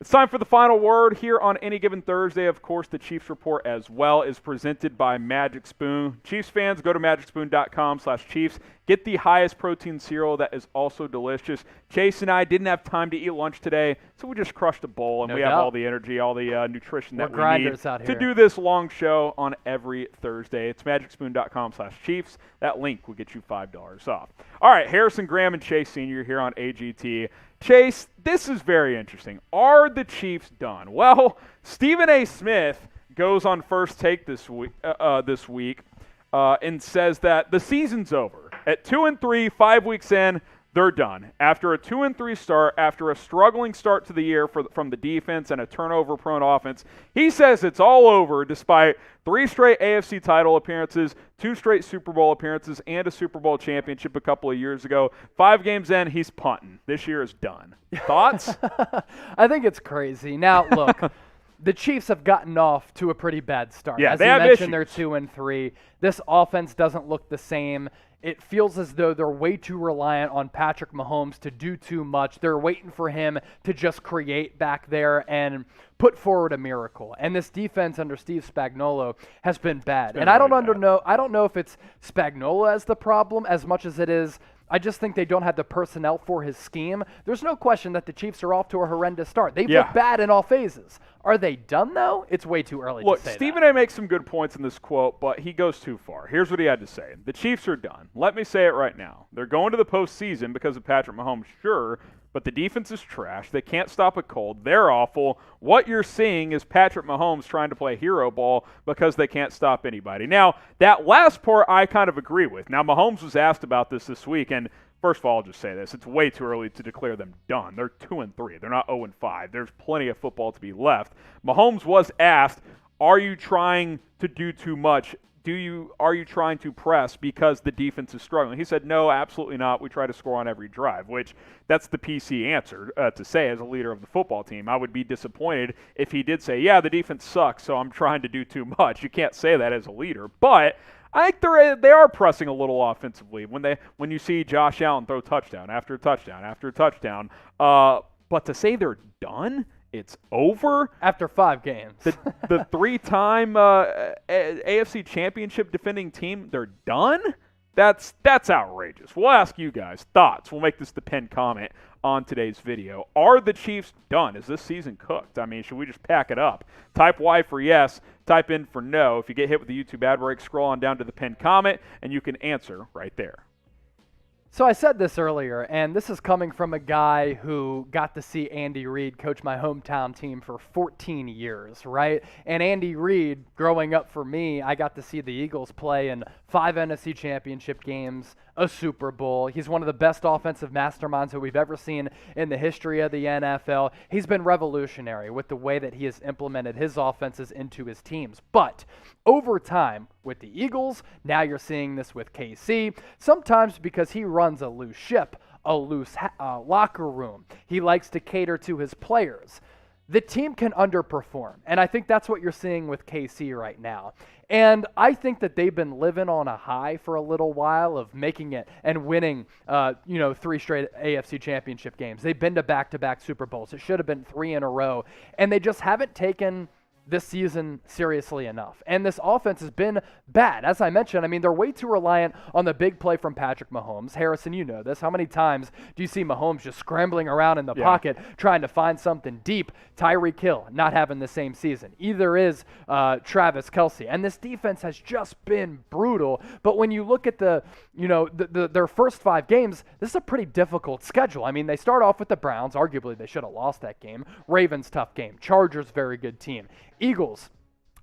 It's time for the final word here on Any Given Thursday. Of course, the Chiefs Report as well is presented by Magic Spoon. Chiefs fans, go to magicspoon.com/Chiefs. Get the highest protein cereal that is also delicious. Chase and I didn't have time to eat lunch today, so we just crushed a bowl, and No we doubt. have all the energy, all the nutrition that We're we grinders need out to here. do this long show on every Thursday. It's magicspoon.com/Chiefs. That link will get you $5 off. All right, Harrison Graham and Chase Sr. here on AGT. Chase, this is very interesting. Are the Chiefs done? Well, Stephen A. Smith goes on First Take this week and says that the season's over. At 2-3, 5 weeks in, they're done. After a 2-3 start, after a struggling start to the year from the defense and a turnover-prone offense, he says it's all over despite 3 straight AFC title appearances, 2 straight Super Bowl appearances, and a Super Bowl championship a couple of years ago. 5 games in, he's punting. This year is done. Thoughts? I think it's crazy. Now, look, the Chiefs have gotten off to a pretty bad start. Yeah, As they you have mentioned, issues. they're 2-3. This offense doesn't look the same. it feels as though they're way too reliant on Patrick Mahomes to do too much. They're waiting for him to just create back there and put forward a miracle. And this defense under Steve Spagnuolo has been bad. And I don't know if it's Spagnuolo as the problem as much as it is I just think they don't have the personnel for his scheme. There's no question that the Chiefs are off to a horrendous start. They've looked bad in all phases. Are they done, though? It's way too early to say that. Stephen A. makes some good points in this quote, but he goes too far. Here's what he had to say. The Chiefs are done. Let me say it right now. They're going to the postseason because of Patrick Mahomes, sure, but the defense is trash. They can't stop a cold. They're awful. What you're seeing is Patrick Mahomes trying to play hero ball because they can't stop anybody. Now, that last part I kind of agree with. Now, Mahomes was asked about this week, and first of all, I'll just say this. It's way too early to declare them done. They're 2-3. They're not 0-5. There's plenty of football to be left. Mahomes was asked, are you trying to do too much? Are you trying to press because the defense is struggling? He said, no, absolutely not. We try to score on every drive, which that's the PC answer to say as a leader of the football team. I would be disappointed if he did say, yeah, the defense sucks, so I'm trying to do too much. You can't say that as a leader. But I think they are pressing a little offensively when you see Josh Allen throw touchdown after touchdown after touchdown. But to say they're done, it's over after 5 games. The 3-time AFC Championship defending team, they're done? That's outrageous. We'll ask you guys thoughts. We'll make this the pinned comment on today's video. Are the Chiefs done? Is this season cooked? I mean, should we just pack it up? Type Y for yes, type in for no. If you get hit with the YouTube ad break, scroll on down to the pinned comment, and you can answer right there. So I said this earlier, and this is coming from a guy who got to see Andy Reid coach my hometown team for 14 years, right? And Andy Reid, growing up for me, I got to see the Eagles play in 5 NFC Championship games, a Super Bowl. He's one of the best offensive masterminds that we've ever seen in the history of the NFL. He's been revolutionary with the way that he has implemented his offenses into his teams. But over time, with the Eagles, now you're seeing this with KC, sometimes because he runs a loose ship, a loose locker room. He likes to cater to his players. The team can underperform, and I think that's what you're seeing with KC right now. And I think that they've been living on a high for a little while of making it and winning, 3 straight AFC Championship games. They've been to back-to-back Super Bowls. It should have been 3 in a row, and they just haven't taken this season seriously enough. And this offense has been bad. As I mentioned, I mean, they're way too reliant on the big play from Patrick Mahomes. Harrison, you know this. How many times do you see Mahomes just scrambling around in the pocket trying to find something deep? Tyreek Hill not having the same season. Either is Travis Kelce. And this defense has just been brutal. But when you look at their first 5 games, this is a pretty difficult schedule. I mean, they start off with the Browns. Arguably, they should have lost that game. Ravens, tough game. Chargers, very good team. Eagles,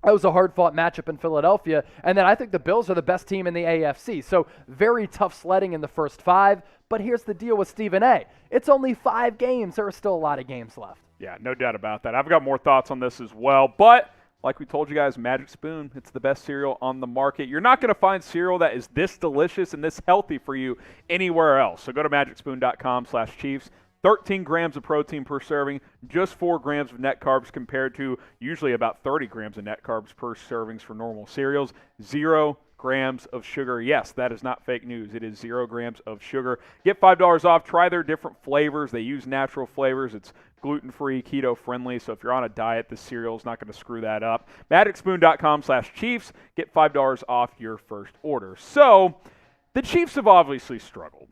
that was a hard-fought matchup in Philadelphia. And then I think the Bills are the best team in the AFC. So very tough sledding in the first 5. But here's the deal with Stephen A. It's only 5 games. There are still a lot of games left. Yeah, no doubt about that. I've got more thoughts on this as well. But like we told you guys, Magic Spoon, it's the best cereal on the market. You're not going to find cereal that is this delicious and this healthy for you anywhere else. So go to magicspoon.com/Chiefs. 13 grams of protein per serving, just 4 grams of net carbs compared to usually about 30 grams of net carbs per servings for normal cereals. 0 grams of sugar. Yes, that is not fake news. It is 0 grams of sugar. Get $5 off. Try their different flavors. They use natural flavors. It's gluten-free, keto-friendly, so if you're on a diet, this cereal is not going to screw that up. magicspoon.com/Chiefs. Get $5 off your first order. So the Chiefs have obviously struggled.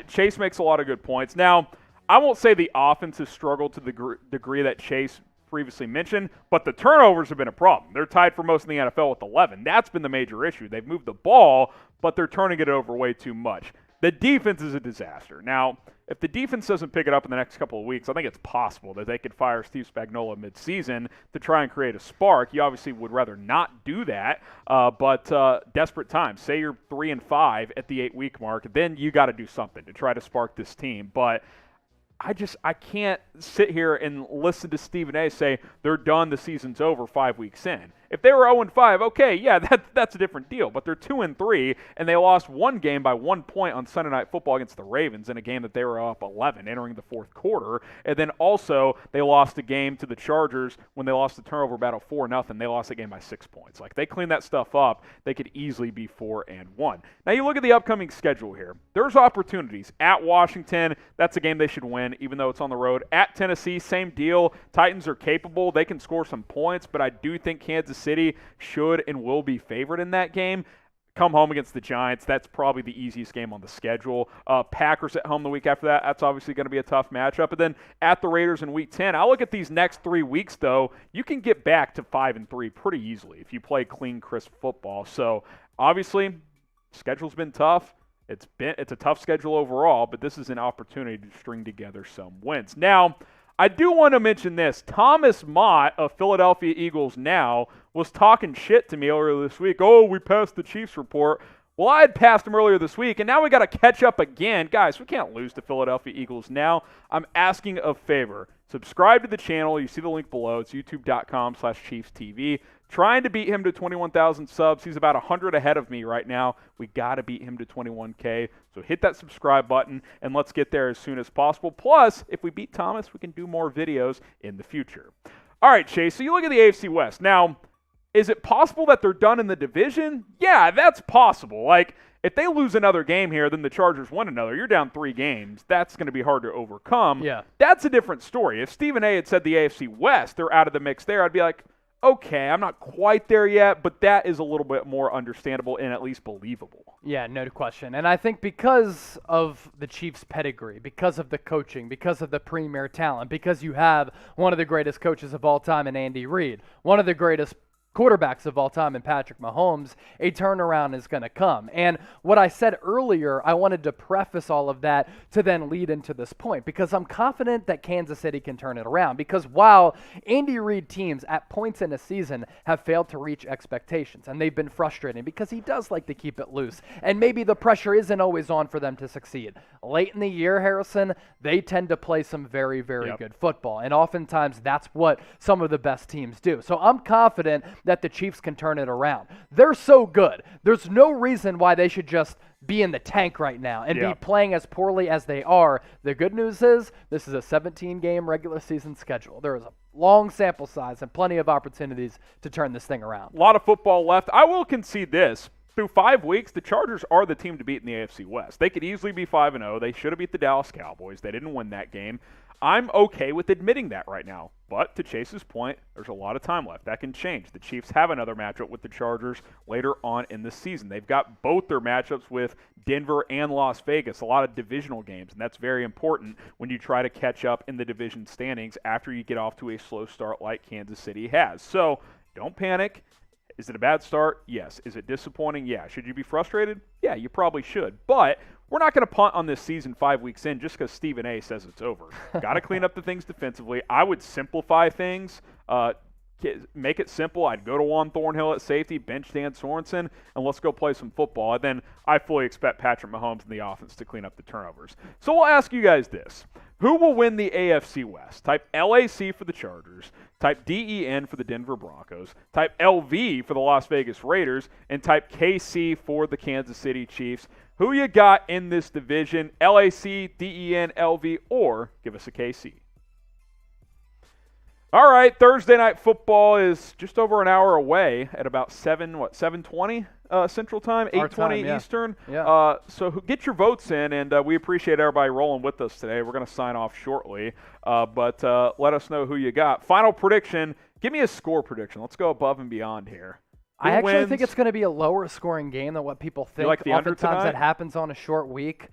Chase makes a lot of good points. Now, I won't say the offense has struggled to the degree that Chase previously mentioned, but the turnovers have been a problem. They're tied for most in the NFL with 11. That's been the major issue. They've moved the ball, but they're turning it over way too much. The defense is a disaster. Now, if the defense doesn't pick it up in the next couple of weeks, I think it's possible that they could fire Steve Spagnuolo midseason to try and create a spark. You obviously would rather not do that, but desperate times. Say you're 3-5 at the 8-week mark, then you got to do something to try to spark this team. But I can't sit here and listen to Stephen A. say they're done, the season's over 5 weeks in. If they were 0-5, okay, yeah, that's a different deal. But they're 2-3, and they lost one game by 1 point on Sunday Night Football against the Ravens in a game that they were up 11 entering the fourth quarter. And then also they lost a game to the Chargers when they lost the turnover battle 4-0. They lost that game by 6 points. Like, they cleaned that stuff up, they could easily be 4-1. Now you look at the upcoming schedule here. There's opportunities. At Washington, that's a game they should win, even though it's on the road. At Tennessee, same deal. Titans are capable. They can score some points, but I do think Kansas City should and will be favored in that game. Come home against the Giants. That's probably the easiest game on the schedule. Packers at home the week after that. That's obviously going to be a tough matchup. And then at the Raiders in Week 10. I'll look at these next 3 weeks, though. You can get back to 5-3 pretty easily if you play clean, crisp football. So obviously, schedule's been tough. It's a tough schedule overall, but this is an opportunity to string together some wins. Now, I do want to mention this. Thomas Mott of Philadelphia Eagles Now was talking shit to me earlier this week. Oh, we passed the Chiefs report. Well, I had passed him earlier this week, and now we got to catch up again. Guys, we can't lose to Philadelphia Eagles Now. I'm asking a favor. Subscribe to the channel. You see the link below. It's youtube.com/ChiefsTV. Trying to beat him to 21,000 subs. He's about 100 ahead of me right now. We got to beat him to 21K. So hit that subscribe button, and let's get there as soon as possible. Plus, if we beat Thomas, we can do more videos in the future. All right, Chase, so you look at the AFC West. Now, is it possible that they're done in the division? Yeah, that's possible. Like, if they lose another game here, then the Chargers win another. You're down 3 games. That's going to be hard to overcome. Yeah. That's a different story. If Stephen A. had said the AFC West, they're out of the mix there, I'd be like, okay, I'm not quite there yet, but that is a little bit more understandable and at least believable. Yeah, no question. And I think because of the Chiefs' pedigree, because of the coaching, because of the premier talent, because you have one of the greatest coaches of all time in Andy Reid, one of the greatest quarterbacks of all time in Patrick Mahomes, a turnaround is going to come. And what I said earlier, I wanted to preface all of that to then lead into this point, because I'm confident that Kansas City can turn it around. Because while Andy Reid teams at points in a season have failed to reach expectations, and they've been frustrating because he does like to keep it loose, and maybe the pressure isn't always on for them to succeed. Late in the year, Harrison, they tend to play some very, very good football. And oftentimes that's what some of the best teams do. So I'm confident that the Chiefs can turn it around. They're so good. There's no reason why they should just be in the tank right now and be playing as poorly as they are. The good news is this is a 17-game regular season schedule. There is a long sample size and plenty of opportunities to turn this thing around. A lot of football left. I will concede this. Through 5 weeks, the Chargers are the team to beat in the AFC West. They could easily be 5-0. They should have beat the Dallas Cowboys. They didn't win that game. I'm okay with admitting that right now. But to Chase's point, there's a lot of time left. That can change. The Chiefs have another matchup with the Chargers later on in the season. They've got both their matchups with Denver and Las Vegas, a lot of divisional games, and that's very important when you try to catch up in the division standings after you get off to a slow start like Kansas City has. So don't panic. Is it a bad start? Yes. Is it disappointing? Yeah. Should you be frustrated? Yeah, you probably should. But we're not going to punt on this season 5 weeks in just because Stephen A. says it's over. Got to clean up the things defensively. I would simplify things. Make it simple. I'd go to Juan Thornhill at safety, bench Dan Sorensen, and let's go play some football. And then I fully expect Patrick Mahomes and the offense to clean up the turnovers. So we'll ask you guys this. Who will win the AFC West? Type LAC for the Chargers, type DEN for the Denver Broncos, type LV for the Las Vegas Raiders, and type KC for the Kansas City Chiefs. Who you got in this division? LAC, DEN, LV, or give us a KC. All right, Thursday Night Football is just over an hour away at about 7:20 Central Time, 8:20 Eastern. Yeah. So get your votes in, and we appreciate everybody rolling with us today. We're going to sign off shortly, but let us know who you got. Final prediction. Give me a score prediction. Let's go above and beyond here. I actually think it's going to be a lower scoring game than what people think. You like the under Oftentimes tonight? that happens on a short week.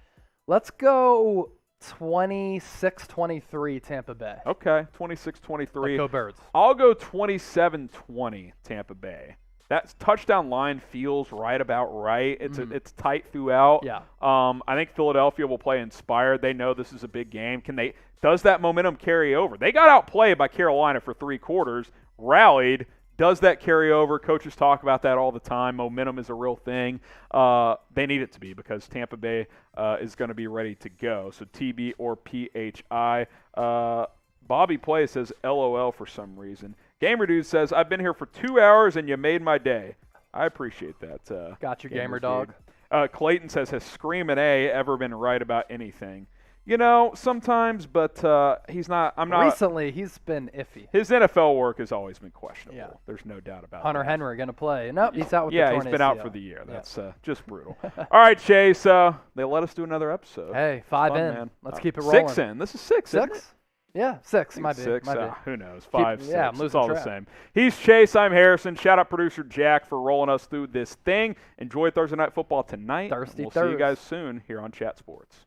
Let's go 26-23 Tampa Bay. Okay, 26-23. Let's go Birds. I'll go 27-20 Tampa Bay. That touchdown line feels right about right. It's tight throughout. Yeah. I think Philadelphia will play inspired. They know this is a big game. Does that momentum carry over? They got outplayed by Carolina for 3 quarters, rallied. Does that carry over? Coaches talk about that all the time. Momentum is a real thing. They need it to be because Tampa Bay is going to be ready to go. So TB or PHI. Bobby Play says LOL for some reason. Gamer Dude says, I've been here for 2 hours and you made my day. I appreciate that. Got you, Gamer Dog. Clayton says, has Screamin' A ever been right about anything? Sometimes, but he's not. Recently, he's been iffy. His NFL work has always been questionable. Yeah. There's no doubt about Hunter that. Henry going to play. Nope, he's out with the Yeah, torn he's been out ACL. for the year. Yeah. That's just brutal. All right, Chase. They let us do another episode. Hey, 5 Fun, in. man. Let's keep it rolling. 6 in. This is 6, isn't it? 6? Yeah, 6. Might be. 6. Might be. Who knows? 5, 6. yeah, I'm It's losing all the track. same. He's Chase. I'm Harrison. Shout out producer Jack for rolling us through this thing. Enjoy Thursday Night Football tonight. Thirsty We'll see you Thurs. guys soon here on Chat Sports.